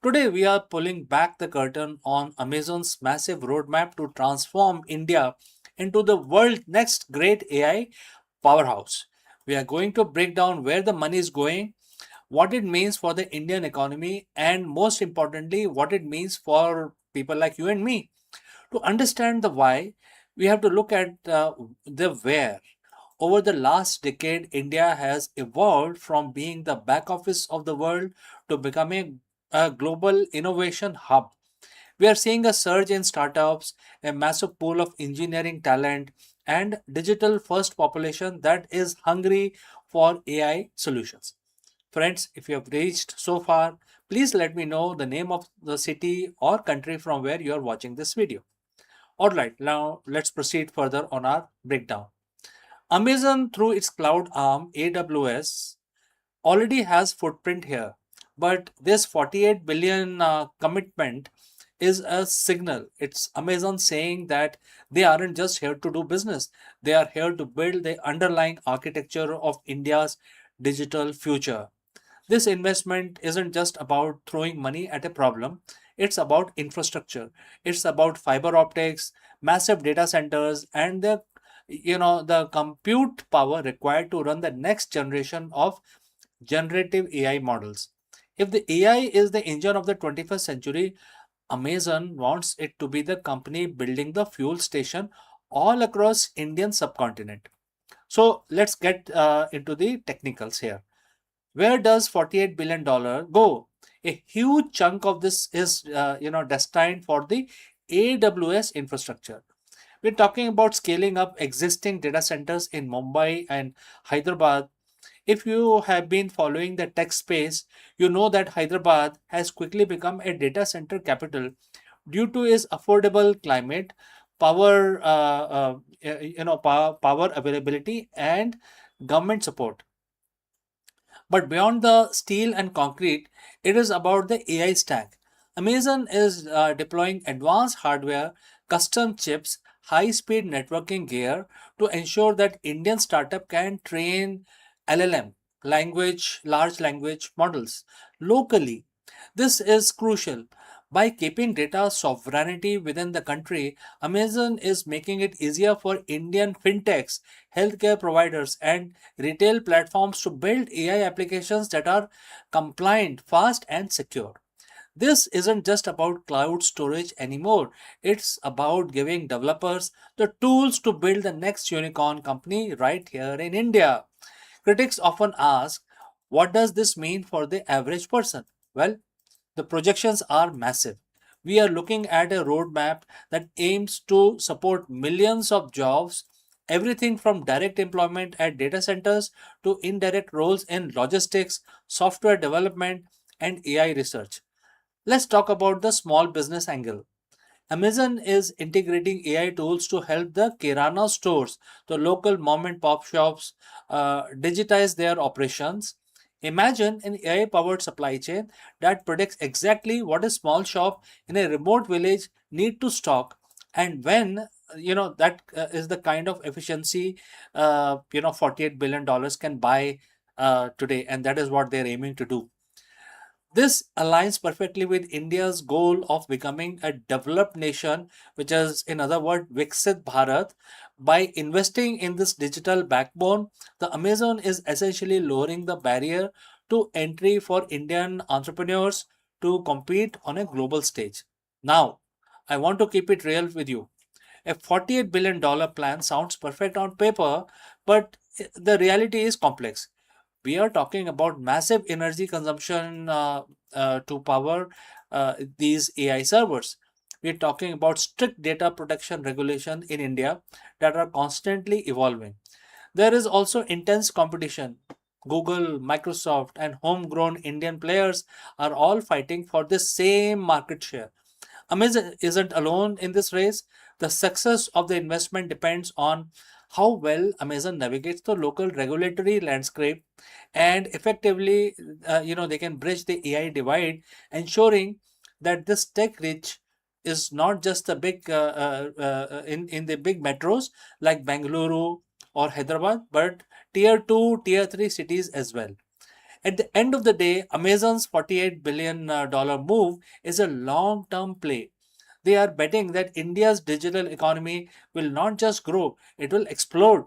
Today, we are pulling back the curtain on Amazon's massive roadmap to transform India into the world's next great AI powerhouse. We are going to break down where the money is going, what it means for the Indian economy, and most importantly, what it means for people like you and me. To understand the why, we have to look at the where. Over the last decade, India has evolved from being the back office of the world to becoming a global innovation hub. We are seeing a surge in startups, a massive pool of engineering talent, and digital first population that is hungry for AI solutions. Friends, if you have reached so far, please let me know the name of the city or country from where you are watching this video. Alright, now let's proceed further on our breakdown. Amazon, through its cloud arm AWS, already has footprint here, but this 48 billion commitment is a signal. It's Amazon saying that they aren't just here to do business, they are here to build the underlying architecture of India's digital future. This investment isn't just about throwing money at a problem, it's about infrastructure. It's about fiber optics, massive data centers, and the compute power required to run the next generation of generative AI models. If the AI is the engine of the 21st century, Amazon wants it to be the company building the fuel station all across Indian subcontinent. So let's get into the technicals here. Where does $48 billion go? A huge chunk of this is destined for the AWS infrastructure. We're talking about scaling up existing data centers in Mumbai and Hyderabad. If you have been following the tech space, you know that Hyderabad has quickly become a data center capital due to its affordable climate, power, power availability, and government support. But beyond the steel and concrete, it is about the AI stack. Amazon is deploying advanced hardware, custom chips, high speed networking gear to ensure that Indian startup can train LLM large language models locally. This is crucial. By keeping data sovereignty within the country, Amazon is making it easier for Indian fintechs, healthcare providers, and retail platforms to build AI applications that are compliant, fast, and secure. This isn't just about cloud storage anymore. It's about giving developers the tools to build the next unicorn company right here in India. Critics often ask, what does this mean for the average person? Well, the projections are massive. We are looking at a roadmap that aims to support millions of jobs, everything from direct employment at data centers to indirect roles in logistics, software development, and AI research. Let's talk about the small business angle. Amazon is integrating AI tools to help the Kirana stores, the local mom and pop shops, digitize their operations. Imagine an AI powered supply chain that predicts exactly what a small shop in a remote village need to stock, and when that is the kind of efficiency $48 billion can buy today, and that is what they're aiming to do. This aligns perfectly with India's goal of becoming a developed nation, which is, in other words, Viksit Bharat. By investing in this digital backbone, the Amazon is essentially lowering the barrier to entry for Indian entrepreneurs to compete on a global stage. Now, I want to keep it real with you. A $48 billion plan sounds perfect on paper, but the reality is complex. We are talking about massive energy consumption to power these AI servers. We're talking about strict data protection regulation in India that are constantly evolving. There is also intense competition. Google, Microsoft, and homegrown Indian players are all fighting for the same market share. Amazon isn't alone in this race. The success of the investment depends on how well Amazon navigates the local regulatory landscape and effectively, they can bridge the AI divide, ensuring that this tech rich is not just the big in the big metros like Bengaluru or Hyderabad, but tier 2, tier 3 cities as well. At the end of the day, Amazon's $48 billion move is a long term play. They are betting that India's digital economy will not just grow, it will explode.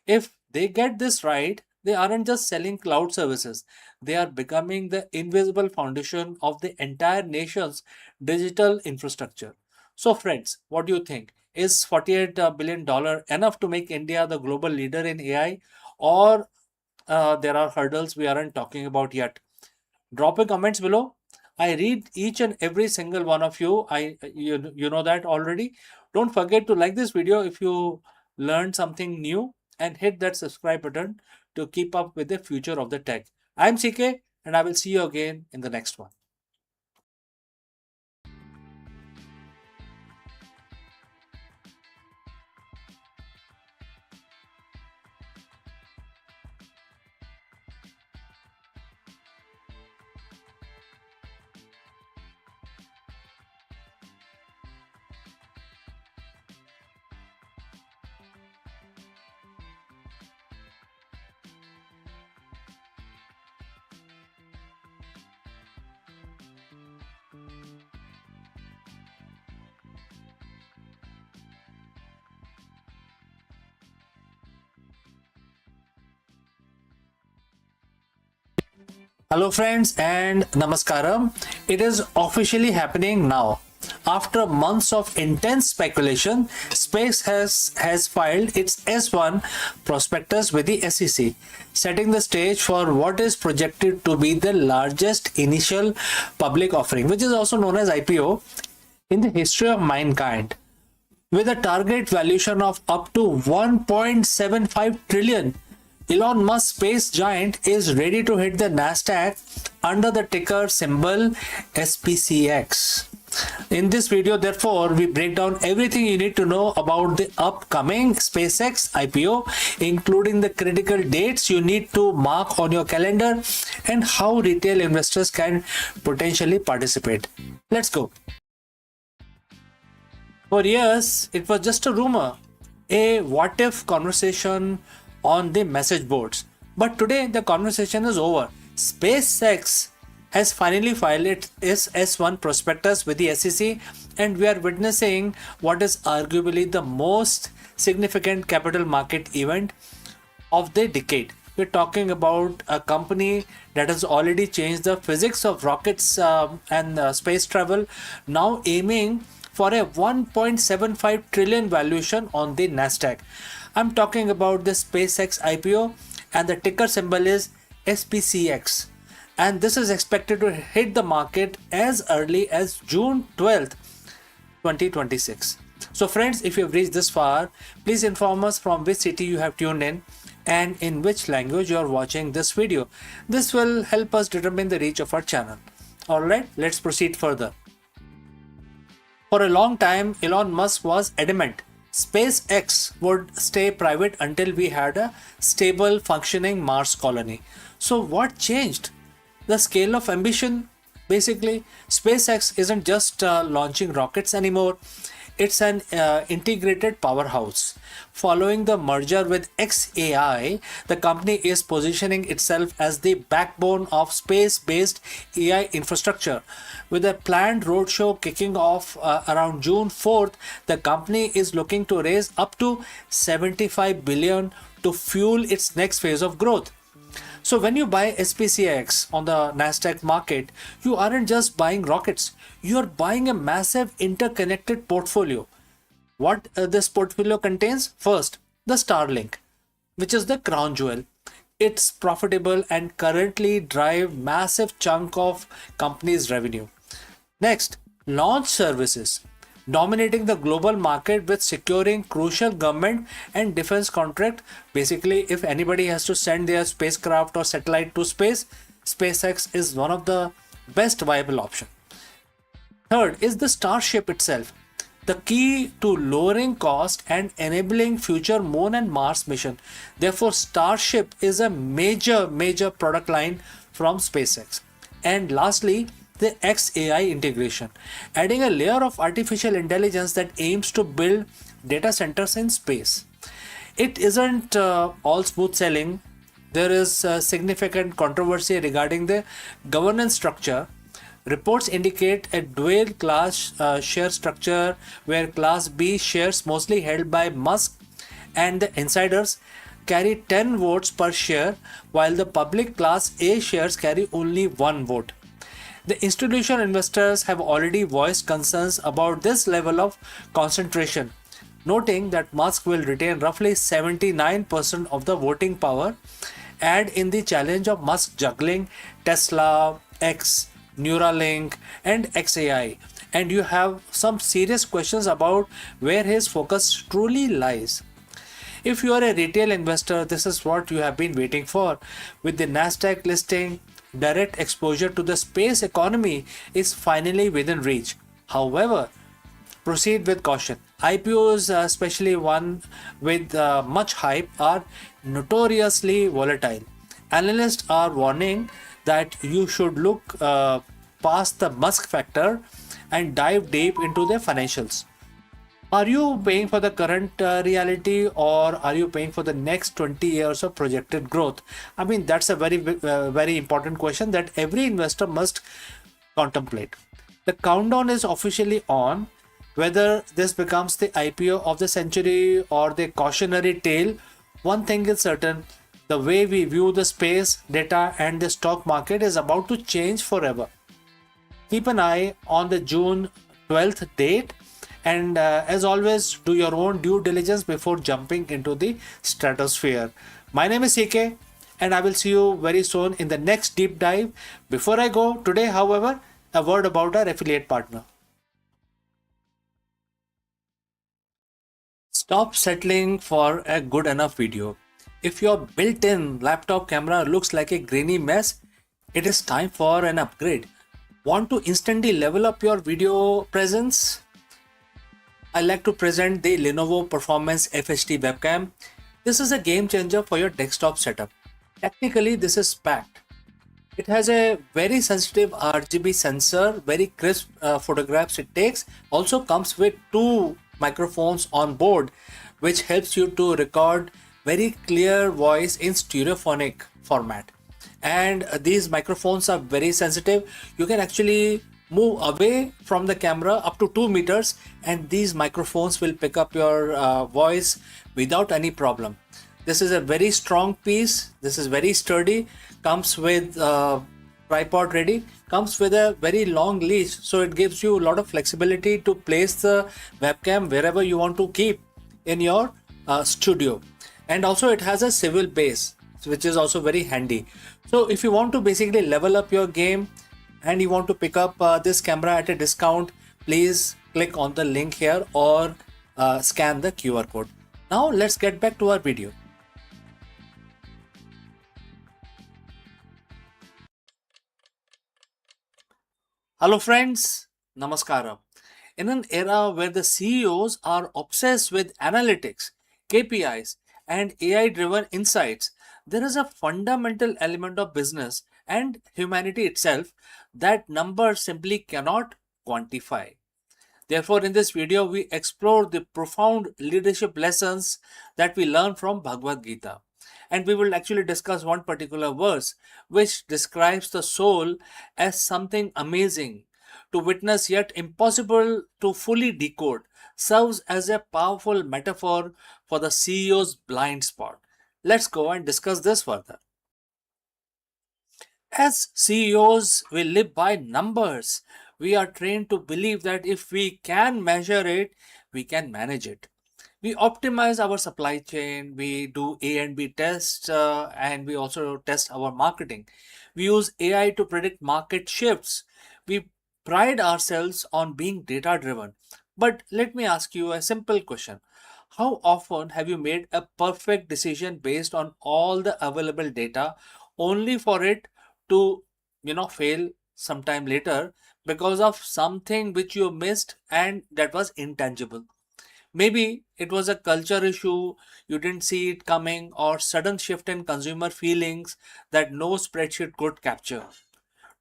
If they get this right, they aren't just selling cloud services, they are becoming the invisible foundation of the entire nation's digital infrastructure. So, friends, what do you think? Is $48 billion enough to make India the global leader in AI, or there are hurdles we aren't talking about yet? Drop your comments below. I read each and every single one of you. You know that already. Don't forget to like this video if you learned something new, and hit that subscribe button to keep up with the future of the tech. I'm CK, and I will see you again in the next one. Hello, friends, and Namaskaram. It is officially happening now. After months of intense speculation, Space has filed its S1 prospectus with the SEC, setting the stage for what is projected to be the largest initial public offering, which is also known as IPO, in the history of mankind. With a target valuation of up to 1.75 trillion, Elon Musk's space giant is ready to hit the Nasdaq under the ticker symbol SPCX. In this video, therefore, we break down everything you need to know about the upcoming SpaceX IPO, including the critical dates you need to mark on your calendar and how retail investors can potentially participate. Let's go. For years, it was just a rumor, a what if conversation on the message boards. But today, the conversation is over. SpaceX has finally filed its S1 prospectus with the SEC, and we are witnessing what is arguably the most significant capital market event of the decade. We're talking about a company that has already changed the physics of rockets and space travel, now aiming for a 1.75 trillion valuation on the Nasdaq. I'm talking about the SpaceX IPO, and the ticker symbol is SPCX. And this is expected to hit the market as early as June 12th, 2026. So friends, if you've reached this far, please inform us from which city you have tuned in and in which language you are watching this video. This will help us determine the reach of our channel. Alright, let's proceed further. For a long time, Elon Musk was adamant SpaceX would stay private until we had a stable, functioning Mars colony. So, what changed? The scale of ambition. Basically, SpaceX isn't just launching rockets anymore, it's an integrated powerhouse. Following the merger with XAI, the company is positioning itself as the backbone of space-based AI infrastructure. With a planned roadshow kicking off around June 4th, the company is looking to raise up to 75 billion to fuel its next phase of growth. So when you buy SPCX on the Nasdaq market, you aren't just buying rockets, you're buying a massive interconnected portfolio. What this portfolio contains? First, the Starlink, which is the crown jewel. It's profitable and currently drive massive chunk of company's revenue. Next, launch services, dominating the global market with securing crucial government and defense contract. Basically, if anybody has to send their spacecraft or satellite to space, SpaceX is one of the best viable option. Third is the Starship itself, the key to lowering cost and enabling future Moon and Mars mission. Therefore, Starship is a major product line from SpaceX. And lastly, the XAI integration, adding a layer of artificial intelligence that aims to build data centers in space. It isn't all smooth sailing. There is significant controversy regarding the governance structure. Reports indicate a dual class share structure where Class B shares, mostly held by Musk and the insiders, carry 10 votes per share, while the public Class A shares carry only 1 vote. The institutional investors have already voiced concerns about this level of concentration, noting that Musk will retain roughly 79% of the voting power. Add in the challenge of Musk juggling Tesla, X, Neuralink, and XAI, and you have some serious questions about where his focus truly lies. If you are a retail investor, this is what you have been waiting for. With the Nasdaq listing, direct exposure to the space economy is finally within reach. However, proceed with caution. IPOs, especially one with much hype, are notoriously volatile. Analysts are warning that you should look past the Musk factor and dive deep into the financials. Are you paying for the current reality, or are you paying for the next 20 years of projected growth? I mean, that's a very important question that every investor must contemplate. The countdown is officially on. Whether this becomes the IPO of the century or the cautionary tale, one thing is certain: the way we view the space, data, and the stock market is about to change forever. Keep an eye on the June 12th date, and as always, do your own due diligence before jumping into the stratosphere. My name is CK, and I will see you very soon in the next deep dive. Before I go today, however, a word about our affiliate partner. Stop settling for a good enough video. If your built-in laptop camera looks like a grainy mess, it is time for an upgrade. Want to instantly level up your video presence? I like to present the Lenovo Performance FHD webcam. This is a game changer for your desktop setup. Technically, this is packed. It has a very sensitive RGB sensor, very crisp photographs it takes. Also comes with two microphones on board, which helps you to record very clear voice in stereophonic format. And these microphones are very sensitive. You can actually move away from the camera up to 2 meters, and these microphones will pick up your voice without any problem. This is a very strong piece. This is very sturdy. Comes with tripod ready. Comes with a very long leash, so it gives you a lot of flexibility to place the webcam wherever you want to keep in your studio. And also it has a swivel base, which is also very handy. So if you want to basically level up your game and you want to pick up this camera at a discount, please click on the link here or scan the QR code. Now let's get back to our video. Hello friends, Namaskara. In an era where the CEOs are obsessed with analytics, KPIs, and AI driven insights, there is a fundamental element of business and humanity itself that numbers simply cannot quantify. Therefore, in this video, we explore the profound leadership lessons that we learn from Bhagavad Gita. And we will actually discuss one particular verse which describes the soul as something amazing to witness yet impossible to fully decode, serves as a powerful metaphor for the CEO's blind spot. Let's go and discuss this further. As CEOs, we live by numbers. We are trained to believe that if we can measure it, we can manage it. We optimize our supply chain, we do A and B tests, and we also test our marketing. We use AI to predict market shifts. We pride ourselves on being data driven. But let me ask you a simple question. How often have you made a perfect decision based on all the available data only for it to, fail sometime later because of something which you missed and that was intangible? Maybe it was a culture issue, you didn't see it coming, or sudden shift in consumer feelings that no spreadsheet could capture.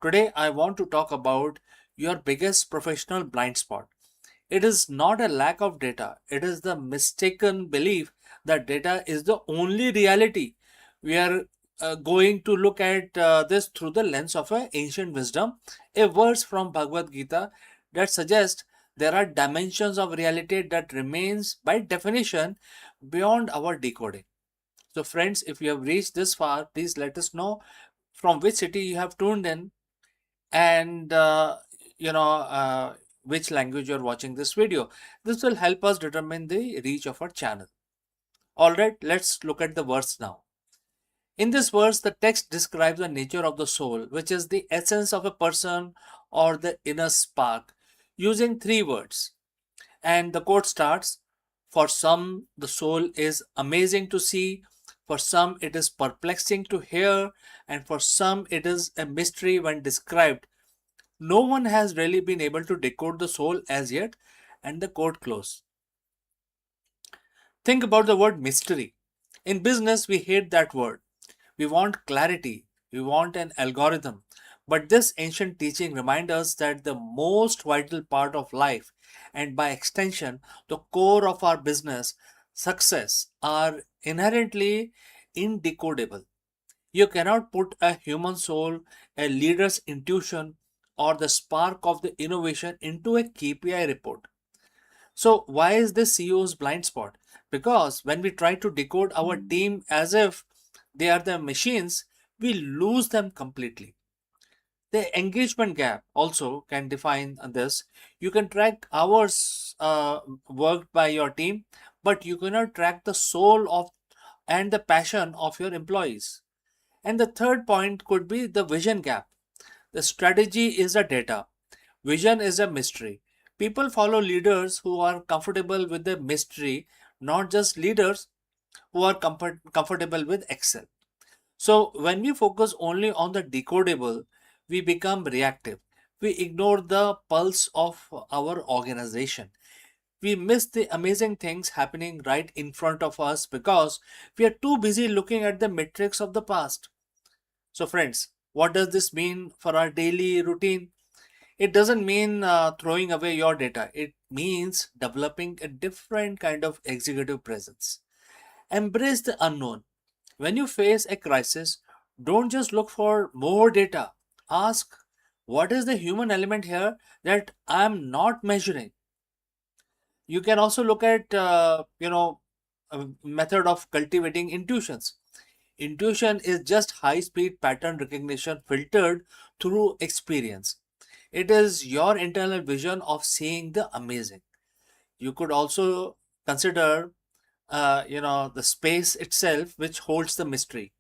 Today, I want to talk about your biggest professional blind spot. It is not a lack of data, it is the mistaken belief that data is the only reality. We are going to look at this through the lens of an ancient wisdom, a verse from Bhagavad Gita that suggests there are dimensions of reality that remains by definition beyond our decoding. So friends, if you have reached this far, please let us know from which city you have tuned in, and you know which language you're watching this video. This will help us determine the reach of our channel. All right, let's look at the verse now. In this verse, the text describes the nature of the soul, which is the essence of a person or the inner spark, using three words. And the quote starts: for some the soul is amazing to see, for some it is perplexing to hear, and for some it is a mystery when described. No one has really been able to decode the soul as yet. And the quote close. Think about the word mystery. In business, we hate that word. We want clarity, we want an algorithm. But this ancient teaching reminds us that the most vital part of life, and by extension, the core of our business success, are inherently indecodable. You cannot put a human soul, a leader's intuition, or the spark of the innovation into a KPI report. So, why is this CEO's blind spot? Because when we try to decode our team as if they are the machines, we lose them completely. The engagement gap also can define this. You can track hours worked by your team, but you cannot track the soul of and the passion of your employees. And the third point could be the vision gap. The strategy is a data, vision is a mystery. People follow leaders who are comfortable with the mystery, not just leaders who are comfortable with Excel. So, when we focus only on the decodable, we become reactive. We ignore the pulse of our organization. We miss the amazing things happening right in front of us because we are too busy looking at the metrics of the past. So, friends, what does this mean for our daily routine? It doesn't mean throwing away your data, it means developing a different kind of executive presence. Embrace the unknown. When you face a crisis, don't just look for more data. Ask, what is the human element here that I'm not measuring? You can also look at, a method of cultivating intuitions. Intuition is just high speed pattern recognition filtered through experience. It is your internal vision of seeing the amazing. You could also consider, the space itself, which holds the mystery.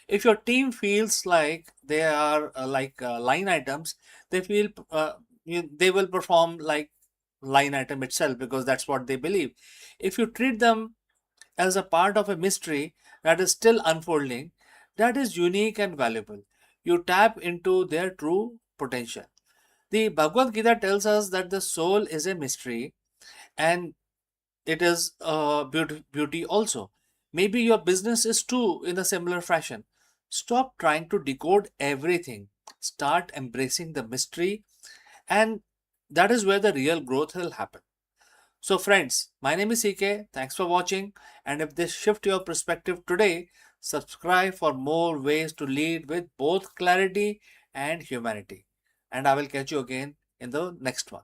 If your team feels like they are line items, they feel they will perform like line item itself because that's what they believe. If you treat them as a part of a mystery that is still unfolding, that is unique and valuable. You tap into their true potential. The Bhagavad Gita tells us that the soul is a mystery, and it is beauty also. Maybe your business is too in a similar fashion. Stop trying to decode everything. Start embracing the mystery, and that is where the real growth will happen. So, friends, my name is CK. Thanks for watching. And if this shift your perspective today, subscribe for more ways to lead with both clarity and humanity. And I will catch you again in the next one.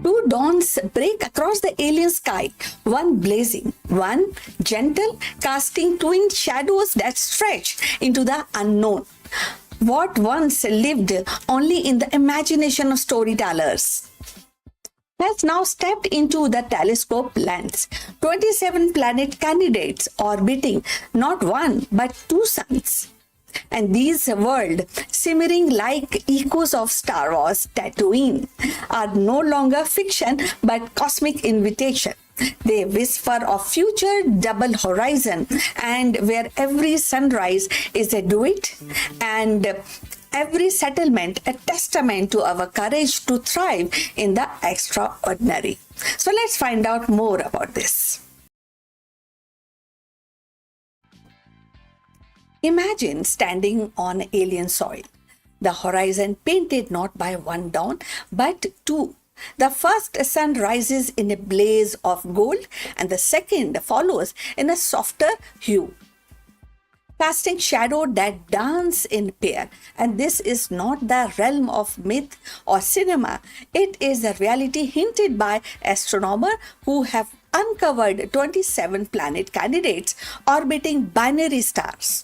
Two dawns break across the alien sky, one blazing, one gentle, casting twin shadows that stretch into the unknown. What once lived only in the imagination of storytellers has now stepped into the telescope lens. 27 planet candidates orbiting not one but two suns. And these worlds, simmering like echoes of Star Wars Tatooine, are no longer fiction but cosmic invitation. They whisper of future double horizon, and where every sunrise is a duet and every settlement a testament to our courage to thrive in the extraordinary. So let's find out more about this. Imagine standing on alien soil, the horizon painted not by one dawn, but two. The first sun rises in a blaze of gold, and the second follows in a softer hue, casting shadow that dance in pair. And this is not the realm of myth or cinema. It is a reality hinted by astronomers who have uncovered 27 planet candidates orbiting binary stars.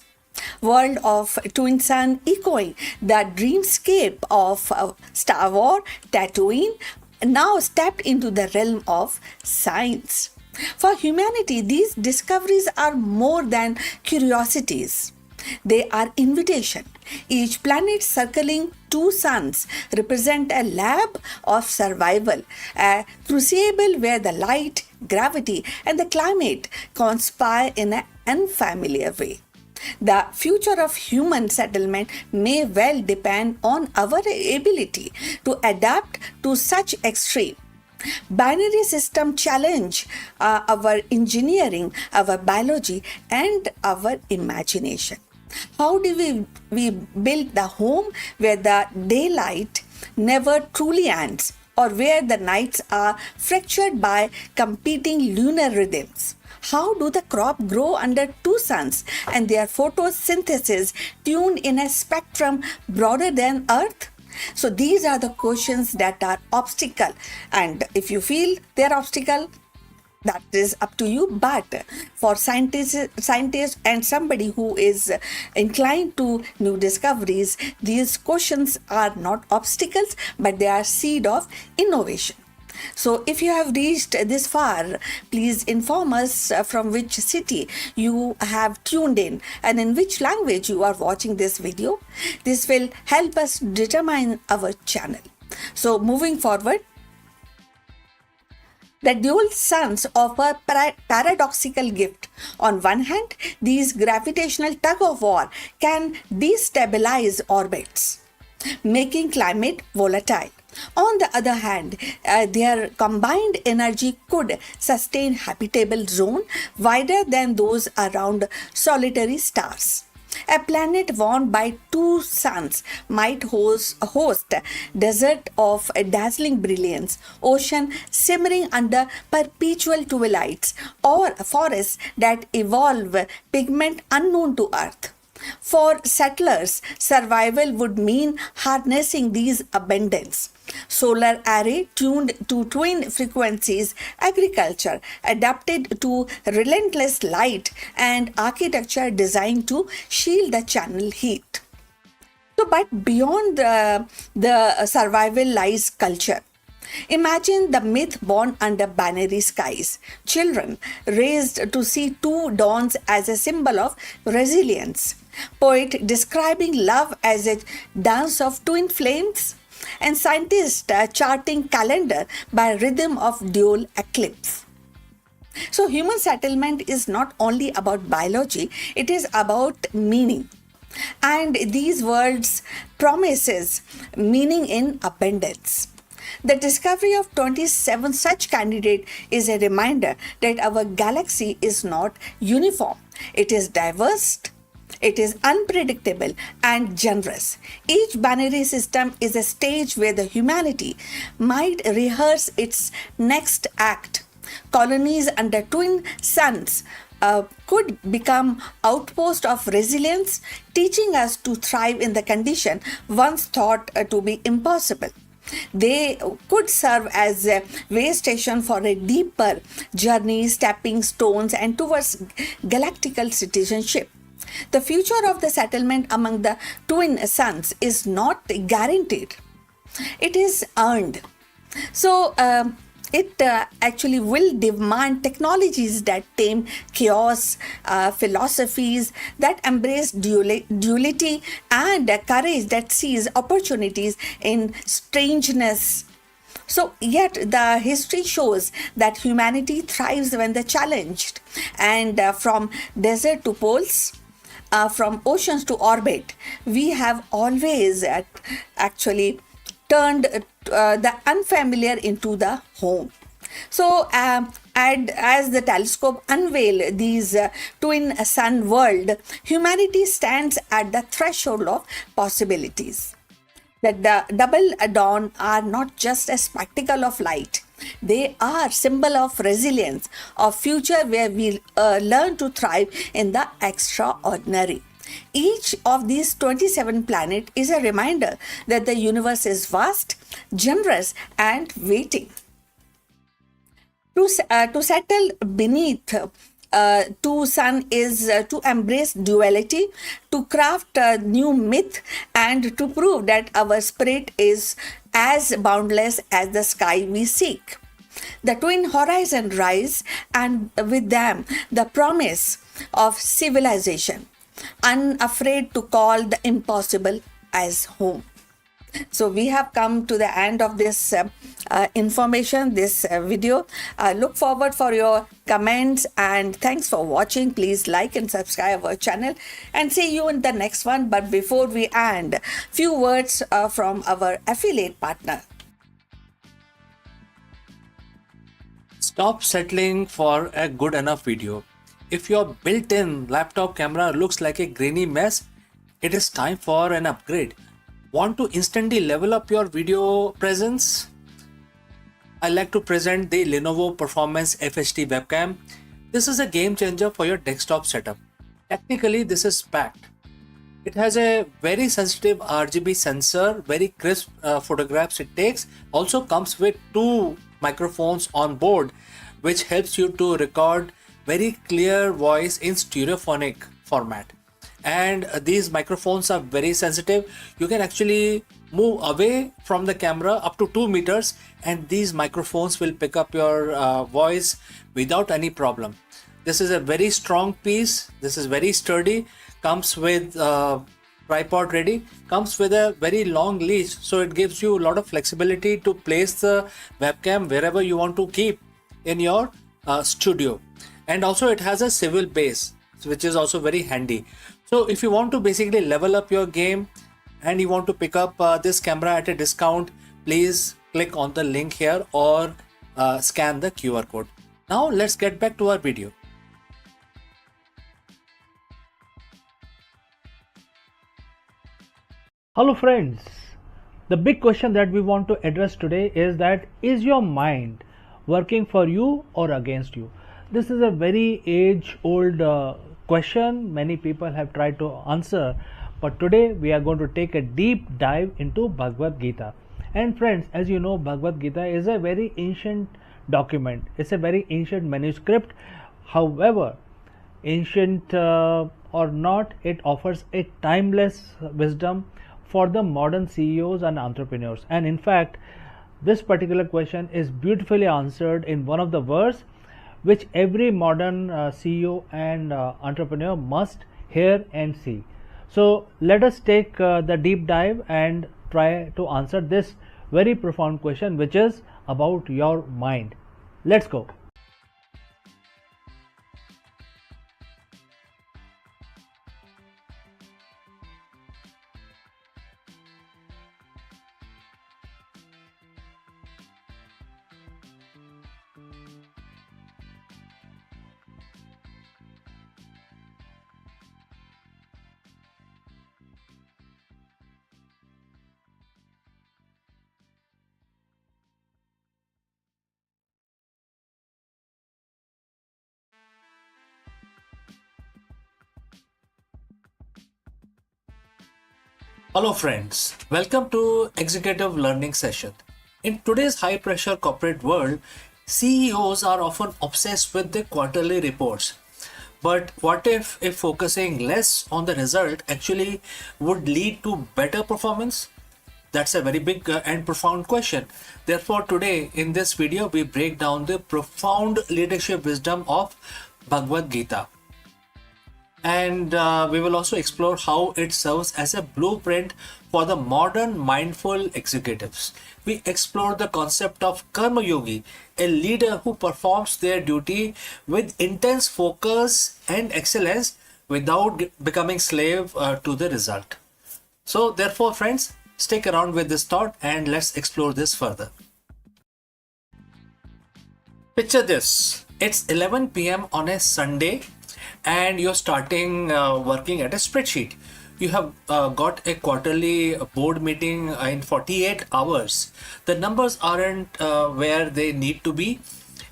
World of Twin Sun echoing the dreamscape of Star Wars Tatooine now stepped into the realm of science. For humanity, these discoveries are more than curiosities. They are invitation. Each planet circling two suns represent a lab of survival, a crucible where the light, gravity, and the climate conspire in an unfamiliar way. The future of human settlement may well depend on our ability to adapt to such extreme. Binary system challenge our engineering, our biology, and our imagination. How do we build the home where the daylight never truly ends, or where the nights are fractured by competing lunar rhythms? How do the crop grow under two suns and their photosynthesis tuned in a spectrum broader than Earth? So these are the questions that are obstacle, and if you feel they're obstacle, that is up to you. But for scientists and somebody who is inclined to new discoveries, these questions are not obstacles, but they are seed of innovation. So if you have reached this far, please inform us from which city you have tuned in and in which language you are watching this video. This will help us determine our channel. So moving forward, the dual suns offer paradoxical gift. On one hand, these gravitational tug of war can destabilize orbits, making climate volatile. On the other hand, their combined energy could sustain habitable zone wider than those around solitary stars. A planet warmed by two suns might host desert of a dazzling brilliance, ocean simmering under perpetual twilights, or forests that evolve pigment unknown to Earth. For settlers, survival would mean harnessing these abundance. Solar array tuned to twin frequencies, agriculture adapted to relentless light, and architecture designed to shield the channel heat. So, but beyond the survival lies culture. Imagine the myth born under binary skies. Children raised to see two dawns as a symbol of resilience. Poet describing love as a dance of twin flames. And scientists charting calendar by rhythm of dual eclipse. So human settlement is not only about biology, it is about meaning. And these words promises meaning in abundance. The discovery of 27 such candidates is a reminder that our galaxy is not uniform. It is diverse, it is unpredictable and generous. Each binary system is a stage where the humanity might rehearse its next act. Colonies under twin suns could become outposts of resilience, teaching us to thrive in the condition once thought to be impossible. They could serve as a way station for a deeper journey, stepping stones and towards galactical citizenship. The future of the settlement among the twin suns is not guaranteed. It is earned. So, it actually will demand technologies that tame chaos, philosophies that embrace duality, and courage that sees opportunities in strangeness. So, yet the history shows that humanity thrives when they're challenged, and from desert to poles, from oceans to orbit, we have always actually turned the unfamiliar into the home. So, and as the telescope unveil these twin sun world, humanity stands at the threshold of possibilities. That the double dawn are not just a spectacle of light, they are symbol of resilience, of future where we learn to thrive in the extraordinary. Each of these 27 planets is a reminder that the universe is vast, generous, and waiting to settle beneath to sun is to embrace duality, to craft a new myth, and to prove that our spirit is as boundless as the sky we seek. The twin horizon rise, and with them the promise of civilization, unafraid to call the impossible as home. So we have come to the end of this information, this video. Look forward for your comments, and thanks for watching. Please like and subscribe our channel, and see you in the next one. But before we end, few words from our affiliate partner. Stop settling for a good enough video. If your built-in laptop camera looks like a grainy mess, it is time for an upgrade. Want to instantly level up your video presence? I like to present the Lenovo Performance FHD webcam. This is a game changer for your desktop setup. Technically, this is packed. It has a very sensitive RGB sensor, very crisp photographs it takes. Also comes with two microphones on board, which helps you to record very clear voice in stereophonic format. And these microphones are very sensitive. You can actually move away from the camera up to 2 meters, and these microphones will pick up your voice without any problem. This is a very strong piece. This is very sturdy. Comes with tripod ready. Comes with a very long leash, so it gives you a lot of flexibility to place the webcam wherever you want to keep in your studio. And also it has a swivel base, which is also very handy. So if you want to basically level up your game and you want to pick up this camera at a discount, please click on the link here or scan the QR code. Now let's get back to our video. Hello friends, the big question that we want to address today is that is your mind working for you or against you? This is a very age-old question many people have tried to answer, but today we are going to take a deep dive into Bhagavad Gita. And friends, as you know, Bhagavad Gita is a very ancient document. It's a very ancient manuscript. However, ancient or not, it offers a timeless wisdom for the modern CEOs and entrepreneurs. And in fact, this particular question is beautifully answered in one of the verse which every modern CEO and entrepreneur must hear and see. So let us take the deep dive and try to answer this very profound question, which is about your mind. Let's go. Hello friends, welcome to Executive Learning Session. In today's high pressure corporate world, CEOs are often obsessed with the quarterly reports. But what if focusing less on the result actually would lead to better performance? That's a very big and profound question. Therefore, today in this video, we break down the profound leadership wisdom of Bhagavad Gita. And we will also explore how it serves as a blueprint for the modern mindful executives. We explore the concept of Karma Yogi, a leader who performs their duty with intense focus and excellence without becoming slave to the result. So, therefore, friends, stick around with this thought and let's explore this further. Picture this, it's 11 p.m. on a Sunday and you're starting working at a spreadsheet. You have got a quarterly board meeting in 48 hours. The numbers aren't where they need to be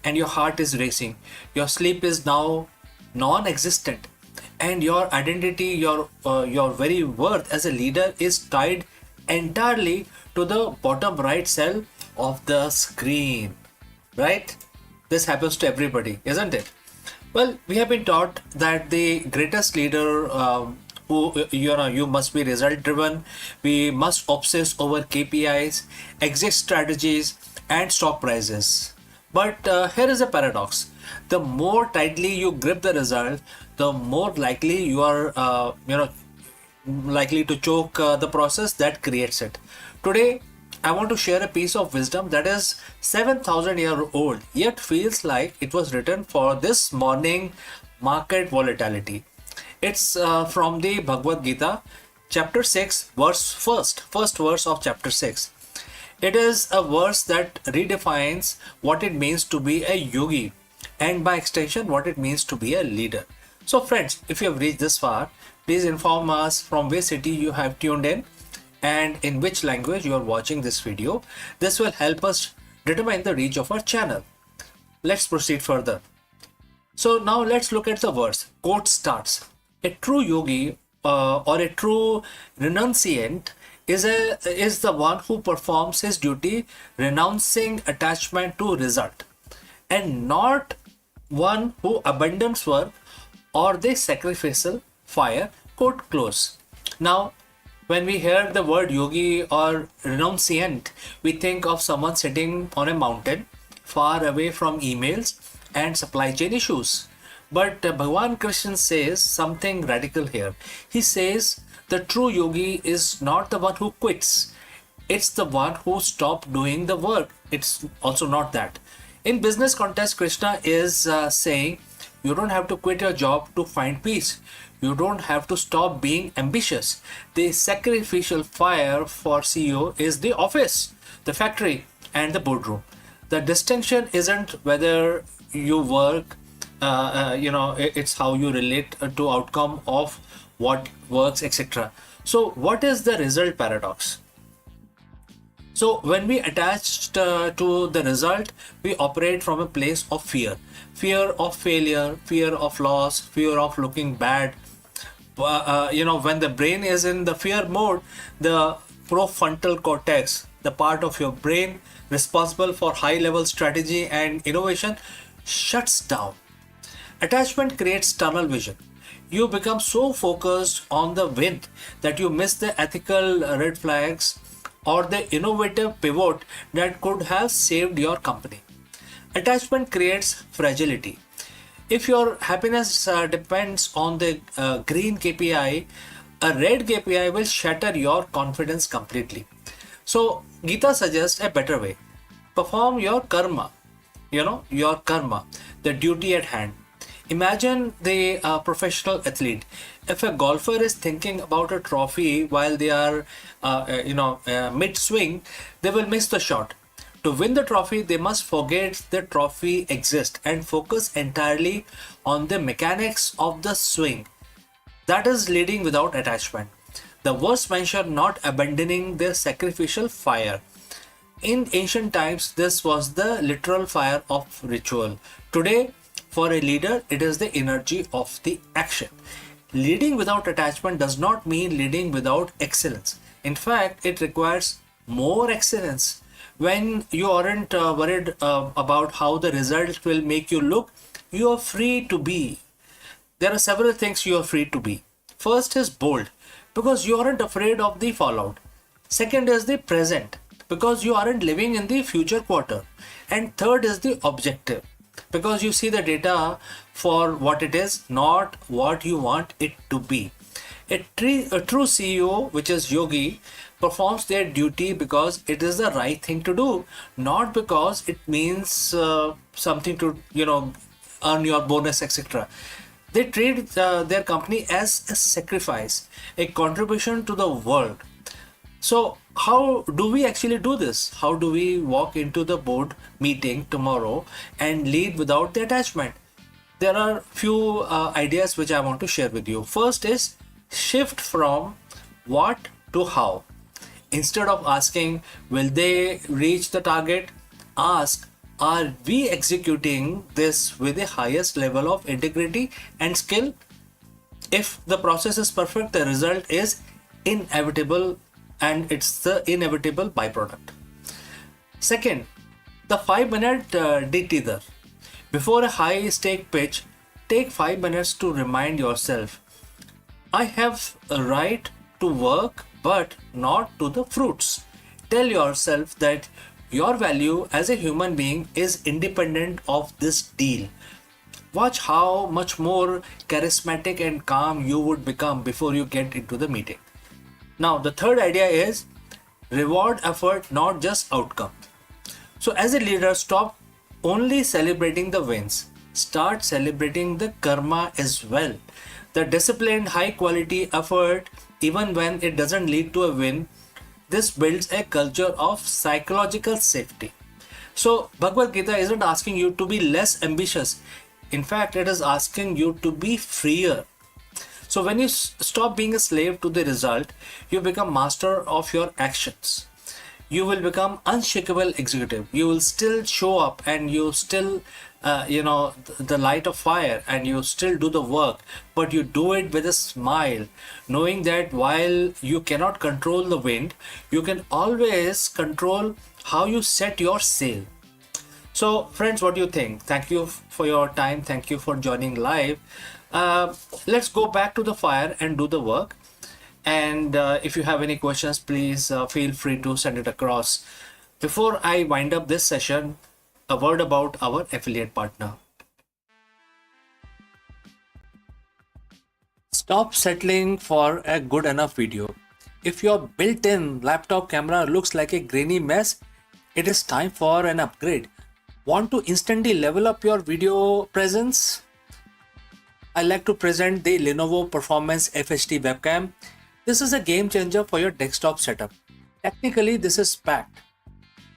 and your heart is racing. Your sleep is now non-existent and your identity, your very worth as a leader is tied entirely to the bottom right cell of the screen, right? This happens to everybody, isn't it? Well, we have been taught that the greatest leader who you must be result driven. We must obsess over KPIs, exit strategies, and stock prices. But here is a paradox: the more tightly you grip the result, the more likely you are, likely to choke the process that creates it. Today, I want to share a piece of wisdom that is 7,000 years old, yet feels like it was written for this morning market volatility. It's from the Bhagavad Gita, chapter 6, first verse of chapter 6. It is a verse that redefines what it means to be a yogi and by extension what it means to be a leader. So friends, if you have reached this far, please inform us from which city you have tuned in and in which language you are watching this video. This will help us determine the reach of our channel. Let's proceed further. So now let's look at the verse. Quote starts: a true yogi or a true renunciant is the one who performs his duty renouncing attachment to result, and not one who abandons work or the sacrificial fire. Quote close. Now, when we hear the word yogi or renunciant, we think of someone sitting on a mountain far away from emails and supply chain issues. But Bhagwan Krishna says something radical here. He says the true yogi is not the one who quits. It's the one who stopped doing the work. It's also not that. In business context, Krishna is saying you don't have to quit your job to find peace. You don't have to stop being ambitious. The sacrificial fire for CEO is the office, the factory, and the boardroom. The distinction isn't whether you work, it's how you relate to outcome of what works, etc. So what is the result paradox? So when we attach to the result, we operate from a place of fear. Fear of failure, fear of loss, fear of looking bad. When the brain is in the fear mode, the prefrontal cortex, the part of your brain responsible for high level strategy and innovation, shuts down. Attachment creates tunnel vision. You become so focused on the win that you miss the ethical red flags or the innovative pivot that could have saved your company. Attachment creates fragility. If your happiness depends on the green KPI, a red KPI will shatter your confidence completely. So Gita suggests a better way. Perform your karma, the duty at hand. Imagine the professional athlete. If a golfer is thinking about a trophy while they are, mid-swing, they will miss the shot. To win the trophy, they must forget the trophy exists and focus entirely on the mechanics of the swing. That is leading without attachment. The verse mentioned not abandoning their sacrificial fire. In ancient times, this was the literal fire of ritual. Today, for a leader, it is the energy of the action. Leading without attachment does not mean leading without excellence. In fact, it requires more excellence. When you aren't worried about how the result will make you look, you are free to be. There are several things you are free to be. First is bold, because you aren't afraid of the fallout. Second is the present, because you aren't living in the future quarter. And third is the objective, because you see the data for what it is, not what you want it to be. A true CEO, which is yogi, performs their duty because it is the right thing to do, not because it means something to, earn your bonus, etc. They treat their company as a sacrifice, a contribution to the world. So, how do we actually do this? How do we walk into the board meeting tomorrow and lead without the attachment? There are few ideas which I want to share with you. First is shift from what to how. Instead of asking, will they reach the target? Ask, are we executing this with the highest level of integrity and skill? If the process is perfect, the result is inevitable, and it's the inevitable byproduct. Second, the 5 minute de-tether. Before a high stake pitch, take 5 minutes to remind yourself, I have a right to work but not to the fruits. Tell yourself that your value as a human being is independent of this deal. Watch how much more charismatic and calm you would become before you get into the meeting. Now, the third idea is reward effort, not just outcome. So, as a leader, stop only celebrating the wins, start celebrating the karma as well. The disciplined, high quality effort, even when it doesn't lead to a win, this builds a culture of psychological safety. So, Bhagavad Gita isn't asking you to be less ambitious. In fact, it is asking you to be freer. So, when you stop being a slave to the result, you become master of your actions. You will become unshakable executive. You will still show up, and you still, the light of fire, and you still do the work, but you do it with a smile, knowing that while you cannot control the wind, you can always control how you set your sail. So, friends, what do you think? Thank you for your time. Thank you for joining live. Let's go back to the fire and do the work. And if you have any questions, please feel free to send it across. Before I wind up this session, a word about our affiliate partner. Stop settling for a good enough video. If your built-in laptop camera looks like a grainy mess, it is time for an upgrade. Want to instantly level up your video presence? I like to present the Lenovo Performance FHD webcam. This is a game changer for your desktop setup. Technically, this is packed.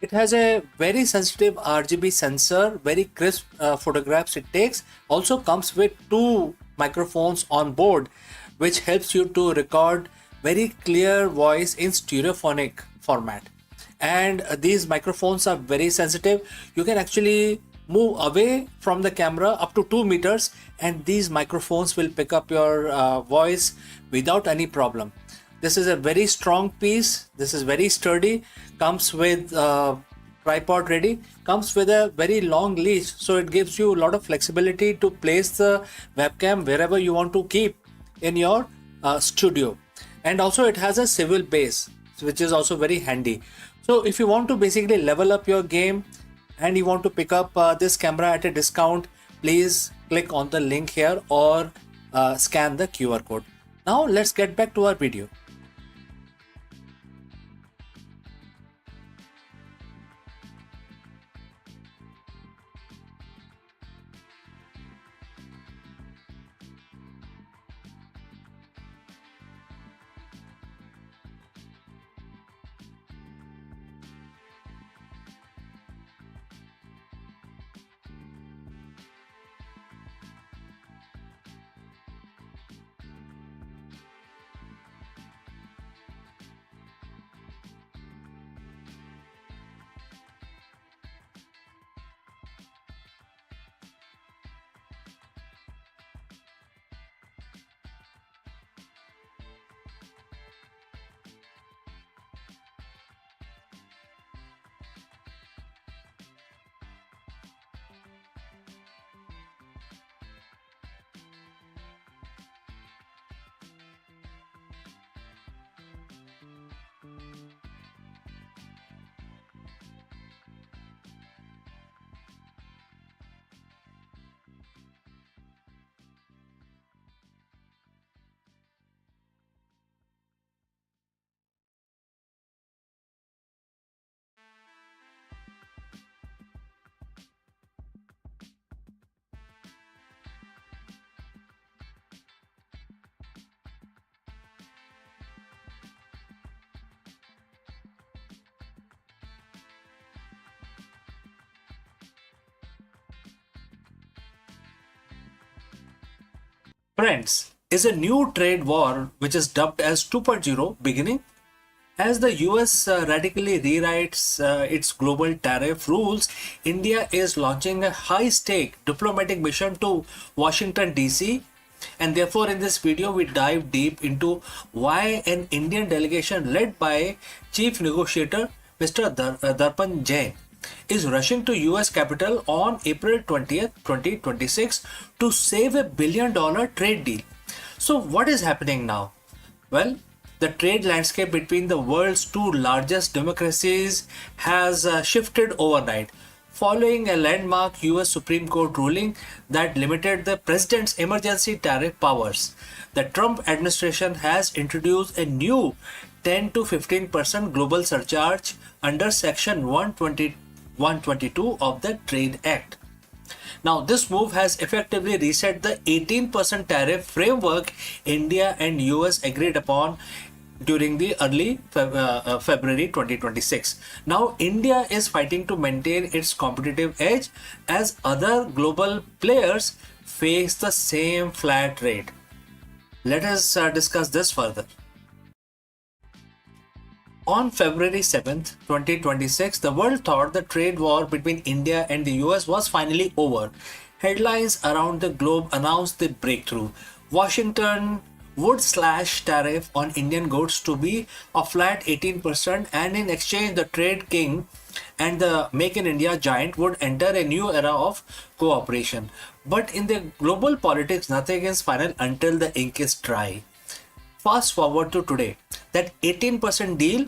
It has a very sensitive RGB sensor, very crisp photographs it takes. Also comes with two microphones on board, which helps you to record very clear voice in stereophonic format. And these microphones are very sensitive. You can actually move away from the camera up to 2 meters, and these microphones will pick up your voice without any problem. This is a very strong piece. This is very sturdy. Comes with tripod ready. Comes with a very long leash, so it gives you a lot of flexibility to place the webcam wherever you want to keep in your studio. And also it has a swivel base, which is also very handy. So if you want to basically level up your game and you want to pick up this camera at a discount, please click on the link here or scan the QR code. Now let's get back to our video. Friends, is a new trade war which is dubbed as 2.0 beginning? As the US radically rewrites its global tariff rules, India is launching a high stake diplomatic mission to Washington, D.C. And therefore, in this video, we dive deep into why an Indian delegation led by Chief Negotiator Mr. Darpan Jain is rushing to US capital on April 20th, 2026 to save $1 billion trade deal. So, what is happening now? Well, the trade landscape between the world's two largest democracies has shifted overnight following a landmark US Supreme Court ruling that limited the president's emergency tariff powers. The Trump administration has introduced a new 10 to 15% global surcharge under Section 122 of the Trade Act. Now, this move has effectively reset the 18% tariff framework India and US agreed upon during the early February 2026. Now, India is fighting to maintain its competitive edge as other global players face the same flat rate. Let us discuss this further. On February 7th, 2026, the world thought the trade war between India and the US was finally over. Headlines around the globe announced the breakthrough. Washington would slash tariff on Indian goods to be a flat 18%, and in exchange the trade king and the Make in India giant would enter a new era of cooperation. But in the global politics, nothing is final until the ink is dry. Fast forward to today, that 18% deal,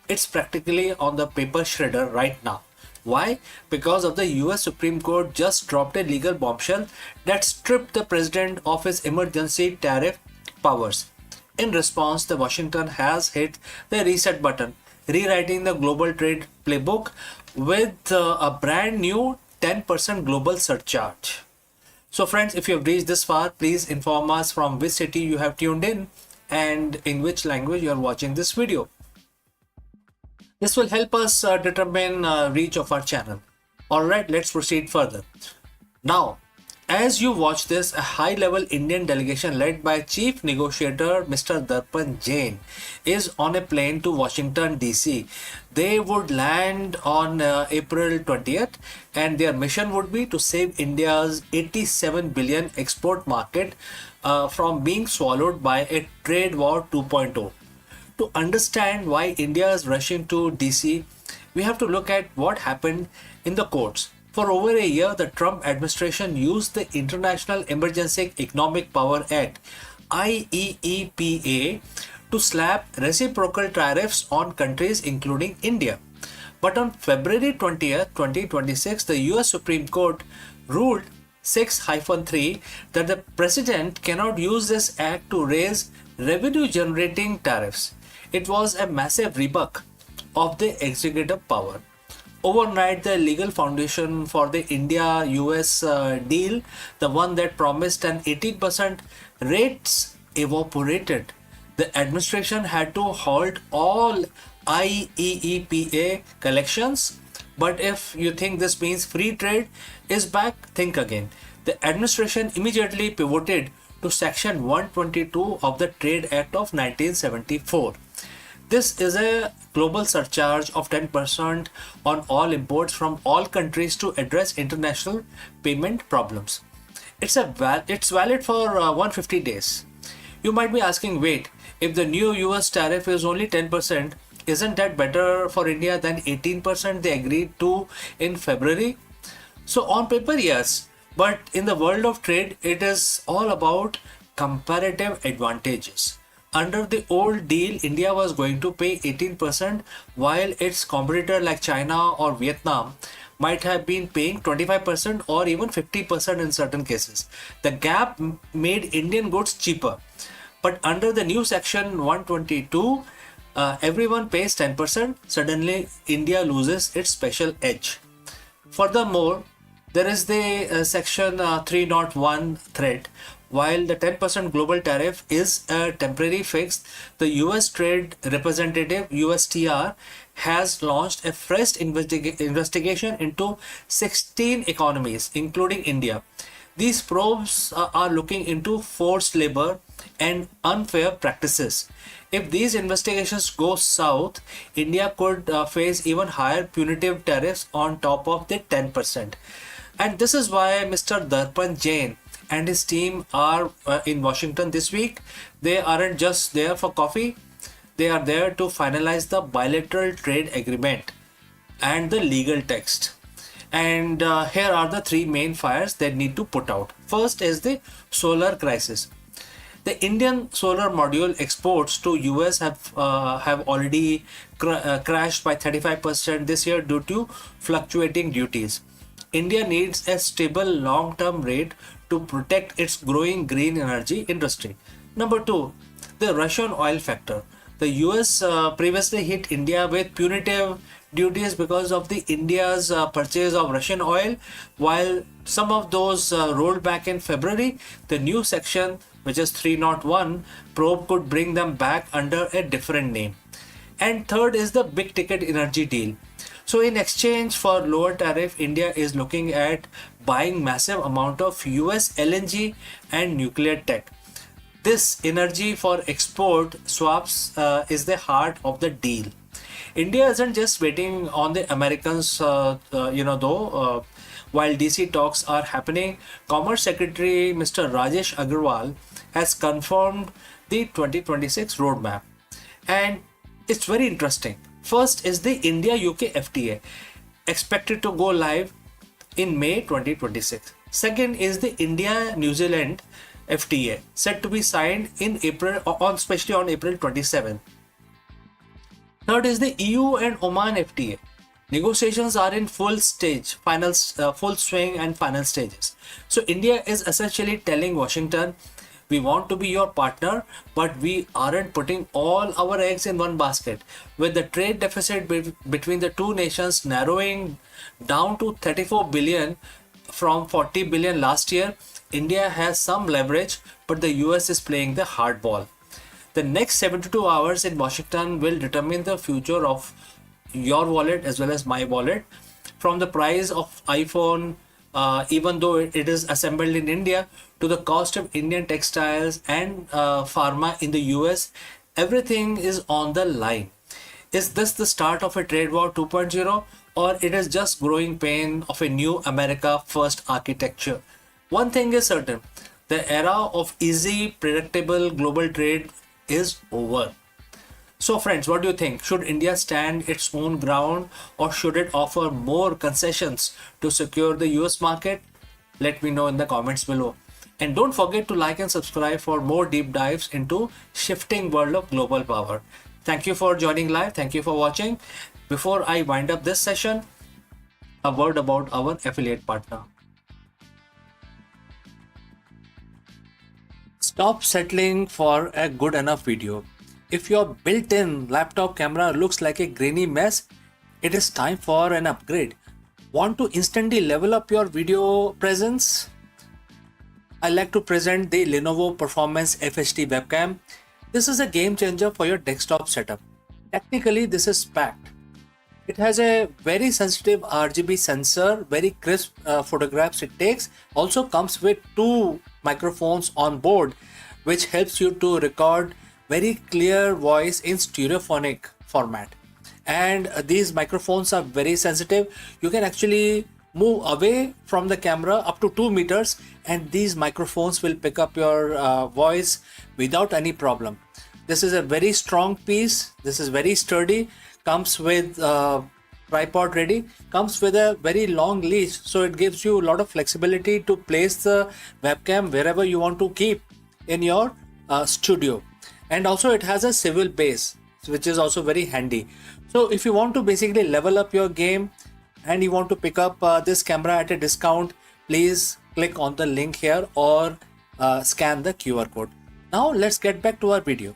it's practically on the paper shredder right now. Why? Because of the US Supreme Court just dropped a legal bombshell that stripped the president of his emergency tariff powers. In response, the Washington has hit the reset button, rewriting the global trade playbook with a brand new 10% global surcharge. So friends, if you have reached this far, please inform us from which city you have tuned in and in which language you are watching this video. This will help us determine reach of our channel. Alright, let's proceed further. Now, as you watch this, a high-level Indian delegation led by Chief Negotiator Mr. Darpan Jain is on a plane to Washington, D.C. They would land on April 20th, and their mission would be to save India's 87 billion export market from being swallowed by a trade war 2.0. To understand why India is rushing to DC, we have to look at what happened in the courts. For over a year, the Trump administration used the International Emergency Economic Power Act (IEEPA) to slap reciprocal tariffs on countries including India. But on February 20th, 2026, the US Supreme Court ruled 6-3 that the president cannot use this act to raise revenue generating tariffs. It was a massive rebuke of the executive power. Overnight, the legal foundation for the India-US deal, the one that promised an 18% rates, evaporated. The administration had to halt all IEEPA collections. But if you think this means free trade is back, think again. The administration immediately pivoted to Section 122 of the Trade Act of 1974. This is a global surcharge of 10% on all imports from all countries to address international payment problems. It's valid for 150 days. You might be asking, wait, if the new US tariff is only 10%, isn't that better for India than 18% they agreed to in February? So on paper, yes, but in the world of trade, it is all about comparative advantages. Under the old deal, India was going to pay 18% while its competitor like China or Vietnam might have been paying 25% or even 50% in certain cases. The gap made Indian goods cheaper. But under the new Section 122, everyone pays 10%. Suddenly, India loses its special edge. Furthermore, there is the Section 301 threat. While the 10% global tariff is a temporary fix, the US Trade Representative USTR has launched a fresh investigation into 16 economies, including India. These probes are looking into forced labor and unfair practices. If these investigations go south, India could face even higher punitive tariffs on top of the 10%. And this is why Mr. Darpan Jain and his team are in Washington this week. They aren't just there for coffee, they are there to finalize the bilateral trade agreement and the legal text. And here are the three main fires they need to put out. First is the solar crisis. The Indian solar module exports to US have already crashed by 35% this year due to fluctuating duties. India needs a stable long-term rate to protect its growing green energy industry. Number two, the Russian oil factor. The US previously hit India with punitive duties because of the India's purchase of Russian oil. While some of those rolled back in February, the new section, which is 301 probe, could bring them back under a different name. And third is the big ticket energy deal. So in exchange for lower tariff, India is looking at buying massive amount of US LNG and nuclear tech. This energy for export swaps is the heart of the deal. India isn't just waiting on the Americans, while DC talks are happening, Commerce Secretary Mr. Rajesh Agrawal has confirmed the 2026 roadmap. And it's very interesting. First is the India UK FTA, expected to go live in May 2026. Second is the India New Zealand FTA, set to be signed in April, especially on April 27. Third is the EU and Oman FTA. Negotiations are in full swing and final stages. So India is essentially telling Washington, we want to be your partner, but we aren't putting all our eggs in one basket. With the trade deficit between the two nations narrowing down to 34 billion from 40 billion last year, India has some leverage, but the US is playing the hardball. The next 72 hours in Washington will determine the future of your wallet as well as my wallet. From the price of iPhone, even though it is assembled in India, to the cost of Indian textiles and pharma in the US, everything is on the line. Is this the start of a trade war 2.0, or it is just growing pain of a new America first architecture? One thing is certain, the era of easy, predictable global trade is over. So friends, what do you think? Should India stand its own ground, or should it offer more concessions to secure the US market? Let me know in the comments below. And don't forget to like and subscribe for more deep dives into shifting world of global power. Thank you for joining live. Thank you for watching. Before I wind up this session, a word about our affiliate partner. Stop settling for a good enough video. If your built-in laptop camera looks like a grainy mess, it is time for an upgrade. Want to instantly level up your video presence? I like to present the Lenovo Performance FHD webcam. This is a game changer for your desktop setup. Technically, this is packed. It has a very sensitive RGB sensor, very crisp photographs it takes. Also comes with two microphones on board, which helps you to record very clear voice in stereophonic format. And these microphones are very sensitive. You can actually move away from the camera up to 2 meters, and these microphones will pick up your voice without any problem. This is a very strong piece. This is very sturdy. Comes with tripod ready. Comes with a very long leash, so it gives you a lot of flexibility to place the webcam wherever you want to keep in your studio. And also it has a swivel base, which is also very handy. So if you want to basically level up your game and you want to pick up this camera at a discount, please click on the link here or scan the QR code. Now let's get back to our video.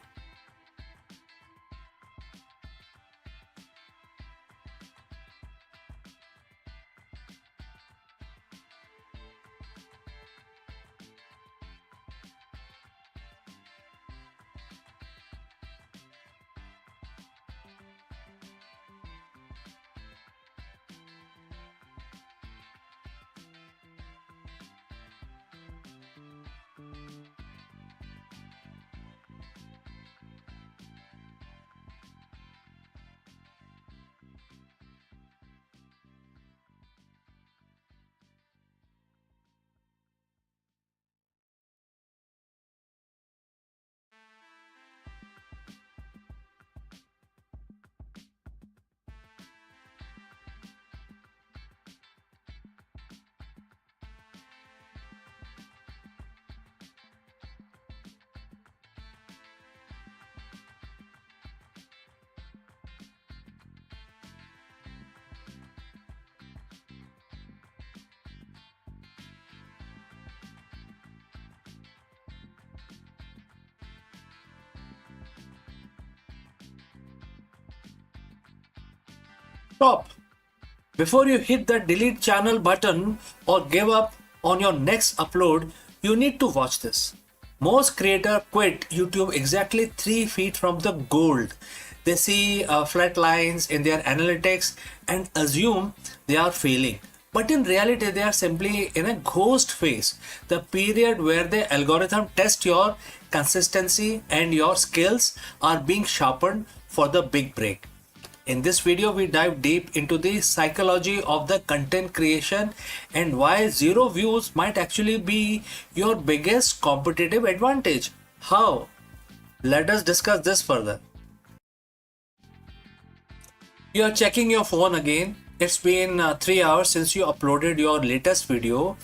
Stop. Before you hit the delete channel button or give up on your next upload, you need to watch this. Most creators quit YouTube exactly 3 feet from the gold. They see flat lines in their analytics and assume they are failing. But in reality, they are simply in a ghost phase, the period where the algorithm tests your consistency and your skills are being sharpened for the big break. In this video, we dive deep into the psychology of the content creation and why zero views might actually be your biggest competitive advantage. How? Let us discuss this further. You are checking your phone again. It's been 3 hours since you uploaded your latest video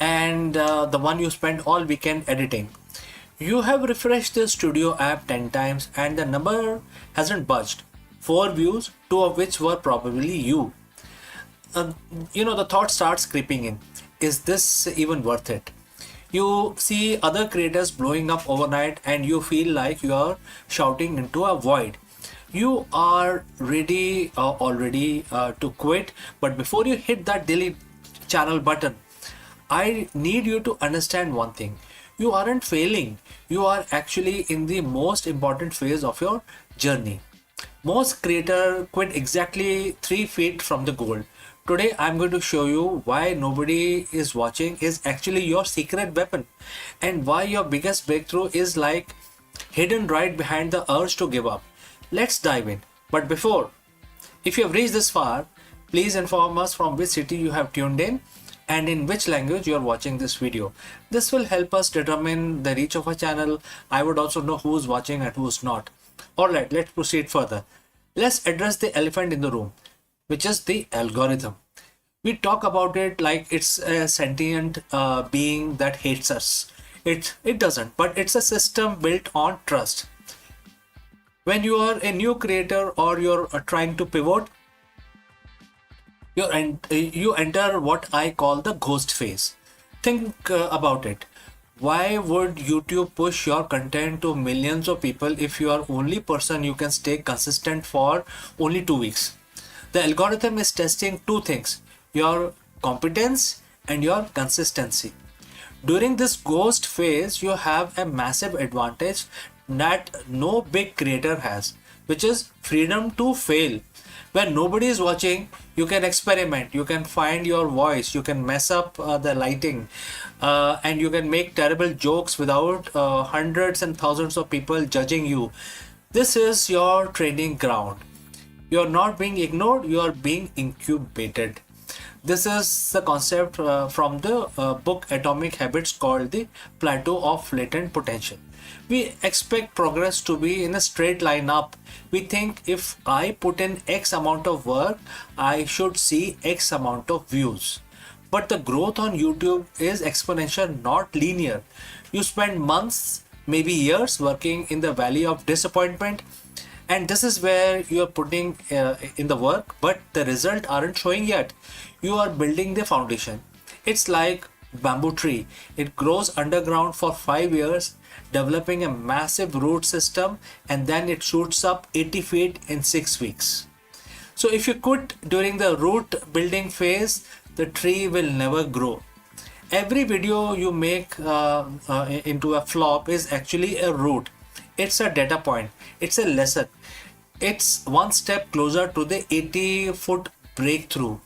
and the one you spent all weekend editing. You have refreshed the studio app 10 times and the number hasn't budged. 4 views, 2 of which were probably you. The thought starts creeping in. Is this even worth it? You see other creators blowing up overnight and you feel like you are shouting into a void. You are ready already to quit, but before you hit that delete channel button, I need you to understand one thing. You aren't failing. You are actually in the most important phase of your journey. Most creators quit exactly 3 feet from the goal. Today I'm going to show you why nobody is watching is actually your secret weapon and why your biggest breakthrough is like hidden right behind the urge to give up. Let's dive in. But before, if you have reached this far, please inform us from which city you have tuned in and in which language you are watching this video. This will help us determine the reach of our channel. I would also know who's watching and who's not. Alright, let's proceed further. Let's address the elephant in the room, which is the algorithm. We talk about it like it's a sentient being that hates us. It doesn't, but it's a system built on trust. When you are a new creator or you're trying to pivot, you enter what I call the ghost phase. Think about it. Why would YouTube push your content to millions of people if you are only person you can stay consistent for only 2 weeks? The algorithm is testing two things, your competence and your consistency. During this ghost phase, you have a massive advantage that no big creator has, which is freedom to fail. When nobody is watching, you can experiment, you can find your voice, you can mess up the lighting, and you can make terrible jokes without hundreds and thousands of people judging you. This is your training ground. You are not being ignored, you are being incubated. This is the concept from the book Atomic Habits called the plateau of latent potential. We expect progress to be in a straight line up. We think if I put in X amount of work, I should see X amount of views. But the growth on YouTube is exponential, not linear. You spend months, maybe years working in the valley of disappointment, and this is where you are putting in the work, but the result aren't showing yet. You are building the foundation. It's like bamboo tree. It grows underground for 5 years, developing a massive root system, and then it shoots up 80 feet in 6 weeks. So if you quit during the root building phase, the tree will never grow. Every video you make into a flop is actually a root. It's a data point. It's a lesson. It's one step closer to the 80-foot breakthrough.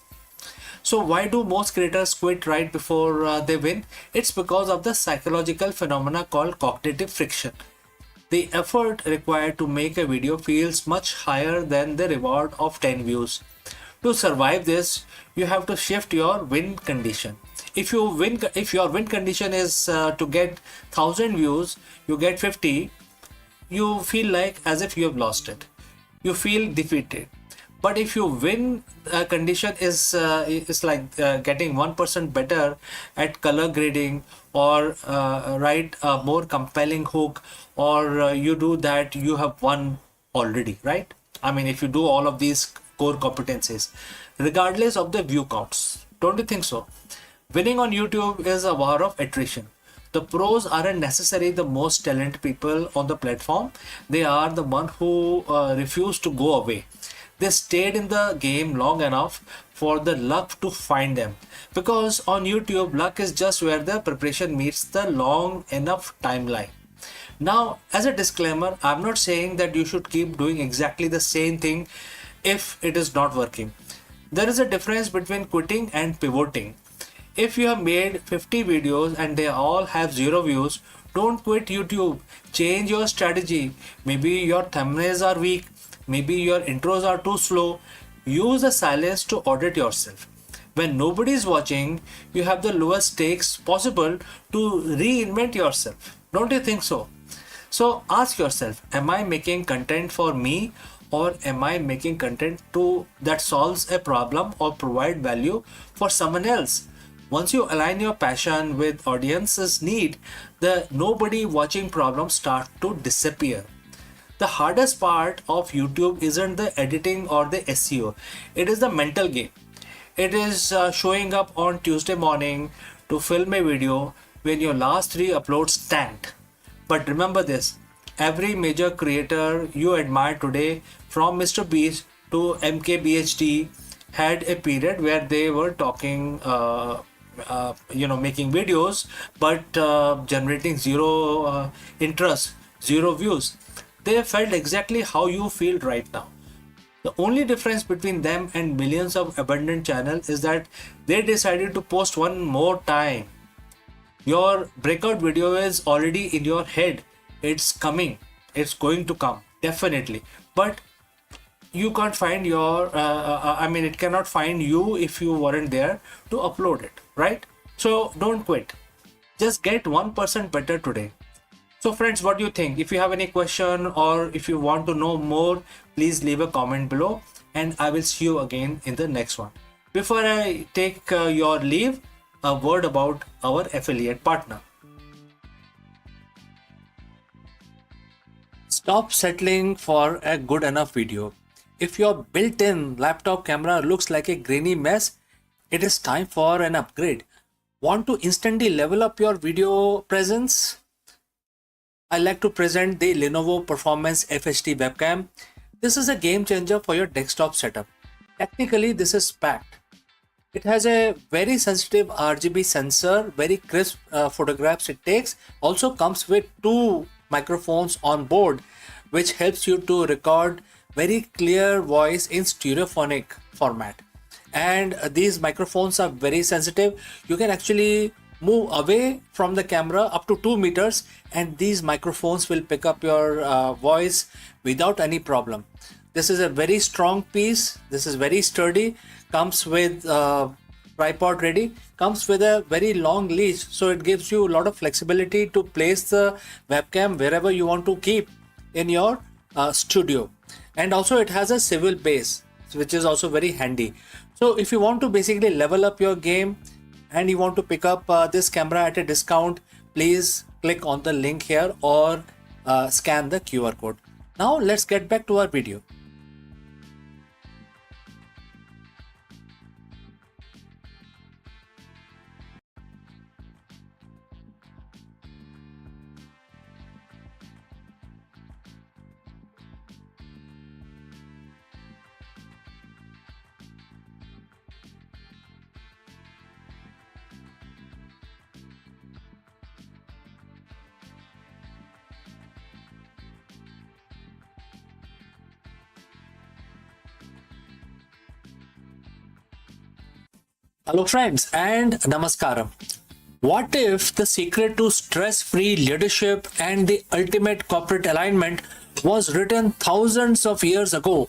So why do most creators quit right before they win? It's because of the psychological phenomena called cognitive friction. The effort required to make a video feels much higher than the reward of 10 views. To survive this, you have to shift your win condition. If your win condition is to get 1000 views, you get 50, you feel like as if you have lost it. You feel defeated. But if your win condition is like getting 1% better at color grading or write a more compelling hook, or you do that, you have won already, right? I mean, if you do all of these core competencies, regardless of the view counts, don't you think so? Winning on YouTube is a war of attrition. The pros aren't necessarily the most talented people on the platform. They are the one who refuse to go away. They stayed in the game long enough for the luck to find them. Because on YouTube, luck is just where the preparation meets the long enough timeline. Now, as a disclaimer, I'm not saying that you should keep doing exactly the same thing if it is not working. There is a difference between quitting and pivoting. If you have made 50 videos and they all have 0 views, don't quit YouTube. Change your strategy. Maybe your thumbnails are weak. Maybe your intros are too slow. Use the silence to audit yourself. When nobody is watching, you have the lowest stakes possible to reinvent yourself. Don't you think so? So ask yourself, am I making content for me, or am I making content that solves a problem or provide value for someone else? Once you align your passion with audience's need, the nobody watching problem start to disappear. The hardest part of YouTube isn't the editing or the SEO. It is the mental game. It is showing up on Tuesday morning to film a video when your last 3 uploads tanked. But remember this, every major creator you admire today, from Mr. Beast to MKBHD, had a period where they were talking, making videos, but generating zero interest, 0 views. They felt exactly how you feel right now. The only difference between them and millions of abandoned channels is that they decided to post one more time. Your breakout video is already in your head. It's coming. It's going to come. Definitely. But you can't find it cannot find you if you weren't there to upload it, right? So don't quit. Just get 1% better today. So friends, what do you think? If you have any question or if you want to know more, please leave a comment below and I will see you again in the next one. Before I take your leave, a word about our affiliate partner. Stop settling for a good enough video. If your built-in laptop camera looks like a grainy mess, it is time for an upgrade. Want to instantly level up your video presence? I like to present the Lenovo Performance FHD webcam. This is a game changer for your desktop setup. Technically, this is packed. It has a very sensitive RGB sensor, very crisp photographs it takes. Also comes with 2 microphones on board, which helps you to record very clear voice in stereophonic format. And these microphones are very sensitive. You can actually move away from the camera up to 2 meters and these microphones will pick up your voice without any problem. This is a very strong piece. This is very sturdy. Comes with tripod ready. Comes with a very long leash, so it gives you a lot of flexibility to place the webcam wherever you want to keep in your studio. And also it has a swivel base, which is also very handy. So if you want to basically level up your game and you want to pick up this camera at a discount, please click on the link here or scan the QR code. Now let's get back to our video. Hello friends and namaskaram. What if the secret to stress-free leadership and the ultimate corporate alignment was written thousands of years ago?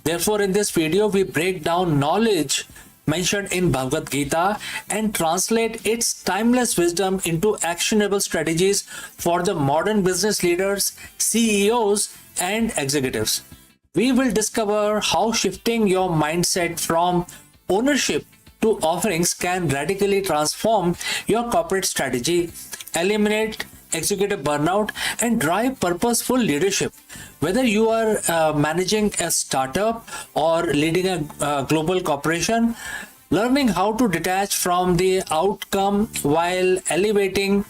Therefore, in this video, we break down knowledge mentioned in Bhagavad Gita and translate its timeless wisdom into actionable strategies for the modern business leaders, CEOs, and executives. We will discover how shifting your mindset from ownership to offerings can radically transform your corporate strategy, eliminate executive burnout, and drive purposeful leadership. Whether you are managing a startup or leading a global corporation, learning how to detach from the outcome while elevating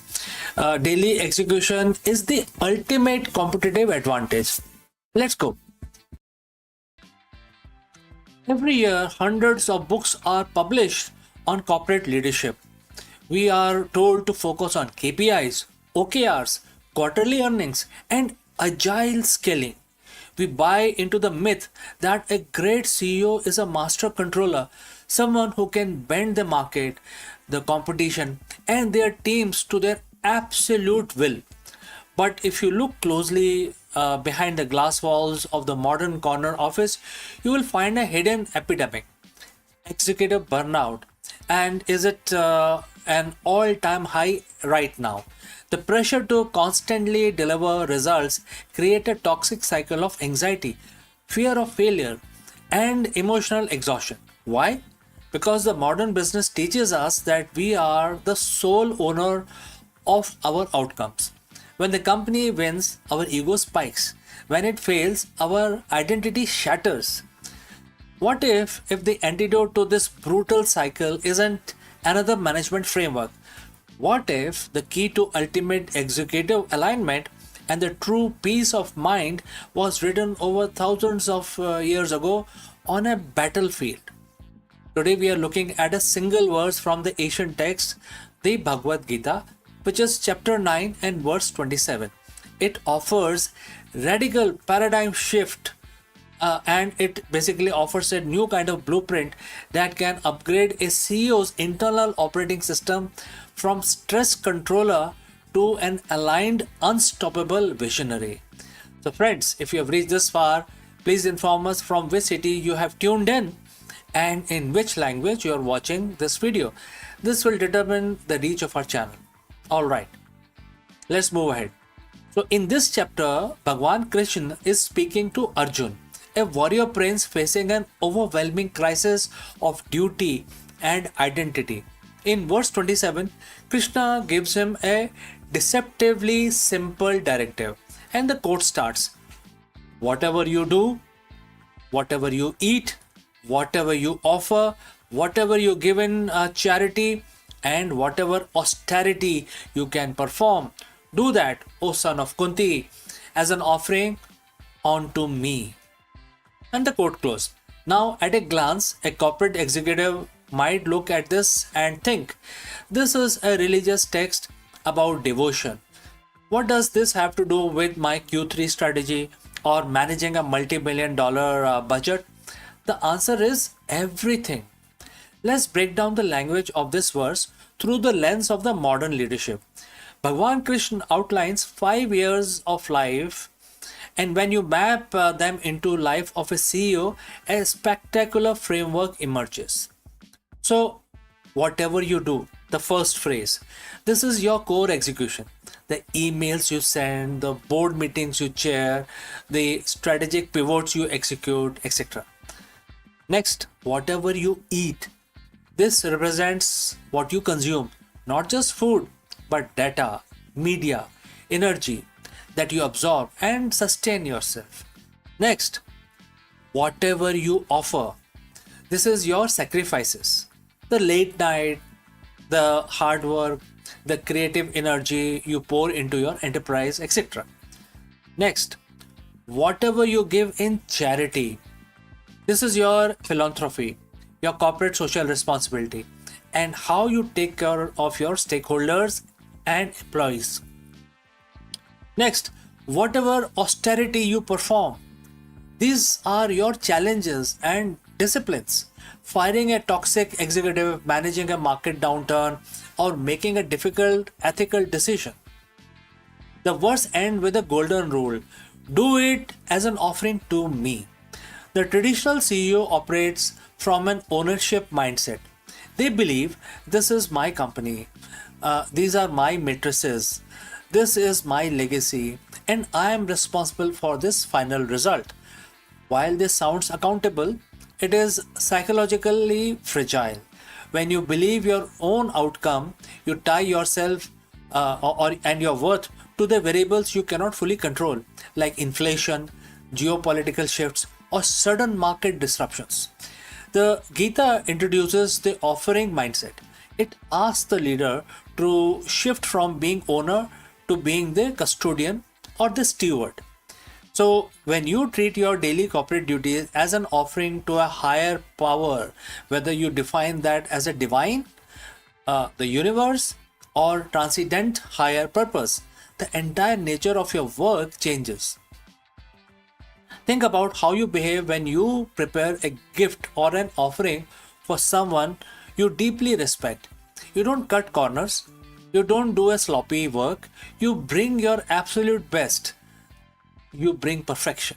daily execution is the ultimate competitive advantage. Let's go. Every year, hundreds of books are published on corporate leadership. We are told to focus on KPIs, OKRs, quarterly earnings, and agile scaling. We buy into the myth that a great CEO is a master controller, someone who can bend the market, the competition, and their teams to their absolute will. But if you look closely behind the glass walls of the modern corner office, you will find a hidden epidemic: executive burnout. And is it an all time high right now? The pressure to constantly deliver results create a toxic cycle of anxiety, fear of failure, and emotional exhaustion. Why? Because the modern business teaches us that we are the sole owner of our outcomes. When the company wins, our ego spikes. When it fails, our identity shatters. What if the antidote to this brutal cycle isn't another management framework? What if the key to ultimate executive alignment and the true peace of mind was written over thousands of years ago on a battlefield? Today we are looking at a single verse from the ancient text, the Bhagavad Gita, which is chapter 9 and verse 27. It offers radical paradigm shift, and it basically offers a new kind of blueprint that can upgrade a CEO's internal operating system from stress controller to an aligned, unstoppable visionary. So, friends, if you have reached this far, please inform us from which city you have tuned in and in which language you are watching this video. This will determine the reach of our channel. Alright, let's move ahead. So, in this chapter, Bhagwan Krishna is speaking to Arjun, a warrior prince facing an overwhelming crisis of duty and identity. In verse 27, Krishna gives him a deceptively simple directive, and the quote starts: whatever you do, whatever you eat, whatever you offer, whatever you give in charity, and whatever austerity you can perform, do that, O son of Kunti, as an offering unto me. And the quote closed. Now, at a glance, a corporate executive might look at this and think, this is a religious text about devotion. What does this have to do with my Q3 strategy or managing a multi-million dollar budget? The answer is everything. Let's break down the language of this verse through the lens of the modern leadership. Bhagwan Krishna outlines 5 years of life, and when you map them into life of a CEO, a spectacular framework emerges. So, whatever you do, the first phrase, this is your core execution. The emails you send, the board meetings you chair, the strategic pivots you execute, etc. Next, whatever you eat, this represents what you consume, not just food, but data, media, energy that you absorb and sustain yourself. Next, whatever you offer, this is your sacrifices, the late night, the hard work, the creative energy you pour into your enterprise, etc. Next, whatever you give in charity, this is your philanthropy, your corporate social responsibility, and how you take care of your stakeholders and employees. Next, whatever austerity you perform, these are your challenges and disciplines. Firing a toxic executive, managing a market downturn, or making a difficult ethical decision. The verse ends with a golden rule: do it as an offering to me. The traditional CEO operates from an ownership mindset. They believe this is my company, these are my matrices, this is my legacy, and I am responsible for this final result. While this sounds accountable, it is psychologically fragile. When you believe your own outcome, you tie yourself and your worth to the variables you cannot fully control, like inflation, geopolitical shifts, or sudden market disruptions. The Gita introduces the offering mindset. It asks the leader to shift from being owner to being the custodian or the steward. So, when you treat your daily corporate duties as an offering to a higher power, whether you define that as a divine, the universe, or transcendent higher purpose, the entire nature of your work changes. Think about how you behave when you prepare a gift or an offering for someone you deeply respect. You don't cut corners, you don't do a sloppy work, you bring your absolute best, you bring perfection.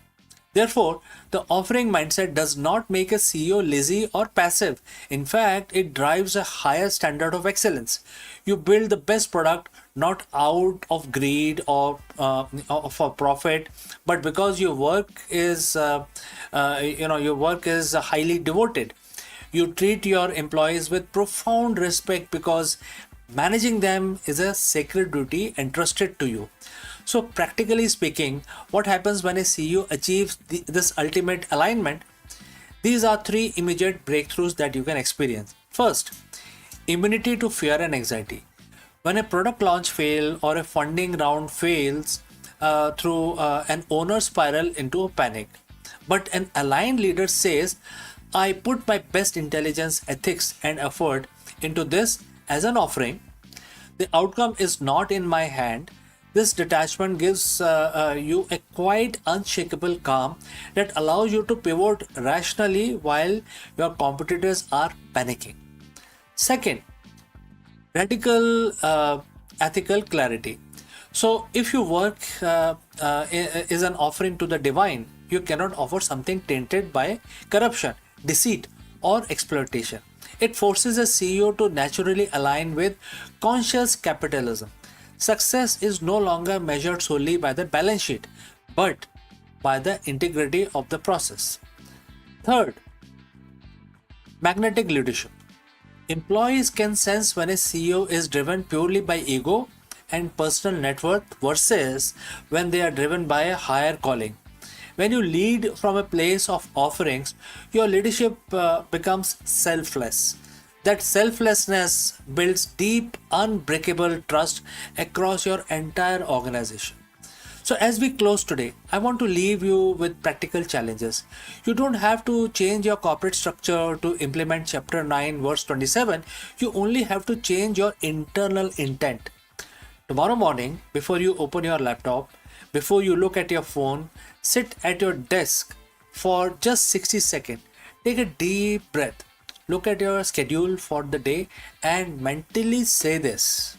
Therefore, the offering mindset does not make a CEO lazy or passive. In fact, it drives a higher standard of excellence. You build the best product not out of greed or for profit, but because your work is highly devoted. You treat your employees with profound respect because managing them is a sacred duty entrusted to you. So, practically speaking, what happens when a CEO achieves this ultimate alignment? These are three immediate breakthroughs that you can experience. First, immunity to fear and anxiety. When a product launch fails or a funding round fails through an owner spiral into a panic. But an aligned leader says, I put my best intelligence, ethics, and effort into this as an offering. The outcome is not in my hand. This detachment gives you a quite unshakable calm that allows you to pivot rationally while your competitors are panicking. Second, radical ethical clarity. So, if your work is an offering to the divine, you cannot offer something tainted by corruption, deceit, or exploitation. It forces a CEO to naturally align with conscious capitalism. Success is no longer measured solely by the balance sheet, but by the integrity of the process. Third, magnetic leadership. Employees can sense when a CEO is driven purely by ego and personal net worth versus when they are driven by a higher calling. When you lead from a place of offerings, your leadership becomes selfless. That selflessness builds deep, unbreakable trust across your entire organization. So, as we close today, I want to leave you with practical challenges. You don't have to change your corporate structure to implement chapter 9, verse 27. You only have to change your internal intent. Tomorrow morning, before you open your laptop, before you look at your phone, sit at your desk for just 60 seconds. Take a deep breath. Look at your schedule for the day and mentally say this.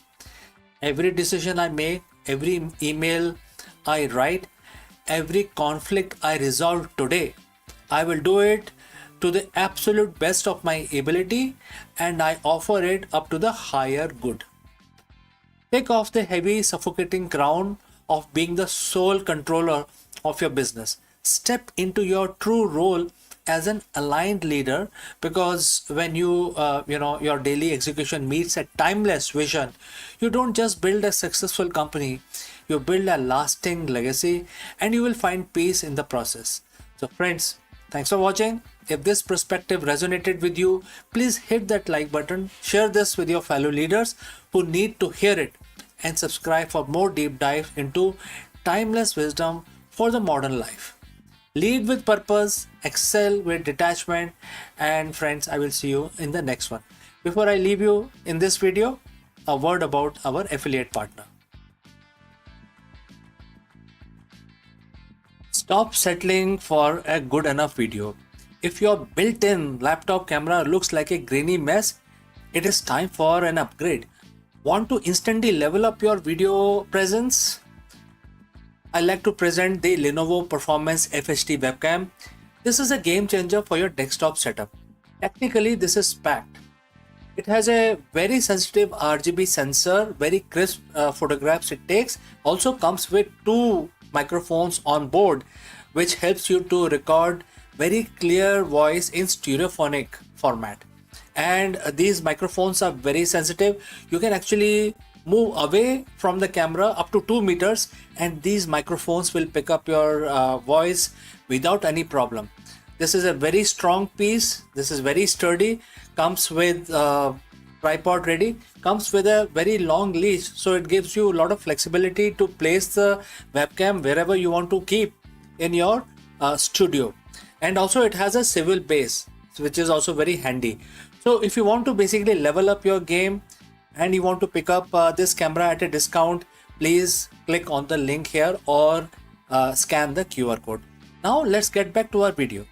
Every decision I make, every email I write, every conflict I resolve today, I will do it to the absolute best of my ability and I offer it up to the higher good. Take off the heavy, suffocating crown of being the sole controller of your business. Step into your true role as an aligned leader, because when your daily execution meets a timeless vision, you don't just build a successful company, you build a lasting legacy, and you will find peace in the process. So friends, thanks for watching. If this perspective resonated with you, please hit that like button, share this with your fellow leaders who need to hear it, and subscribe for more deep dive into timeless wisdom for the modern life. Lead with purpose, excel with detachment, and friends, I will see you in the next one. Before I leave you in this video, a word about our affiliate partner. Stop settling for a good enough video. If your built-in laptop camera looks like a grainy mess, it is time for an upgrade. Want to instantly level up your video presence? I like to present the Lenovo Performance FHD webcam. This is a game changer for your desktop setup. Technically, this is packed. It has a very sensitive RGB sensor, very crisp photographs it takes. Also comes with two microphones on board, which helps you to record very clear voice in stereophonic format. And these microphones are very sensitive. You can actually move away from the camera up to 2 meters and these microphones will pick up your voice without any problem. This is a very strong piece. This is very sturdy. Comes with tripod ready. Comes with a very long leash, so it gives you a lot of flexibility to place the webcam wherever you want to keep. in your studio. And also it has a civil base, which is also very handy. So if you want to basically level up your game and you want to pick up this camera at a discount, please click on the link here or scan the QR code. Now let's get back to our video.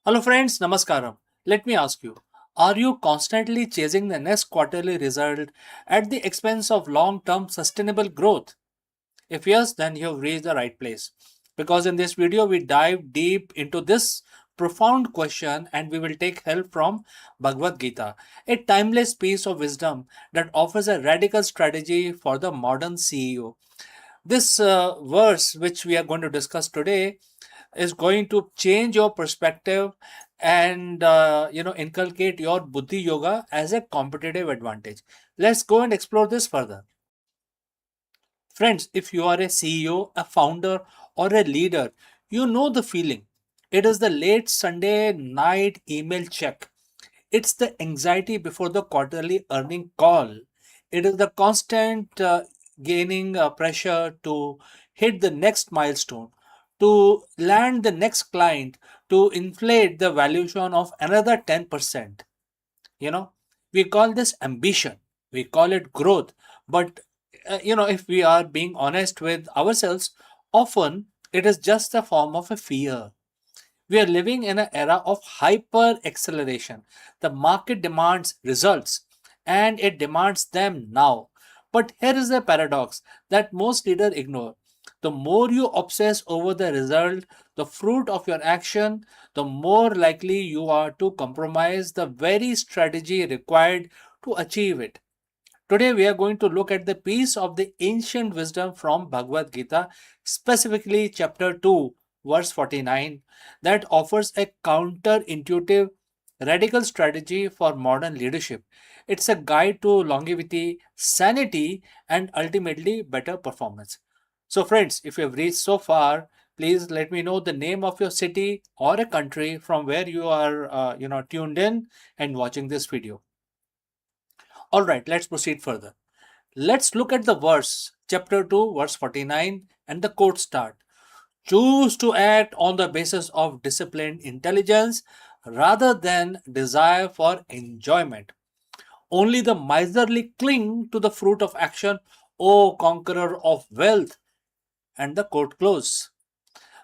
Hello friends, Namaskaram. Let me ask you, are you constantly chasing the next quarterly result at the expense of long-term sustainable growth? If yes, then you have reached the right place. Because in this video, we dive deep into this profound question and we will take help from Bhagavad Gita, a timeless piece of wisdom that offers a radical strategy for the modern CEO. This verse, which we are going to discuss today, is going to change your perspective and inculcate your buddhi yoga as a competitive advantage. Let's go and explore this further. Friends, if you are a CEO, a founder, or a leader, you know the feeling. It is the late Sunday night email check. It's the anxiety before the quarterly earning call. It is the constant gaining pressure to hit the next milestone, to land the next client, to inflate the valuation of another 10%. You know, we call this ambition, we call it growth. But if we are being honest with ourselves, often it is just a form of a fear. We are living in an era of hyper acceleration. The market demands results and it demands them now. But here is the paradox that most leaders ignore. The more you obsess over the result, the fruit of your action, the more likely you are to compromise the very strategy required to achieve it. Today, we are going to look at the piece of the ancient wisdom from Bhagavad Gita, specifically chapter 2, verse 49, that offers a counterintuitive, radical strategy for modern leadership. It's a guide to longevity, sanity, and ultimately better performance. So, friends, if you have reached so far, please let me know the name of your city or a country from where you are, tuned in and watching this video. All right, let's proceed further. Let's look at the verse, chapter 2, verse 49, and the quote start. Choose to act on the basis of disciplined intelligence rather than desire for enjoyment. Only the miserly cling to the fruit of action, O conqueror of wealth. And the quote close.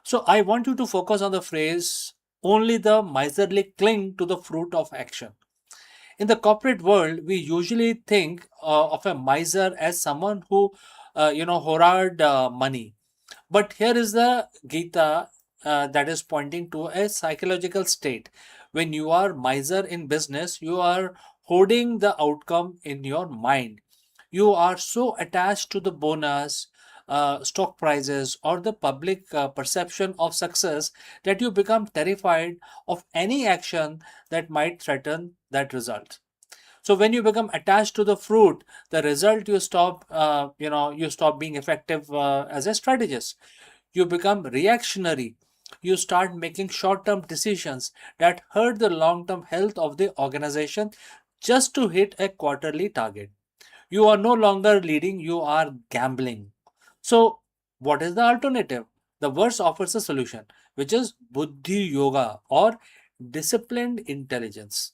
So I want you to focus on the phrase, only the miserly cling to the fruit of action. In the corporate world, we usually think of a miser as someone who, hoard money. But here is the Gita that is pointing to a psychological state. When you are miser in business, you are holding the outcome in your mind. You are so attached to the bonus, stock prices, or the public perception of success that you become terrified of any action that might threaten that result. So when you become attached to the fruit, the result, you stop being effective as a strategist. You become reactionary. You start making short-term decisions that hurt the long-term health of the organization just to hit a quarterly target. You are no longer leading, you are gambling. So what is the alternative? The verse offers a solution, which is buddhi yoga or disciplined intelligence.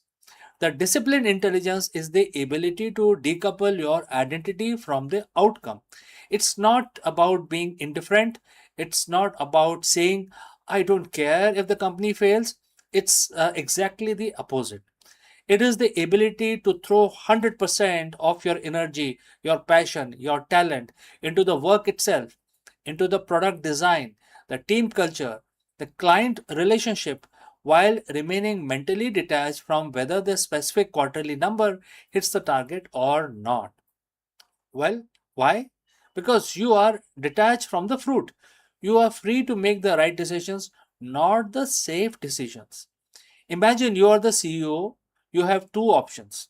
The disciplined intelligence is the ability to decouple your identity from the outcome. It's not about being indifferent. It's not about saying, I don't care if the company fails. It's exactly the opposite. It is the ability to throw 100% of your energy, your passion, your talent into the work itself, into the product design, the team culture, the client relationship, while remaining mentally detached from whether the specific quarterly number hits the target or not. Well, why? Because you are detached from the fruit. You are free to make the right decisions, not the safe decisions. Imagine you are the CEO, you have two options.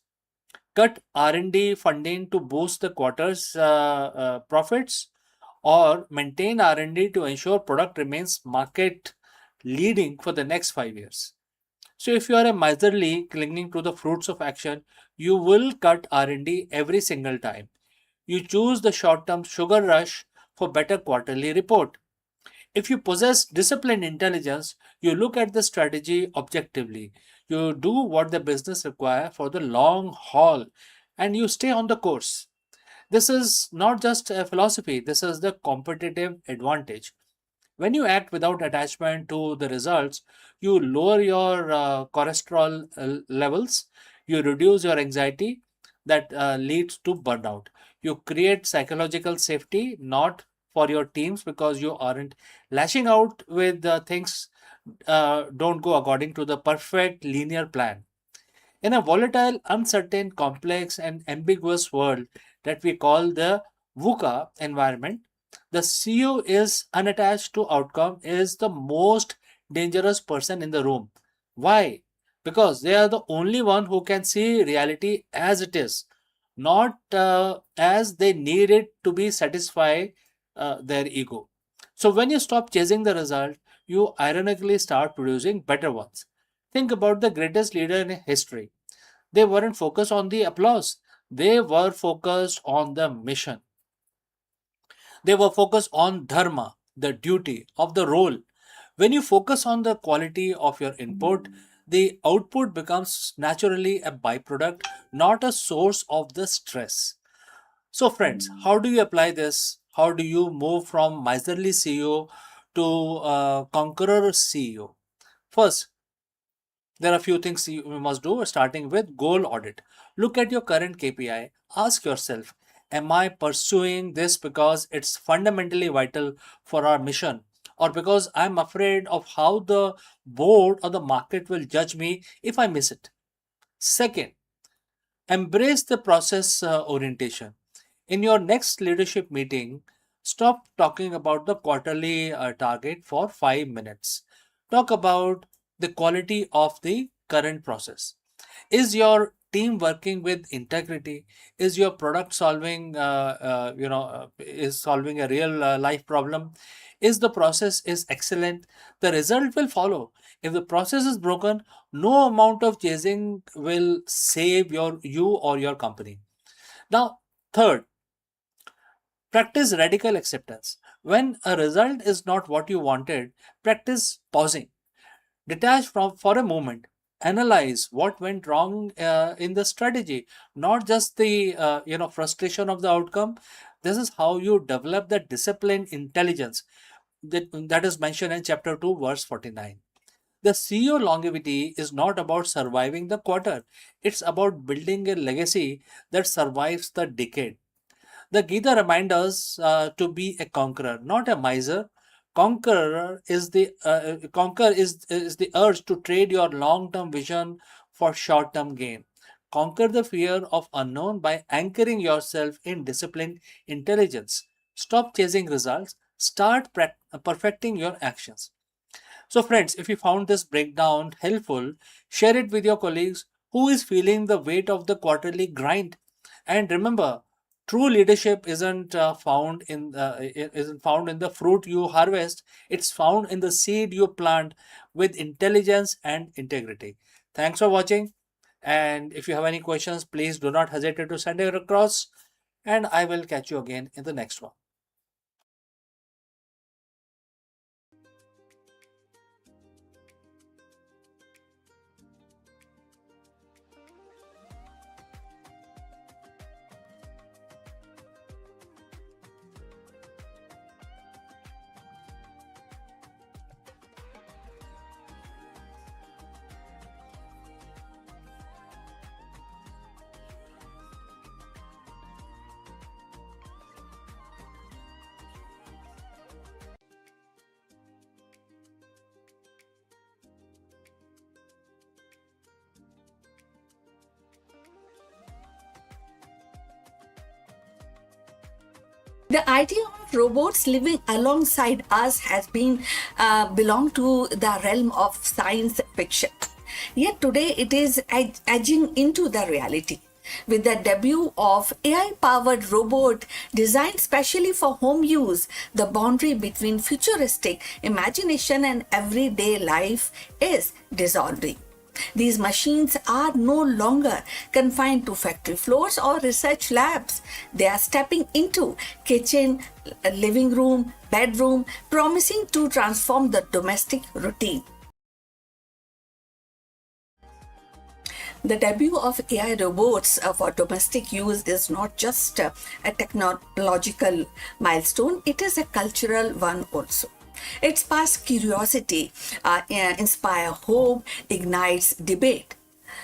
Cut R&D funding to boost the quarter's profits, or maintain R&D to ensure product remains market leading for the next 5 years. So if you are a miserly clinging to the fruits of action, you will cut R&D every single time. You choose the short-term sugar rush for better quarterly report. If you possess disciplined intelligence, you look at the strategy objectively. You do what the business require for the long haul and you stay on the course. This is not just a philosophy, this is the competitive advantage. When you act without attachment to the results, you lower your cholesterol levels, you reduce your anxiety that leads to burnout. You create psychological safety, not for your teams because you aren't lashing out with things don't go according to the perfect linear plan. In a volatile, uncertain, complex, and ambiguous world that we call the VUCA environment, the CEO is unattached to outcome is the most dangerous person in the room. Why? Because they are the only one who can see reality as it is, not as they need it to be satisfy their ego. So when you stop chasing the result, you ironically start producing better ones. Think about the greatest leader in history. They weren't focused on the applause, they were focused on the mission. They were focused on dharma, the duty of the role. When you focus on the quality of your input, the output becomes naturally a byproduct, not a source of the stress. So, friends, how do you apply this? How do you move from miserly CEO to conqueror CEO? First, there are a few things you must do, starting with goal audit. Look at your current KPI. Ask yourself, am I pursuing this because it's fundamentally vital for our mission? Or because I'm afraid of how the board or the market will judge me if I miss it? Second, embrace the process orientation. In your next leadership meeting, stop talking about the quarterly target for 5 minutes. Talk about the quality of the current process. Is your team working with integrity? Is your product solving, is solving a real life problem? Is the process is excellent? The result will follow. If the process is broken, no amount of chasing will save you or your company. Now, third, practice radical acceptance. When a result is not what you wanted, practice pausing. Detach from for a moment. Analyze what went wrong in the strategy, not just the frustration of the outcome. This is how you develop the disciplined intelligence that is mentioned in chapter 2, verse 49. The CEO longevity is not about surviving the quarter, it's about building a legacy that survives the decade. The Gita reminds us to be a conqueror, not a miser. Conquer is the urge to trade your long-term vision for short-term gain. Conquer the fear of unknown by anchoring yourself in disciplined intelligence. Stop chasing results. Start perfecting your actions. So, friends, if you found this breakdown helpful, share it with your colleagues who is feeling the weight of the quarterly grind. And remember, true leadership isn't found in the fruit you harvest. It's found in the seed you plant with intelligence and integrity. Thanks for watching. And if you have any questions, please do not hesitate to send it across. And I will catch you again in the next one. The idea of robots living alongside us has been belonged to the realm of science fiction. Yet today it is edging into the reality. With the debut of AI powered robot designed specially for home use, the boundary between futuristic imagination and everyday life is dissolving. These machines are no longer confined to factory floors or research labs. They are stepping into kitchen, living room, bedroom, promising to transform the domestic routine. The debut of AI robots for domestic use is not just a technological milestone, it is a cultural one also. It sparks curiosity, inspires hope, ignites debate.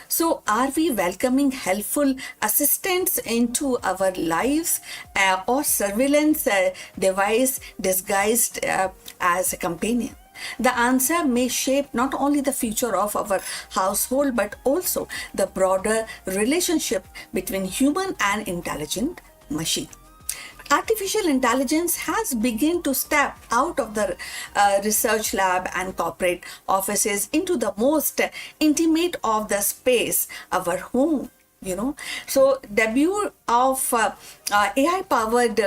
So, are we welcoming helpful assistants into our lives or surveillance device disguised as a companion? The answer may shape not only the future of our household but also the broader relationship between human and intelligent machine. Artificial intelligence has begun to step out of the research lab and corporate offices into the most intimate of the space, our home. So debut of AI powered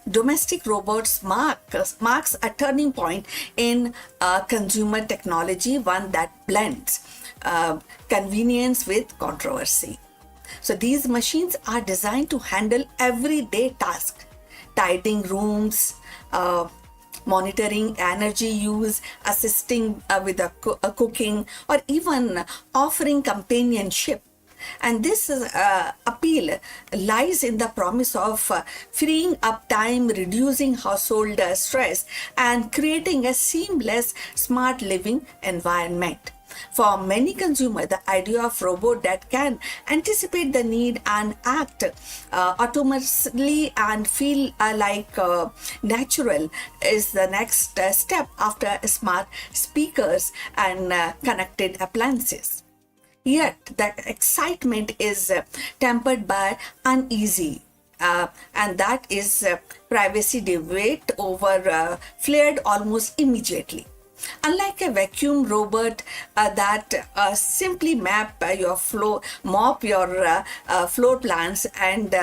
domestic robots marks a turning point in consumer technology, one that blends convenience with controversy. So these machines are designed to handle everyday tasks, tidying rooms, monitoring energy use, assisting with cooking, or even offering companionship. And this appeal lies in the promise of freeing up time, reducing household stress, and creating a seamless, smart living environment. For many consumers, the idea of robot that can anticipate the need and act autonomously and feel natural is the next step after smart speakers and connected appliances. Yet, that excitement is tempered by uneasy, and that is privacy debate over flared almost immediately. Unlike a vacuum robot that simply mop your floor plans, and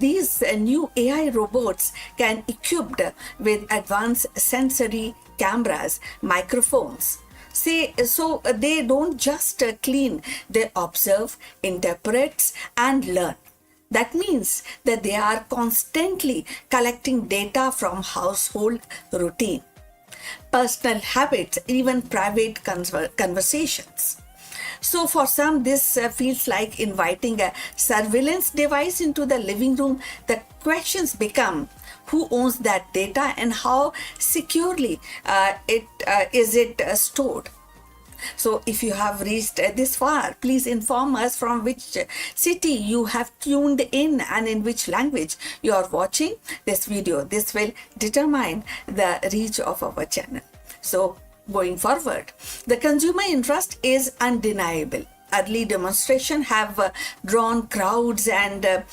these new AI robots can equipped with advanced sensory cameras, microphones. So they don't just clean, they observe, interpret, and learn. That means that they are constantly collecting data from household routine, personal habits, even private conversations. So for some, this feels like inviting a surveillance device into the living room. The questions become: who owns that data and how securely it stored? So if you have reached this far, please inform us from which city you have tuned in and in which language you are watching this video. This will determine the reach of our channel. So going forward, the consumer interest is undeniable. Early demonstrations have drawn crowds, and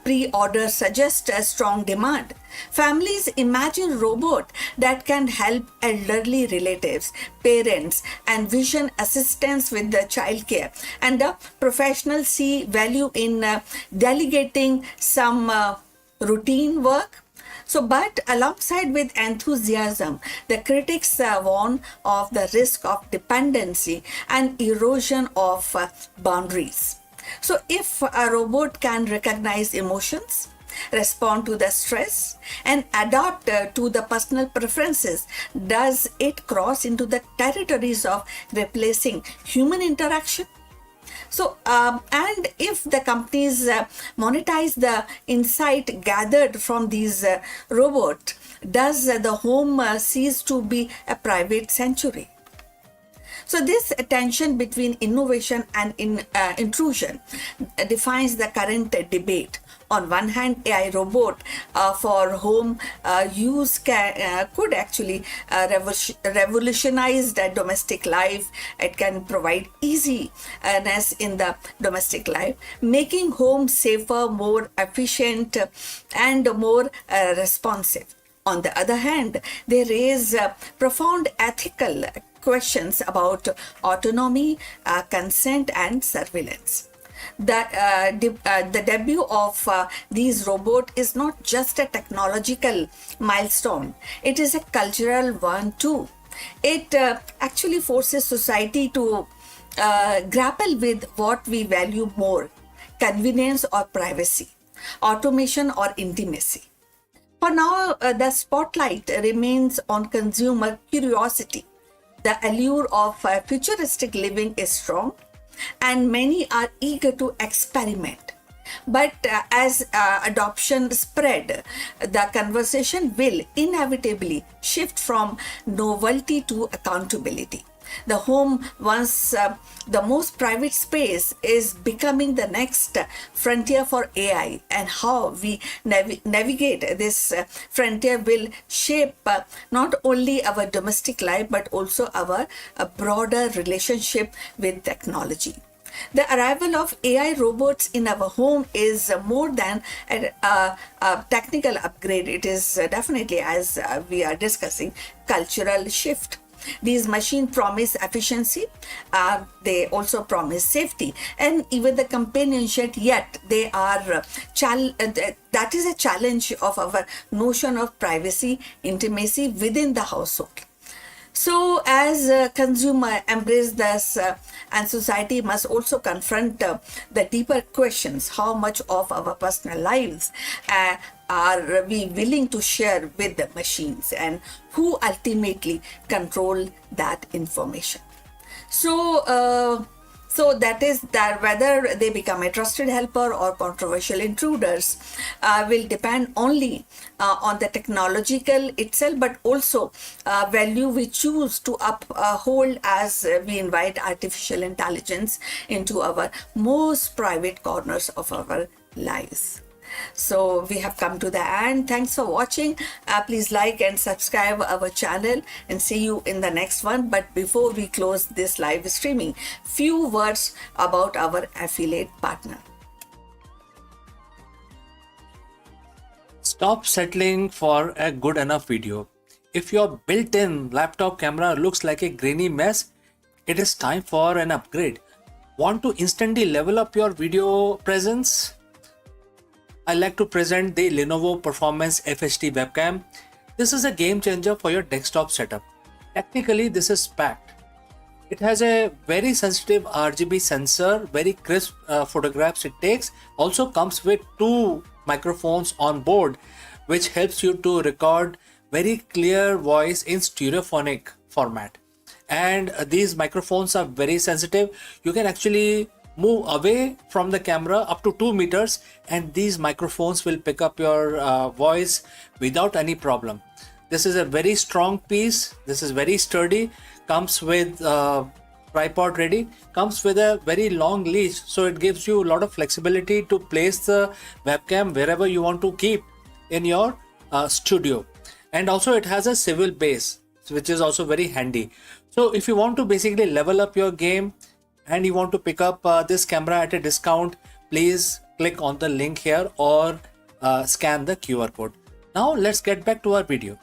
pre-orders suggest a strong demand. Families imagine robots that can help elderly relatives, parents, and vision assistants with the childcare. And the professionals see value in delegating some routine work. So, but alongside with enthusiasm, the critics warn of the risk of dependency and erosion of boundaries. So, if a robot can recognize emotions, respond to the stress, and adapt to the personal preferences, does it cross into the territories of replacing human interaction? So, and if the companies monetize the insight gathered from these robots, does the home cease to be a private sanctuary? So this tension between innovation and intrusion defines the current debate. On one hand, AI robot for home use could actually revolutionize the domestic life. It can provide easiness in the domestic life, making home safer, more efficient, and more responsive. On the other hand, they raise profound ethical questions about autonomy, consent, and surveillance. The debut of these robots is not just a technological milestone, it is a cultural one too. It actually forces society to grapple with what we value more: convenience or privacy, automation or intimacy. For now, the spotlight remains on consumer curiosity. The allure of futuristic living is strong, and many are eager to experiment. But as adoption spread, the conversation will inevitably shift from novelty to accountability. The home, once the most private space, is becoming the next frontier for AI, and how we navigate this frontier will shape not only our domestic life but also our broader relationship with technology. The arrival of AI robots in our home is more than a technical upgrade. It is definitely, as we are discussing, cultural shift. These machines promise efficiency, they also promise safety, and even the companionship, yet they are that is a challenge of our notion of privacy, intimacy within the household. So, as consumer embrace this, and society must also confront the deeper questions: how much of our personal lives are we willing to share with the machines, and who ultimately control that information? So, so that is that whether they become a trusted helper or controversial intruders will depend only on the technological itself, but also value we choose to uphold as we invite artificial intelligence into our most private corners of our lives. So we have come to the end. Thanks for watching. Please like and subscribe our channel, and see you in the next one. But before we close this live streaming, few words about our affiliate partner. Stop settling for a good enough video. If your built-in laptop camera looks like a grainy mess, it is time for an upgrade. Want to instantly level up your video presence? I like to present the Lenovo Performance FHD webcam. This is a game changer for your desktop setup. Technically, this is packed. It has a very sensitive RGB sensor, very crisp photographs it takes. Also comes with two microphones on board, which helps you to record very clear voice in stereophonic format. And these microphones are very sensitive. You can actually move away from the camera up to 2 meters, and these microphones will pick up your voice without any problem. This is a very strong piece. This is very sturdy. Comes with tripod ready. Comes with a very long leash, so it gives you a lot of flexibility to place the webcam wherever you want to keep in your studio. And also it has a swivel base, which is also very handy. So if you want to basically level up your game and you want to pick up this camera at a discount, please click on the link here or scan the QR code. Now let's get back to our video.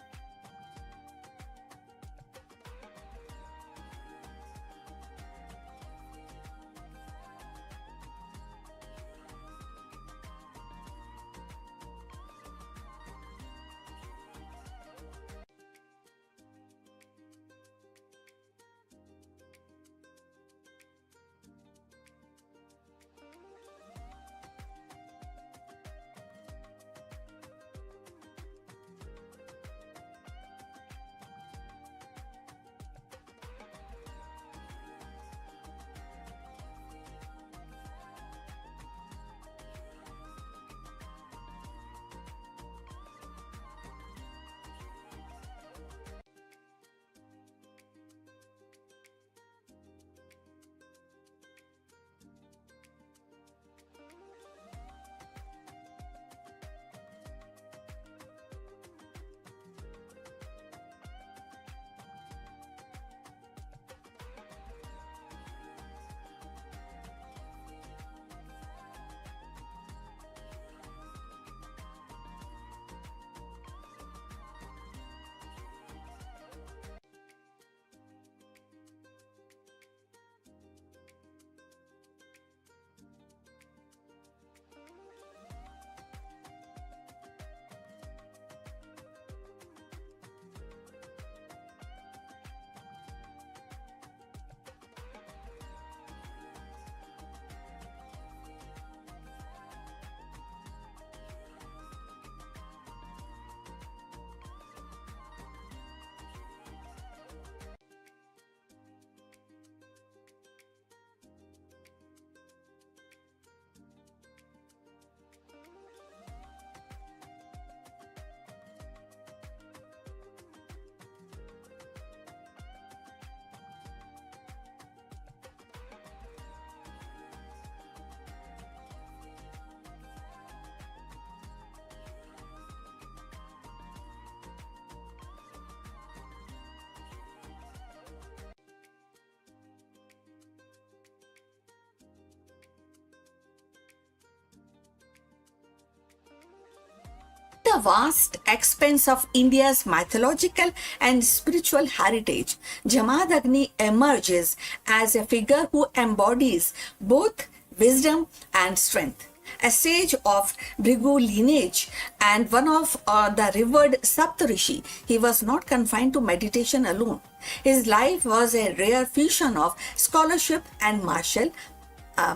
the vast expanse of India's mythological and spiritual heritage, Jamadagni emerges as a figure who embodies both wisdom and strength. A sage of Bhrigu lineage and one of the revered Saptarishi, he was not confined to meditation alone. His life was a rare fusion of scholarship and martial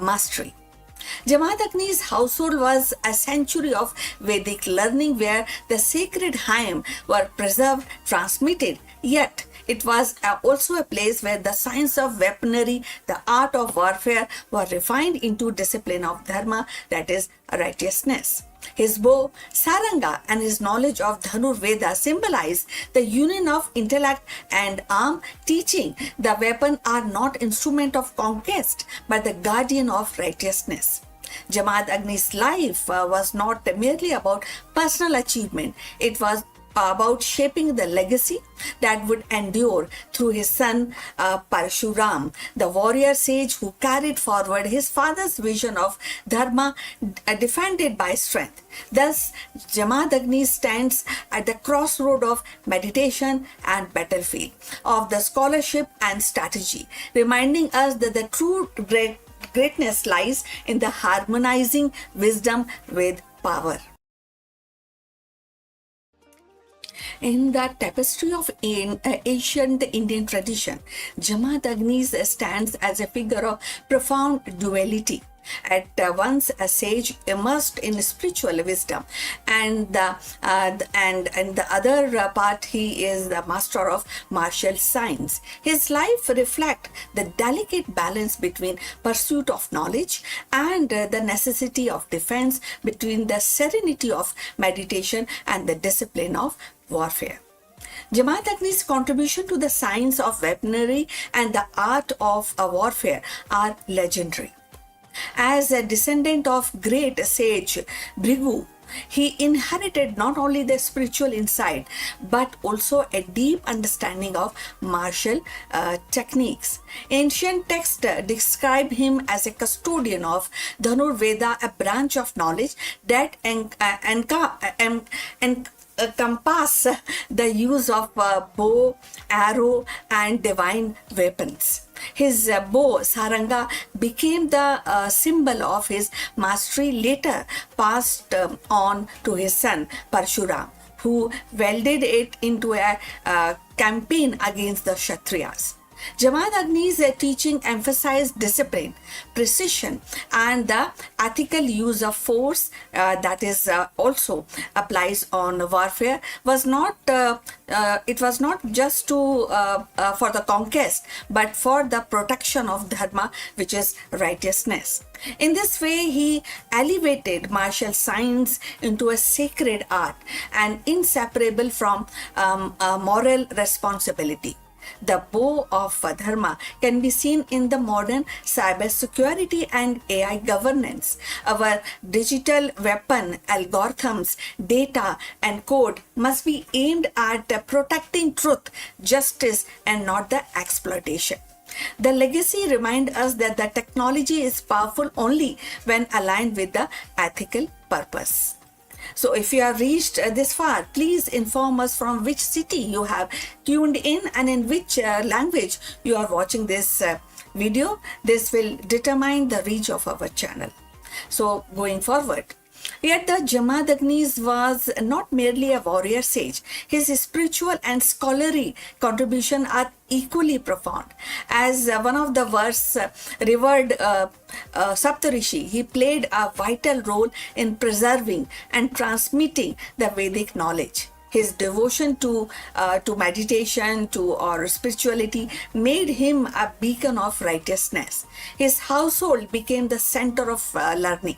mastery. Jamadagni's household was a sanctuary of Vedic learning where the sacred hymns were preserved, transmitted, yet it was also a place where the science of weaponry, the art of warfare were refined into discipline of dharma, that is righteousness. His bow, saranga, and his knowledge of Dhanur Veda symbolize the union of intellect and arm, teaching the weapon are not instrument of conquest but the guardian of righteousness. Jamadagni's life was not merely about personal achievement, it was about shaping the legacy that would endure through his son Parshuram, the warrior sage who carried forward his father's vision of dharma defended by strength. Thus, Jamadagni stands at the crossroad of meditation and battlefield, of the scholarship and strategy, reminding us that the true greatness lies in the harmonizing wisdom with power. In the tapestry of ancient Indian tradition, Jamadagni stands as a figure of profound duality. At once a sage immersed in spiritual wisdom, and the other part he is the master of martial science. His life reflects the delicate balance between pursuit of knowledge and the necessity of defense, between the serenity of meditation and the discipline of warfare. Jamadagni's contribution to the science of weaponry and the art of warfare are legendary. As a descendant of great sage Bhrigu, he inherited not only the spiritual insight but also a deep understanding of martial techniques. Ancient texts describe him as a custodian of Dhanur Veda, a branch of knowledge that encompass the use of bow, arrow, and divine weapons. His bow, saranga, became the symbol of his mastery, later passed on to his son Parshuram, who wielded it into a campaign against the Kshatriyas. Jamadagni's teaching emphasized discipline, precision, and the ethical use of force that is also applies on warfare. It was not just for the conquest, but for the protection of dharma, which is righteousness. In this way, he elevated martial science into a sacred art and inseparable from moral responsibility. The bow of dharma can be seen in the modern cybersecurity and AI governance. Our digital weapon, algorithms, data, and code must be aimed at protecting truth, justice, and not the exploitation. The legacy reminds us that the technology is powerful only when aligned with the ethical purpose. So if you have reached this far, please inform us from which city you have tuned in and in which language you are watching this video. This will determine the reach of our channel. So going forward, yet the Jamadagni was not merely a warrior sage. His spiritual and scholarly contribution are equally profound. As one of the world's revered Saptarishi, he played a vital role in preserving and transmitting the Vedic knowledge. His devotion to meditation, or spirituality made him a beacon of righteousness. His household became the center of learning.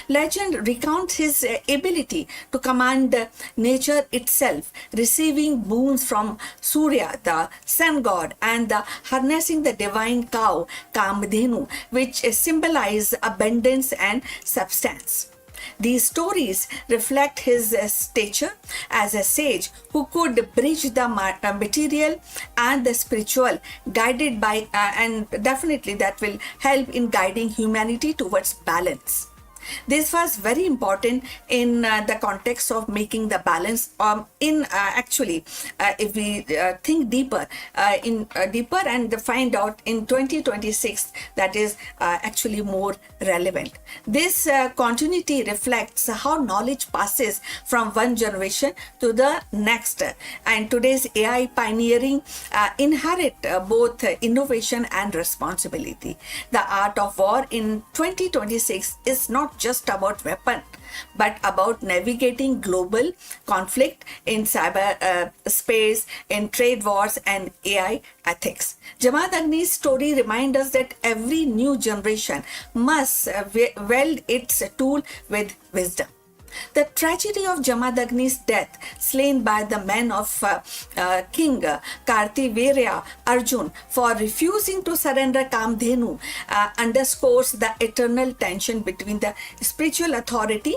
Legend recounts his ability to command nature itself, receiving boons from Surya, the sun god, and harnessing the divine cow, Kamadhenu, which symbolize abundance and substance. These stories reflect his stature as a sage who could bridge the material and the spiritual, guided by, and definitely that will help in guiding humanity towards balance. This was very important in the context of making the balance. In actually, if we think deeper and find out in 2026, that is actually more relevant. This continuity reflects how knowledge passes from one generation to the next, and today's AI pioneering inherit both innovation and responsibility. The art of war in 2026 is not just about weapon, but about navigating global conflict in cyber space, in trade wars, and AI ethics. Jamaat Agni's story reminds us that every new generation must weld its tool with wisdom. The tragedy of Jamadagni's death, slain by the men of King Kartivirya Arjun for refusing to surrender Kamdhenu, underscores the eternal tension between the spiritual authority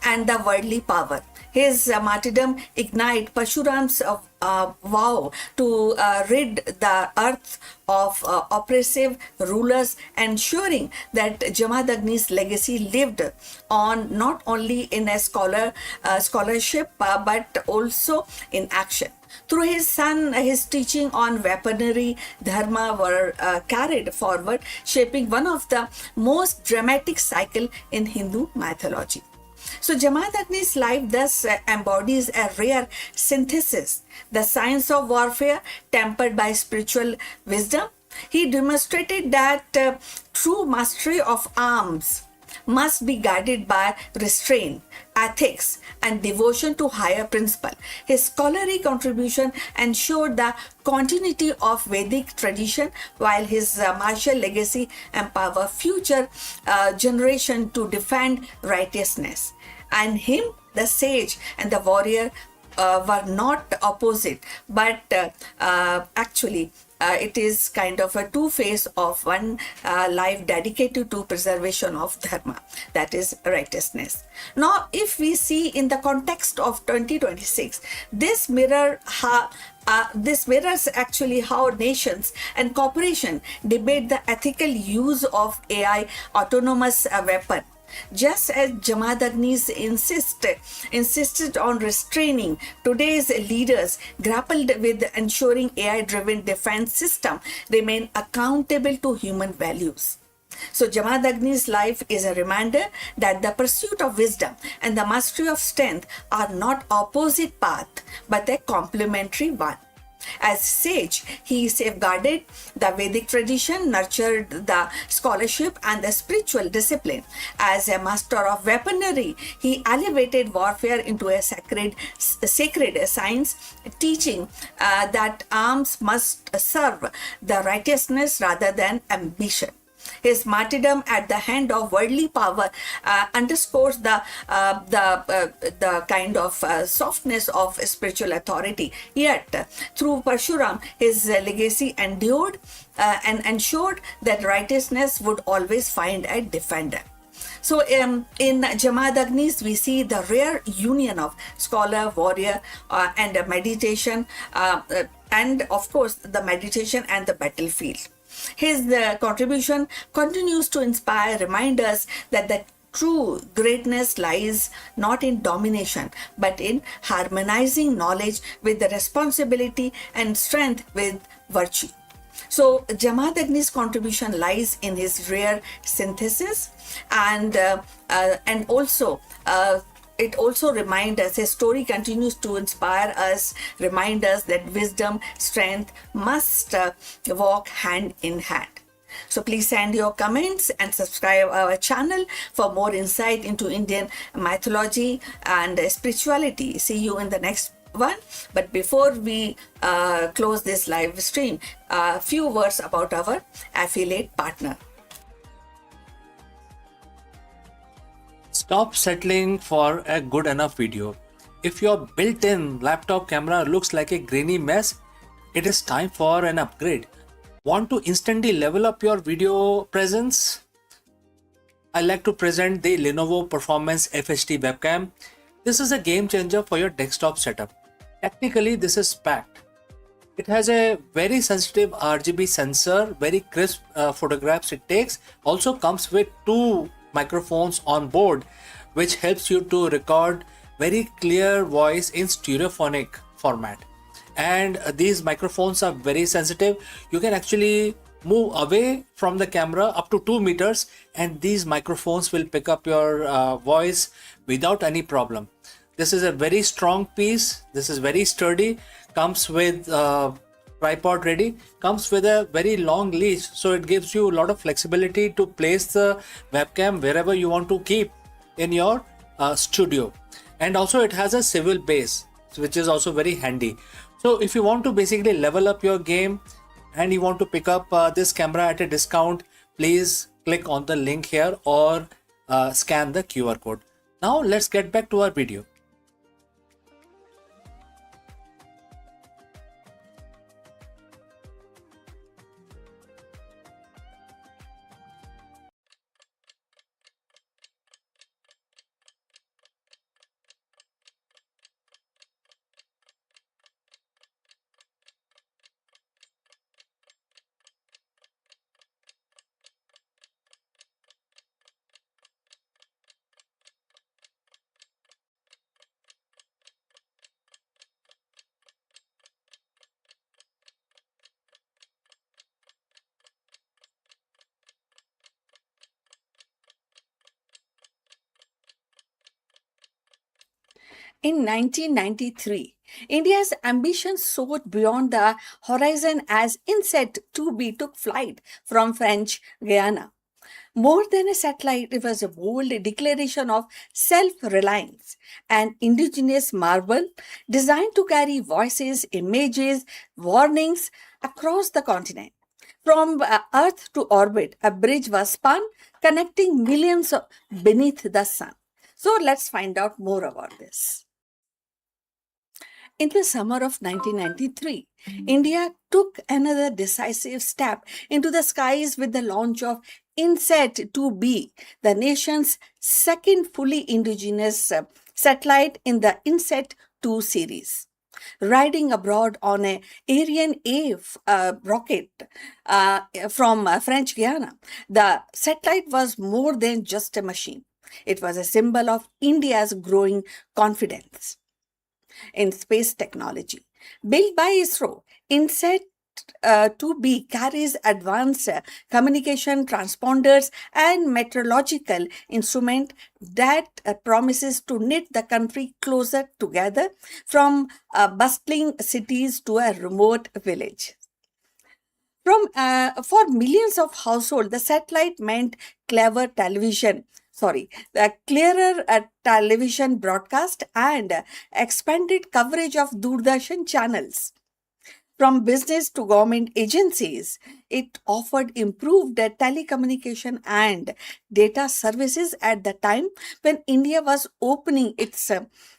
and the worldly power. His martyrdom ignited Pashuram's vow to rid the earth of oppressive rulers, ensuring that Jamadagni's legacy lived on not only in a scholarship but also in action. Through his son, his teaching on weaponry dharma were carried forward, shaping one of the most dramatic cycle in Hindu mythology. So Jamaat Agni's life thus embodies a rare synthesis, the science of warfare tempered by spiritual wisdom. He demonstrated that true mastery of arms must be guided by restraint, ethics, and devotion to higher principle. His scholarly contribution ensured the continuity of Vedic tradition, while his martial legacy empowered future generation to defend righteousness. And him, the sage and the warrior, were not opposite, but actually it is kind of a two face of one life dedicated to preservation of dharma, that is righteousness. Now, if we see in the context of 2026, this mirrors actually how nations and corporation debate the ethical use of AI autonomous weapon. Just as Jamadagnis insisted on restraining, today's leaders grappled with ensuring AI-driven defense system remain accountable to human values. So Jamadagni's life is a reminder that the pursuit of wisdom and the mastery of strength are not opposite paths, but a complementary one. As sage, he safeguarded the Vedic tradition, nurtured the scholarship and the spiritual discipline. As a master of weaponry, he elevated warfare into a sacred science, teaching that arms must serve the righteousness rather than ambition. His martyrdom at the hand of worldly power underscores the kind of softness of spiritual authority. Yet, through Parshuram, his legacy endured and ensured that righteousness would always find a defender. So in Jamadagnis, we see the rare union of scholar, warrior, and meditation, and of course the meditation and the battlefield. His contribution continues to inspire, remind us that the true greatness lies not in domination, but in harmonizing knowledge with the responsibility and strength with virtue. So Jamadagni's contribution lies in his rare synthesis, and also it also reminds us, his story continues to inspire us, remind us that wisdom, strength must walk hand in hand. So please send your comments and subscribe our channel for more insight into Indian mythology and spirituality. See you in the next one. But before we close this live stream, a few words about our affiliate partner. Stop settling for a good enough video. If your built-in laptop camera looks like a grainy mess, it is time for an upgrade. Want to instantly level up your video presence? I like to present the Lenovo Performance FHD webcam. This is a game changer for your desktop setup. Technically, this is packed. It has a very sensitive RGB sensor, very crisp photographs it takes. Also comes with two microphones on board, which helps you to record very clear voice in stereophonic format. And these microphones are very sensitive. You can actually move away from the camera up to 2 meters, and these microphones will pick up your voice without any problem. This is a very strong piece. This is very sturdy. Comes with tripod ready. Comes with a very long leash, so it gives you a lot of flexibility to place the webcam wherever you want to keep in your studio. And also it has a swivel base, which is also very handy. So if you want to basically level up your game and you want to pick up this camera at a discount, please click on the link here or scan the QR code. Now let's get back to our video. In 1993, India's ambition soared beyond the horizon as INSET 2B took flight from French Guiana. More than a satellite, it was a bold declaration of self reliance, an indigenous marvel designed to carry voices, images, warnings across the continent. From Earth to orbit, a bridge was spun, connecting millions beneath the sun. So let's find out more about this. In the summer of 1993, India took another decisive step into the skies with the launch of INSET 2B, the nation's second fully indigenous satellite in the INSET 2 series. Riding abroad on a Ariane A rocket from French Guiana, the satellite was more than just a machine. It was a symbol of India's growing confidence in space technology. Built by ISRO, INSET 2B carries advanced communication transponders and meteorological instrument that promises to knit the country closer together from bustling cities to a remote village. For millions of households, the satellite meant the clearer television broadcast and expanded coverage of Doordarshan channels. From business to government agencies, it offered improved telecommunication and data services at the time when India was opening its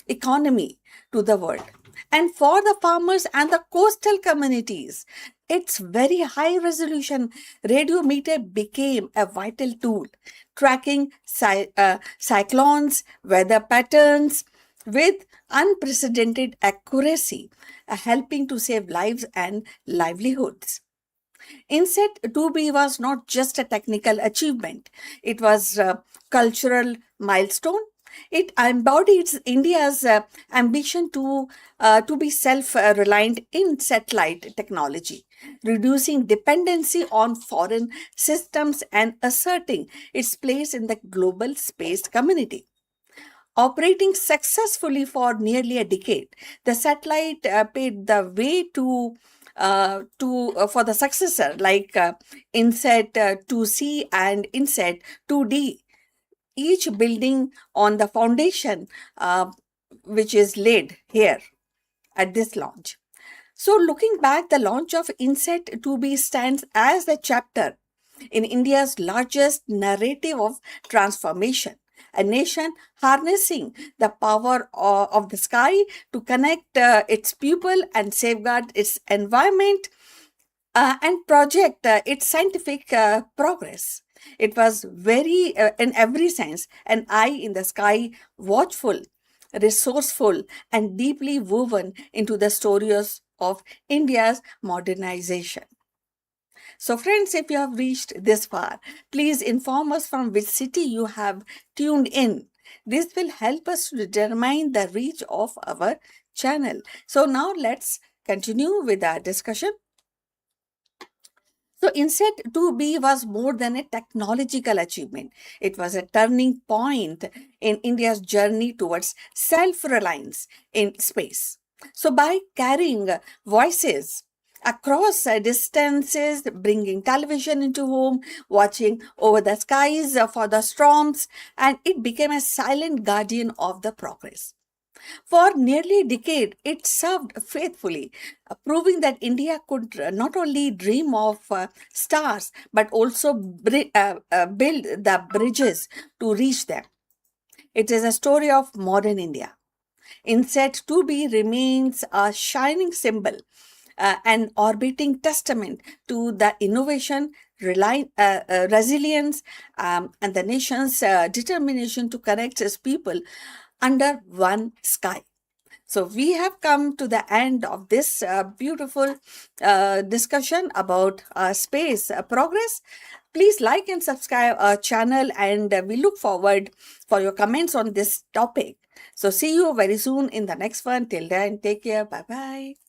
economy to the world. And for the farmers and the coastal communities, its very high resolution radio meter became a vital tool, tracking cyclones, weather patterns with unprecedented accuracy, helping to save lives and livelihoods. INSET 2B was not just a technical achievement, it was a cultural milestone. It embodies India's ambition to be self-reliant in satellite technology, reducing dependency on foreign systems and asserting its place in the global space community. Operating successfully for nearly a decade, the satellite paved the way for the successor like INSET 2C and INSET 2D, each building on the foundation which is laid here at this launch. So, looking back, the launch of INSET 2B stands as a chapter in India's largest narrative of transformation, a nation harnessing the power of the sky to connect its people and safeguard its environment and project its scientific progress. It was very, in every sense, an eye in the sky, watchful, resourceful, and deeply woven into the stories of India's modernization. So, friends, if you have reached this far, please inform us from which city you have tuned in. This will help us to determine the reach of our channel. So, now let's continue with our discussion. So, INSET 2B was more than a technological achievement. It was a turning point in India's journey towards self reliance in space. So, by carrying voices across distances, bringing television into home, watching over the skies for the storms, and it became a silent guardian of the progress. For nearly a decade, it served faithfully, proving that India could not only dream of stars but also build the bridges to reach them. It is a story of modern India. INSET 2B remains a shining symbol, an orbiting testament to the innovation, resilience, and the nation's determination to connect its people under one sky. So, we have come to the end of this beautiful discussion about space progress. Please like and subscribe our channel, and we look forward for your comments on this topic. So, see you very soon in the next one. Till then, take care. Bye bye.